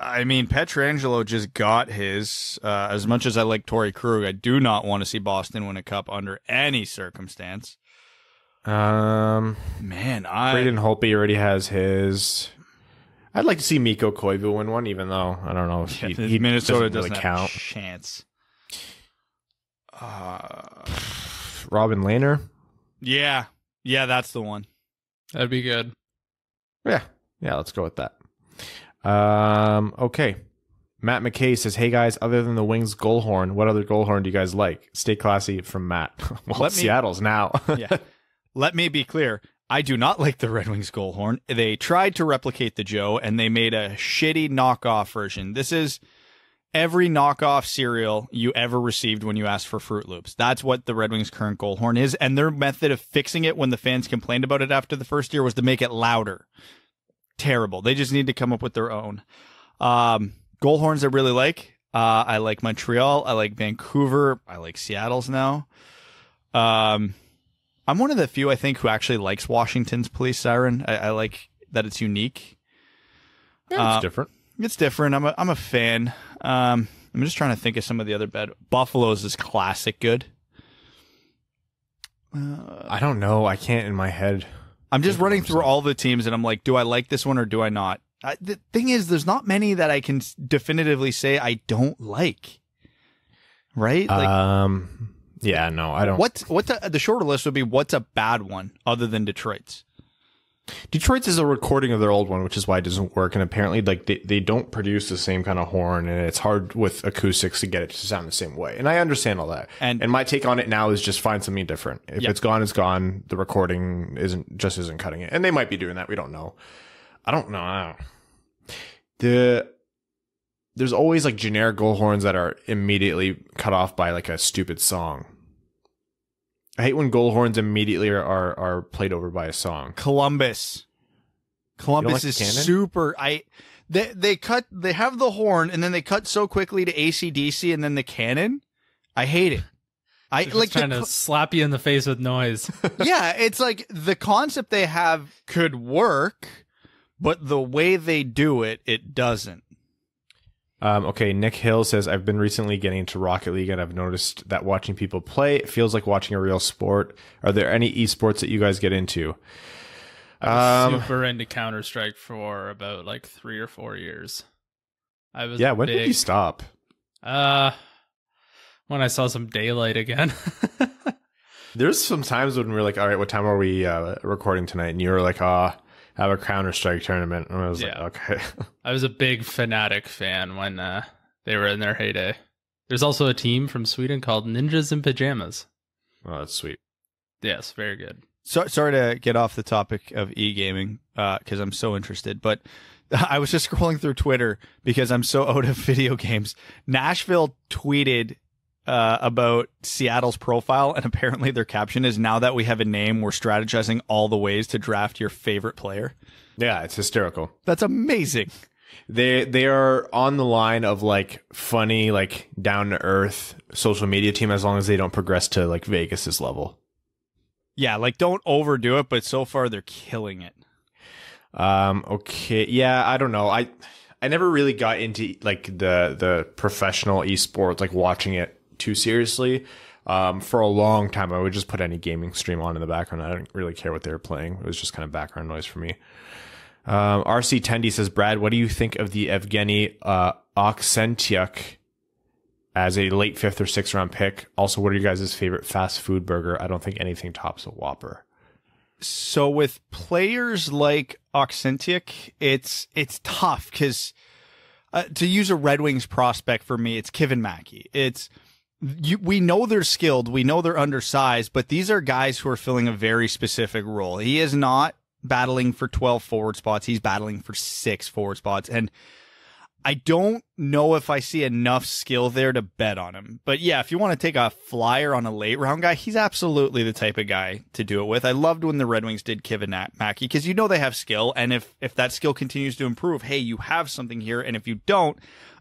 I mean, Pietrangelo just got his. As much as I like Torrey Krug, I do not want to see Boston win a cup under any circumstance. Braden Holtby already has his. I'd like to see Mikko Koivu win one, even though I don't know if Minnesota doesn't really have count. A chance. Robin Lehner. Yeah, that's the one. That'd be good. Yeah, let's go with that. Okay. Matt McKay says, "Hey guys, other than the Wings goal horn, what other goal horn do you guys like?" Stay classy from Matt. Seattle's now. Yeah. Let me be clear. I do not like the Red Wings goal horn. They tried to replicate the Joe, and they made a shitty knockoff version. This is every knockoff cereal you ever received when you asked for Fruit Loops. That's what the Red Wings' current goal horn is, and their method of fixing it when the fans complained about it after the first year was to make it louder. Terrible. They just need to come up with their own. Goal horns I really like. I like Montreal. I like Vancouver. I like Seattle's now. I'm one of the few, I think, who actually likes Washington's police siren. I like that it's unique. Yeah, it's different. It's different. I'm a fan. I'm just trying to think of some of the other bad. Buffalo's is classic good. I don't know. I can't in my head. I'm just running through all the teams, and I'm like, do I like this one or do I not? The thing is, there's not many that I can definitively say I don't like. Right? Yeah, no, I don't. The shorter list would be what's a bad one other than Detroit's? Detroit's is a recording of their old one, which is why it doesn't work. And apparently, like they don't produce the same kind of horn, and it's hard with acoustics to get it to sound the same way. And I understand all that. And my take on it now is just find something different. If it's gone, it's gone. The recording isn't cutting it, and they might be doing that. We don't know. I don't know. There's always like generic goal horns that are immediately cut off by like a stupid song. I hate when goal horns immediately are played over by a song. Columbus is super. They have the horn and then they cut so quickly to AC/DC and then the cannon. I hate it. I like trying to slap you in the face with noise. Yeah, it's like the concept they have could work, but the way they do it, it doesn't. Okay, Nick Hill says, I've been recently getting into Rocket League and I've noticed that watching people play, it feels like watching a real sport. Are there any esports that you guys get into? I was super into Counter-Strike for about like 3 or 4 years. When did you stop? When I saw some daylight again. There's some times when we're like, all right, what time are we recording tonight? And you were like, have a Counter-Strike tournament. And I was like, okay. I was a big Fnatic fan when they were in their heyday. There's also a team from Sweden called Ninjas in Pajamas. Oh, that's sweet. Yes, very good. So, sorry to get off the topic of e-gaming because I'm so interested, but I was just scrolling through Twitter because I'm so out of video games. Nashville tweeted about Seattle's profile, and apparently their caption is, now that we have a name, we're strategizing all the ways to draft your favorite player. Yeah, it's hysterical. That's amazing. They are on the line of like funny, like down to earth social media team as long as they don't progress to like Vegas's level. Yeah, like don't overdo it, but so far they're killing it. Okay. Yeah, I don't know. I never really got into like the professional esports, like watching it too seriously. For a long time, I would just put any gaming stream on in the background. I didn't really care what they were playing. It was just kind of background noise for me. RC Tendy says, Brad, what do you think of the Evgeny Oksentiuk as a late 5th or 6th round pick? Also, what are you guys' favorite fast food burger? I don't think anything tops a Whopper. So with players like Oksentiuk, it's tough because to use a Red Wings prospect for me, it's Kevin Mackey. We know they're skilled, we know they're undersized, but these are guys who are filling a very specific role. He is not battling for 12 forward spots. He's battling for 6 forward spots. And I don't know if I see enough skill there to bet on him. But yeah, if you want to take a flyer on a late round guy, he's absolutely the type of guy to do it with. I loved when the Red Wings did Kevin Mackey because you know they have skill. And if that skill continues to improve, hey, you have something here. And if you don't,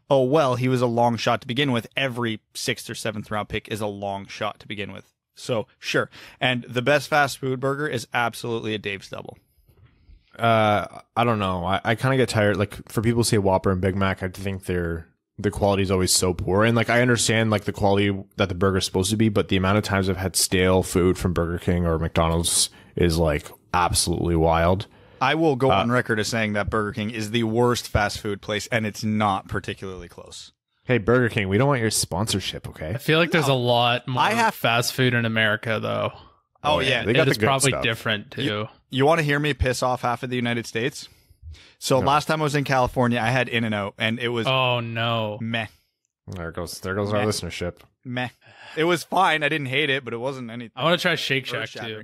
oh, well, he was a long shot to begin with. Every 6th or 7th round pick is a long shot to begin with. So sure. And the best fast food burger is absolutely a Dave's Double. I don't know. I kind of get tired. Like for people who say Whopper and Big Mac, I think the quality is always so poor. And like I understand like the quality that the burger is supposed to be, but the amount of times I've had stale food from Burger King or McDonald's is like absolutely wild. I will go on record as saying that Burger King is the worst fast food place, and it's not particularly close. Hey, Burger King, we don't want your sponsorship, okay? I feel like there's a lot more fast food in America, though. Oh yeah, they got it's the good probably stuff. different too. You want to hear me piss off half of the United States? So last time I was in California, I had In-N-Out, and it was meh. There goes our listenership. Meh. It was fine. I didn't hate it, but it wasn't anything. I want to try Shake Shack too.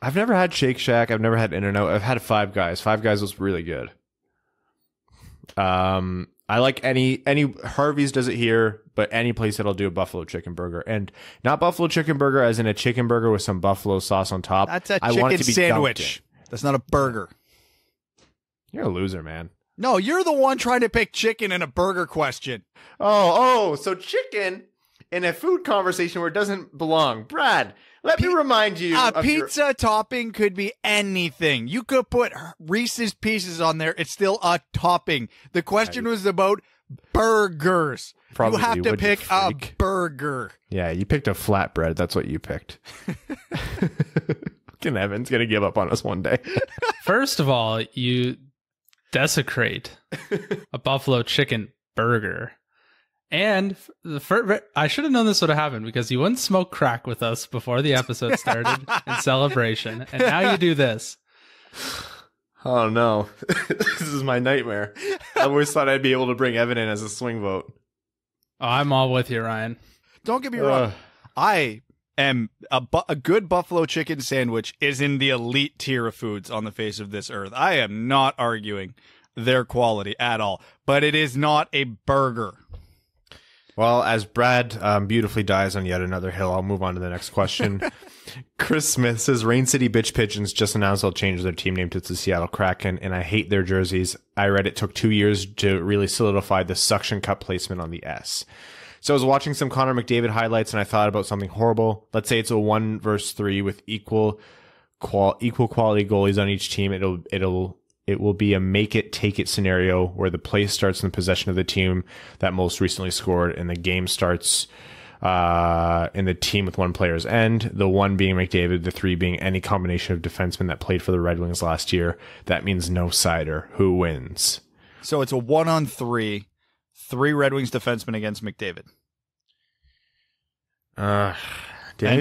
I've never had Shake Shack. I've never had In-N-Out. I've had Five Guys. Five Guys was really good. I like any Harvey's does it here, but any place that'll do a buffalo chicken burger, and not buffalo chicken burger as in a chicken burger with some buffalo sauce on top. That's a chicken sandwich. That's not a burger. You're a loser, man. No, you're the one trying to pick chicken in a burger question. Oh, so chicken in a food conversation where it doesn't belong. Brad, let me remind you. A pizza topping could be anything. You could put Reese's Pieces on there. It's still a topping. The question was about burgers. Probably, you have to pick a burger. Yeah, you picked a flatbread. That's what you picked. Fucking Evan's going to give up on us one day. First of all, you desecrate a buffalo chicken burger. And I should have known this would have happened because you wouldn't smoke crack with us before the episode started in celebration. And now you do this. Oh, no. This is my nightmare. I always thought I'd be able to bring Evan in as a swing vote. Oh, I'm all with you, Ryan. Don't get me wrong. I am a good buffalo chicken sandwich is in the elite tier of foods on the face of this earth. I am not arguing their quality at all, but it is not a burger. Well, as Brad beautifully dies on yet another hill, I'll move on to the next question. Chris Smith says, Rain City Bitch Pigeons just announced they'll change their team name to the Seattle Kraken, and I hate their jerseys. I read it took 2 years to really solidify the suction cup placement on the S. So I was watching some Connor McDavid highlights, and I thought about something horrible. Let's say it's a 1-3 with equal quality goalies on each team. It will be a make it, take it scenario where the play starts in the possession of the team that most recently scored, and the game starts in the team with one player's end, the 1 being McDavid, the 3 being any combination of defensemen that played for the Red Wings last year. That means no cider. Who wins? So it's a 1-on-3, 3 Red Wings defensemen against McDavid. And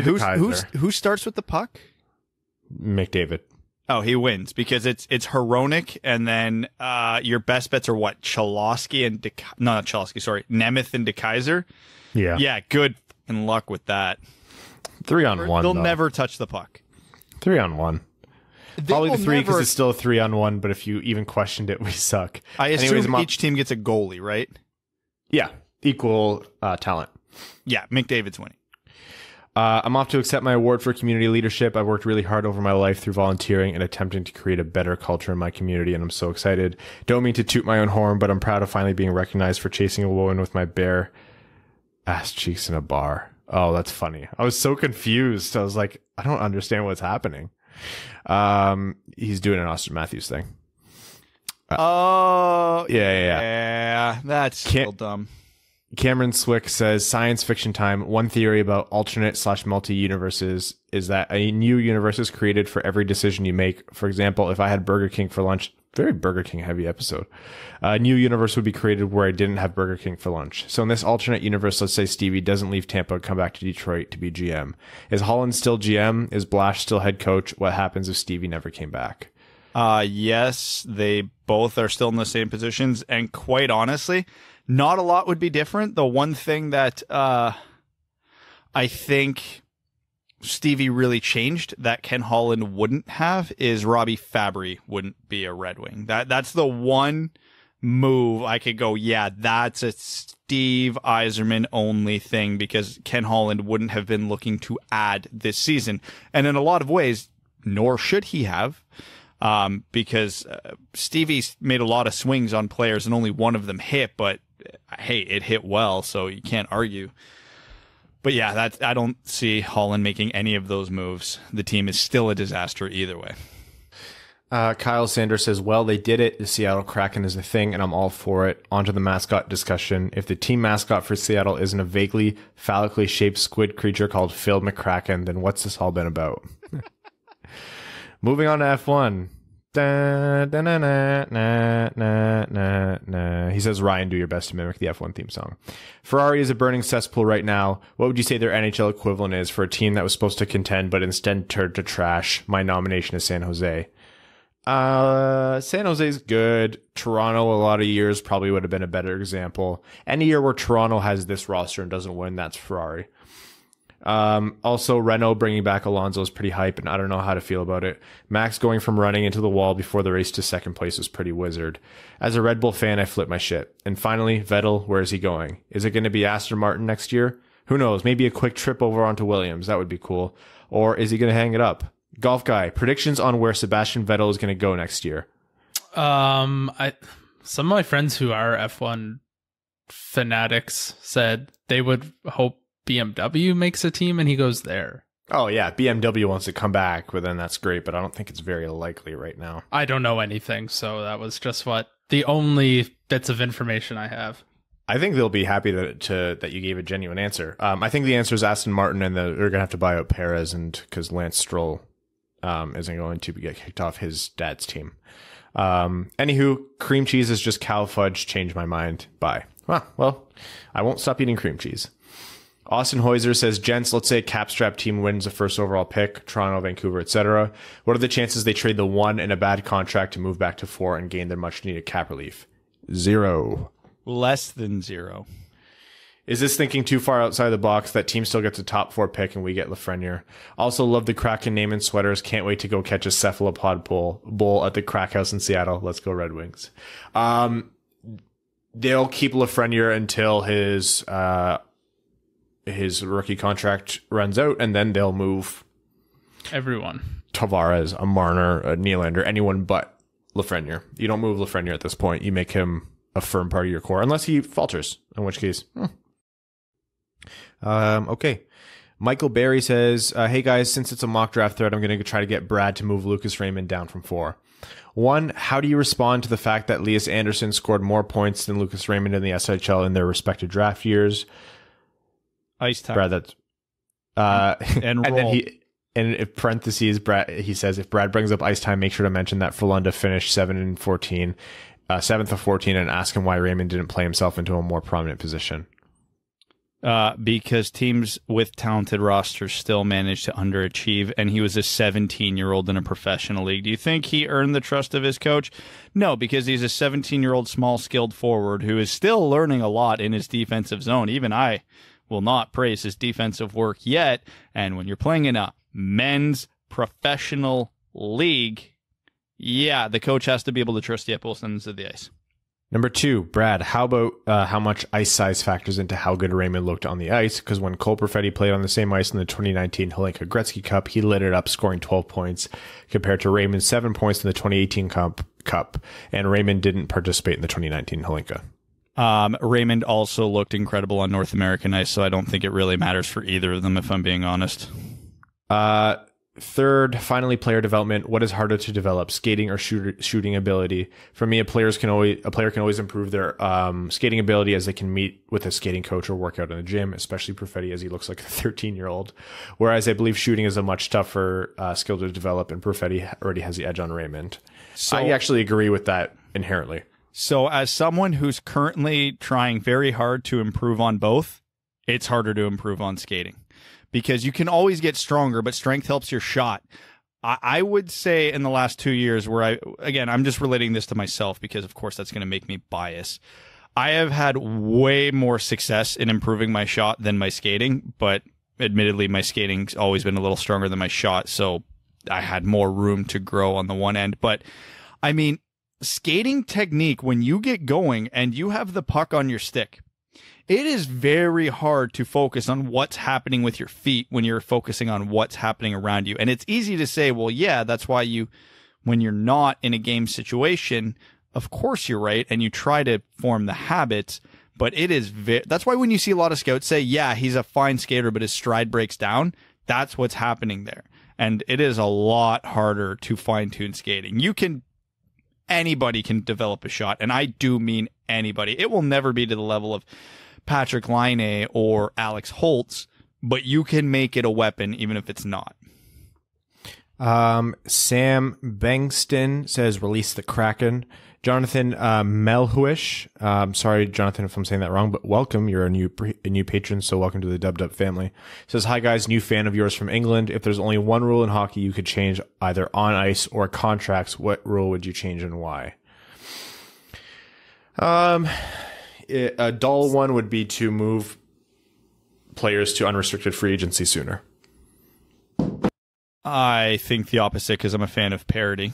who starts with the puck? McDavid. Oh, he wins because it's Hronek, and then your best bets are what? Cholowski and Nemeth and DeKaiser. Yeah, good and luck with that. 3-on-1. They'll never touch the puck. 3-on-1. Probably the 3 because it's still a 3-on-1. But if you even questioned it, we suck. I assume each team gets a goalie, right? Yeah, equal talent. Yeah, McDavid's winning. I'm off to accept my award for community leadership. I've worked really hard over my life through volunteering and attempting to create a better culture in my community, and I'm so excited. Don't mean to toot my own horn, but I'm proud of finally being recognized for chasing a woman with my bare ass cheeks in a bar. Oh, that's funny. I was so confused. I was like, I don't understand what's happening. He's doing an Austin Matthews thing. Yeah. That's still dumb. Cameron Swick says, science fiction time. One theory about alternate/multi-universes is that a new universe is created for every decision you make. For example, if I had Burger King for lunch, very Burger King heavy episode, a new universe would be created where I didn't have Burger King for lunch. So in this alternate universe, let's say Stevie doesn't leave Tampa and come back to Detroit to be GM. Is Holland still GM? Is Blash still head coach? What happens if Stevie never came back? Yes, they both are still in the same positions. And quite honestly, not a lot would be different. The one thing that I think Stevie really changed that Ken Holland wouldn't have is Robbie Fabry wouldn't be a Red Wing. That's the one move, I could go, yeah, that's a Steve Yzerman only thing, because Ken Holland wouldn't have been looking to add this season. And in a lot of ways, nor should he have, because Stevie's made a lot of swings on players and only one of them hit, but hey, it hit well, so you can't argue. But yeah, I don't see Holland making any of those moves. The team is still a disaster either way. Kyle Sanders says, well, they did it. The Seattle Kraken is a thing, and I'm all for it. On to the mascot discussion. If the team mascot for Seattle isn't a vaguely phallically shaped squid creature called Phil McCracken, then what's this all been about? Moving on to F1. He says, Ryan, do your best to mimic the F1 theme song. Ferrari is a burning cesspool right now. What would you say their NHL equivalent is for a team that was supposed to contend but instead turned to trash? My nomination is San Jose. San Jose's good. Toronto, a lot of years, probably would have been a better example. Any year where Toronto has this roster and doesn't win, that's Ferrari. Also, Renault bringing back Alonso is pretty hype, and I don't know how to feel about it. Max going from running into the wall before the race to second place was pretty wizard. As a Red Bull fan, I flip my shit. And finally, Vettel, where is he going? Is it going to be Aston Martin next year? Who knows? Maybe a quick trip over onto Williams. That would be cool. Or is he going to hang it up? Golf guy, predictions on where Sebastian Vettel is going to go next year. Some of my friends who are F1 fanatics said they would hope BMW makes a team and he goes there. Oh yeah, BMW wants to come back, but then that's great, but I don't think it's very likely right now. I don't know anything, so that was just the only bits of information I have. I think they'll be happy that you gave a genuine answer. I think the answer is Aston Martin, and they're going to have to buy out Perez, and because Lance Stroll isn't going to get kicked off his dad's team. Anywho, cream cheese is just cow fudge. Change my mind. Bye. Well, I won't stop eating cream cheese. Austin Heuser says, gents, let's say a capstrap team wins the first overall pick, Toronto, Vancouver, etc. What are the chances they trade the 1 in a bad contract to move back to 4 and gain their much needed cap relief? 0. Less than 0. Is this thinking too far outside the box? That team still gets a top 4 pick and we get Lafreniere. Also love the Kraken name and sweaters. Can't wait to go catch a Cephalopod Bowl at the Crack House in Seattle. Let's go Red Wings. They'll keep Lafreniere until his rookie contract runs out, and then they'll move everyone. Tavares, a Marner, a Nylander, anyone but Lafreniere. You don't move Lafreniere at this point. You make him a firm part of your core, unless he falters, in which case... Okay. Michael Barry says, hey guys, since it's a mock draft thread, I'm going to try to get Brad to move Lucas Raymond down from 4. 1, how do you respond to the fact that Elias Anderson scored more points than Lucas Raymond in the SHL in their respective draft years? Ice time. Brad, that's... and then in parentheses, Brad, he says, if Brad brings up ice time, make sure to mention that Frölunda finished 7th of 14, and ask him why Raymond didn't play himself into a more prominent position. Because teams with talented rosters still manage to underachieve, and he was a 17-year-old in a professional league. Do you think he earned the trust of his coach? No, because he's a 17-year-old small-skilled forward who is still learning a lot in his defensive zone. Even I will not praise his defensive work yet, and when you're playing in a men's professional league, yeah, the coach has to be able to trust you at both ends of the ice. Number 2, Brad, how about how much ice size factors into how good Raymond looked on the ice? Because when Cole Perfetti played on the same ice in the 2019 Hlinka Gretzky Cup, he lit it up, scoring 12 points, compared to Raymond's 7 points in the 2018 Cup, and Raymond didn't participate in the 2019 Hlinka. Raymond also looked incredible on North American ice, so I don't think it really matters for either of them, if I'm being honest. 3rd, finally, player development. What is harder to develop, skating or shooting ability? For me, a player can always improve their skating ability as they can meet with a skating coach or work out in the gym, especially Perfetti, as he looks like a 13-year-old. Whereas I believe shooting is a much tougher skill to develop, and Perfetti already has the edge on Raymond. So I actually agree with that inherently. So as someone who's currently trying very hard to improve on both, it's harder to improve on skating. Because you can always get stronger, but strength helps your shot. I would say in the last 2 years where I'm just relating this to myself because, of course, that's going to make me biased. I have had way more success in improving my shot than my skating, but admittedly, my skating's always been a little stronger than my shot, so I had more room to grow on the one end. But, I mean, skating technique, when you get going and you have the puck on your stick, it is very hard to focus on what's happening with your feet when you're focusing on what's happening around you. And it's easy to say, well, yeah, that's why when you're not in a game situation, of course you're right, and you try to form the habits, but it is that's why when you see a lot of scouts say, yeah, he's a fine skater, but his stride breaks down, that's what's happening there. And it is a lot harder to fine-tune skating. Anybody can develop a shot, and I do mean anybody. It will never be to the level of Patrick Laine or Alex Holtz, but you can make it a weapon even if it's not. Sam Bengston says, release the Kraken. Jonathan Melhuish, sorry, Jonathan, if I'm saying that wrong, but welcome. You're a new patron, so welcome to the Dub Dub family. Says, hi guys, new fan of yours from England. If there's only one rule in hockey you could change either on ice or contracts, what rule would you change and why? A dull one would be to move players to unrestricted free agency sooner. I think the opposite because I'm a fan of parity.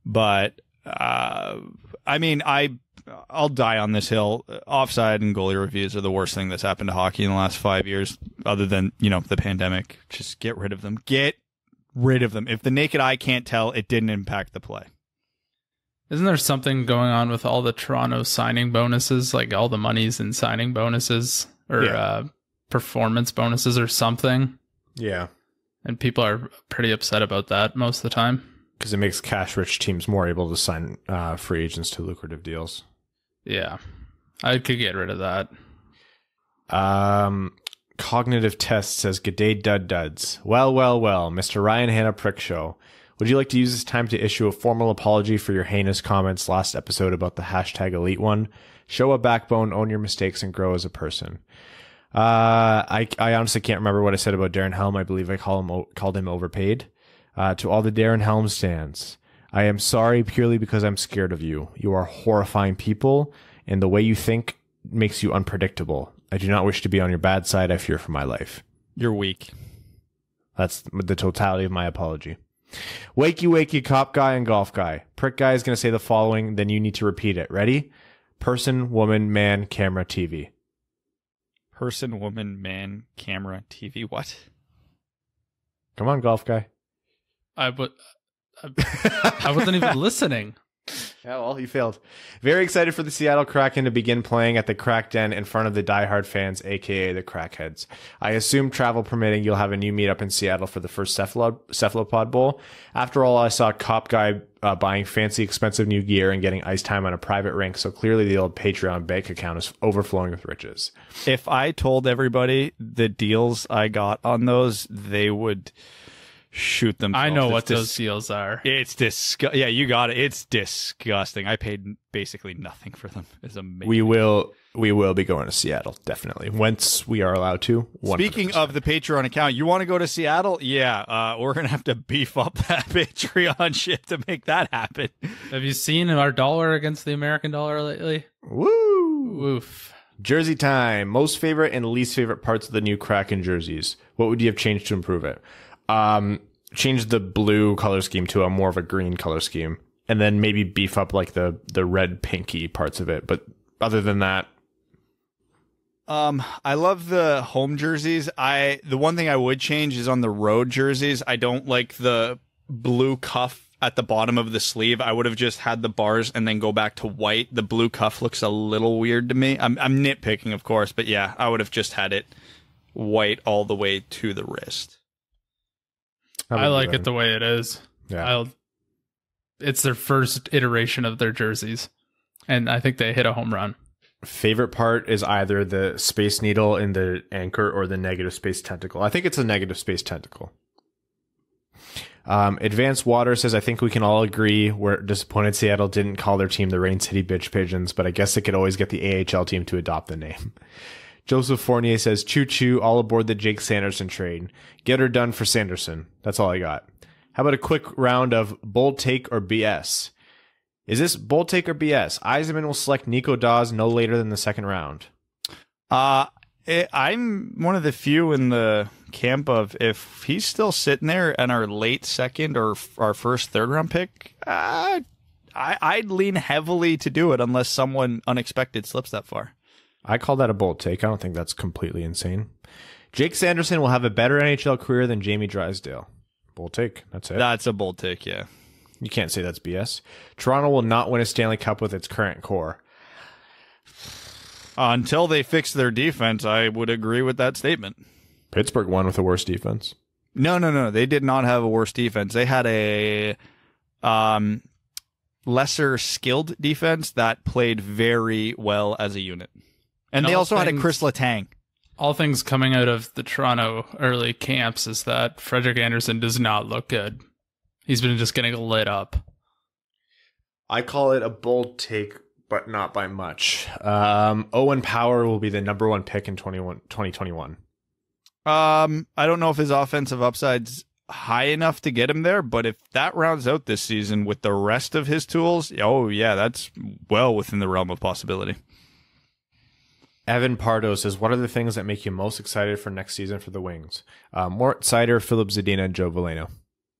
But, I mean, I'll die on this hill. Offside and goalie reviews are the worst thing that's happened to hockey in the last 5 years, other than, the pandemic. Just get rid of them. Get rid of them. If the naked eye can't tell, it didn't impact the play. Isn't there something going on with all the Toronto signing bonuses, like all the money's in signing bonuses or performance bonuses or something? Yeah. And people are pretty upset about that most of the time. Because it makes cash-rich teams more able to sign free agents to lucrative deals. Yeah. I could get rid of that. Cognitive Test says, G'day Duds. Well, Mr. Ryan Hanna Prick Show. Would you like to use this time to issue a formal apology for your heinous comments last episode about the hashtag Elite One? Show a backbone, own your mistakes, and grow as a person. I honestly can't remember what I said about Darren Helm. I believe I called him overpaid. To all the Darren Helm stands, I am sorry purely because I'm scared of you. You are horrifying people, and the way you think makes you unpredictable. I do not wish to be on your bad side. I fear for my life. You're weak. That's the totality of my apology. Wakey, cop guy and golf guy. Prick guy is going to say the following, then you need to repeat it. Ready? Person, woman, man, camera, TV. Person, woman, man, camera, TV. What? Come on, golf guy. I wasn't even listening. Yeah, well, you failed. Very excited for the Seattle Kraken to begin playing at the Crack Den in front of the diehard fans, aka the Crackheads. I assume, travel permitting, you'll have a new meetup in Seattle for the first Cephalopod Bowl. After all, I saw Cop Guy buying fancy, expensive new gear and getting ice time on a private rink, so clearly the old Patreon bank account is overflowing with riches. If I told everybody the deals I got on those, they would shoot themselves. I know what those deals are. It's disgusting. Yeah, you got it. It's disgusting. I paid basically nothing for them. It's amazing. We will be going to Seattle, definitely, once we are allowed to. 100%. Speaking of the Patreon account, you want to go to Seattle? Yeah, we're going to have to beef up that Patreon shit to make that happen. Have you seen our dollar against the American dollar lately? Woo! Woof. Jersey time. Most favorite and least favorite parts of the new Kraken jerseys. What would you have changed to improve it? Change the blue color scheme to a more of a green color scheme, and then maybe beef up like the red pinky parts of it. But other than that, I love the home jerseys. The one thing I would change is on the road jerseys. I don't like the blue cuff at the bottom of the sleeve. I would have just had the bars and then go back to white. The blue cuff looks a little weird to me. I'm nitpicking, of course, but yeah, I would have just had it white all the way to the wrist. I like it the way it is. Yeah. It's their first iteration of their jerseys, and I think they hit a home run. Favorite part is either the space needle in the anchor or the negative space tentacle. I think it's a negative space tentacle. Advanced Water says, I think we can all agree we're disappointed Seattle didn't call their team the Rain City Bitch Pigeons, but I guess they could always get the AHL team to adopt the name. Joseph Fournier says, choo-choo, all aboard the Jake Sanderson train. Get her done for Sanderson. That's all I got. How about a quick round of bold take or BS? Is this bold take or BS? Yzerman will select Nico Dawes no later than the second round. I'm one of the few in the camp of if he's still sitting there and our late second or our first third round pick, I I'd lean heavily to do it unless someone unexpected slips that far. I call that a bold take. I don't think that's completely insane. Jake Sanderson will have a better NHL career than Jamie Drysdale. Bold take. That's it. That's a bold take, yeah. You can't say that's BS. Toronto will not win a Stanley Cup with its current core. Until they fix their defense, I would agree with that statement. Pittsburgh won with a worse defense. No. They did not have a worse defense. They had a lesser skilled defense that played very well as a unit. And they also had a Chris Letang. All things coming out of the Toronto early camps is that Frederik Andersen does not look good. He's been just getting lit up. I call it a bold take, but not by much. Owen Power will be the number 1 pick in 2021. I don't know if his offensive upside's high enough to get him there, but if that rounds out this season with the rest of his tools, oh yeah, that's well within the realm of possibility. Evan Pardo says, what are the things that make you most excited for next season for the Wings? Mort Seider, Philip Zadina, and Joe Veleno.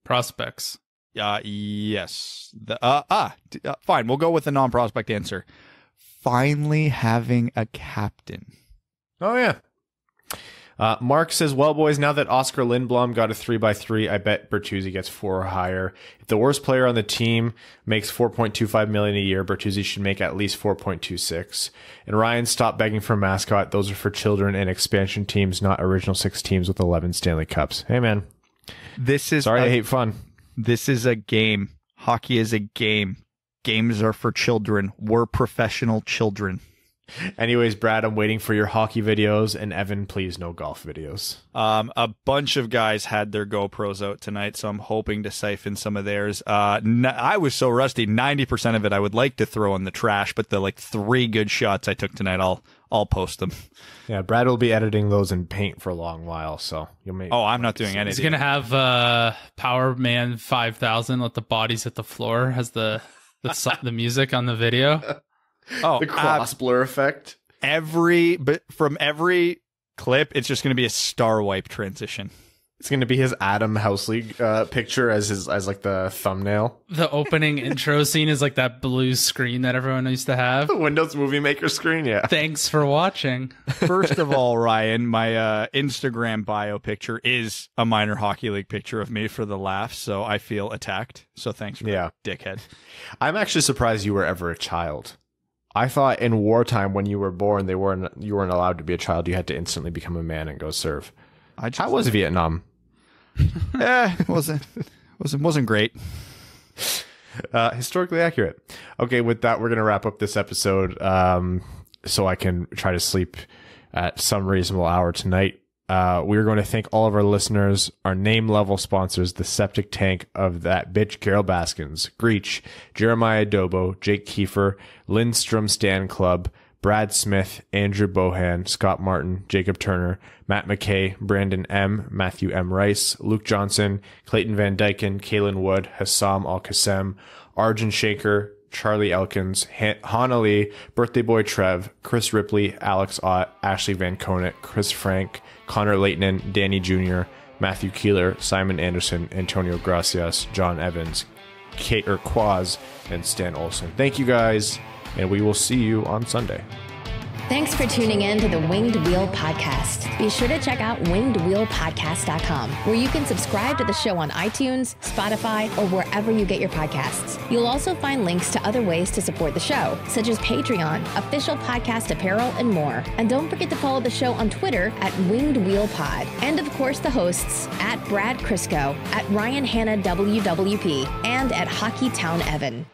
Prospects. Yes. Fine. We'll go with the non-prospect answer. Finally having a captain. Oh, yeah. Mark says, well, boys, now that Oscar Lindblom got a 3x3, I bet Bertuzzi gets 4 or higher. If the worst player on the team makes $4.25 million a year, Bertuzzi should make at least $4.26. And Ryan, stop begging for a mascot. Those are for children and expansion teams, not original 6 teams with 11 Stanley Cups. Hey, man. Sorry, I hate fun. This is a game. Hockey is a game. Games are for children. We're professional children. Anyways, Brad, I'm waiting for your hockey videos, and Evan, please no golf videos. A bunch of guys had their GoPros out tonight, so I'm hoping to siphon some of theirs. I was so rusty, 90% of it I would like to throw in the trash, but the 3 good shots I took tonight, I'll post them. Yeah, Brad will be editing those in Paint for a long while, so you'll make. Oh, I'm not doing anything. He's gonna have Power Man 5000. Let the bodies hit the floor. Has the music on the video. Oh, the cross blur effect. From every clip, it's just going to be a star wipe transition. It's going to be his Adam Houseleague picture as the thumbnail. The opening intro scene is that blue screen that everyone used to have. The Windows Movie Maker screen, yeah. Thanks for watching. First of all, Ryan, my Instagram bio picture is a minor hockey league picture of me for the laughs, so I feel attacked. So thanks for that, dickhead. I'm actually surprised you were ever a child. I thought in wartime when you were born, you weren't allowed to be a child. You had to instantly become a man and go serve. How was Vietnam? It wasn't great. Historically accurate. Okay, with that, we're going to wrap up this episode so I can try to sleep at some reasonable hour tonight. We're going to thank all of our listeners, our name level sponsors, the septic tank of that bitch, Carol Baskins, Greach, Jeremiah Dobo, Jake Kiefer, Lindstrom Stan Club, Brad Smith, Andrew Bohan, Scott Martin, Jacob Turner, Matt McKay, Brandon M., Matthew M. Rice, Luke Johnson, Clayton Van Dyken, Kalen Wood, Hassam Al-Qassem, Arjun Shaker, Charlie Elkins, Hannah Lee, Birthday Boy Trev, Chris Ripley, Alex Ott, Ashley Van Conant, Chris Frank, Connor Leighton, Danny Jr., Matthew Keeler, Simon Anderson, Antonio Gracias, John Evans, Quaz, and Stan Olson. Thank you guys, and we will see you on Sunday. Thanks for tuning in to the Winged Wheel Podcast. Be sure to check out wingedwheelpodcast.com, where you can subscribe to the show on iTunes, Spotify, or wherever you get your podcasts. You'll also find links to other ways to support the show, such as Patreon, official podcast apparel, and more. And don't forget to follow the show on Twitter at Winged Wheel Pod. And of course, the hosts at Brad Crisco, at Ryan Hanna WWP, and at Hockey Town Evan.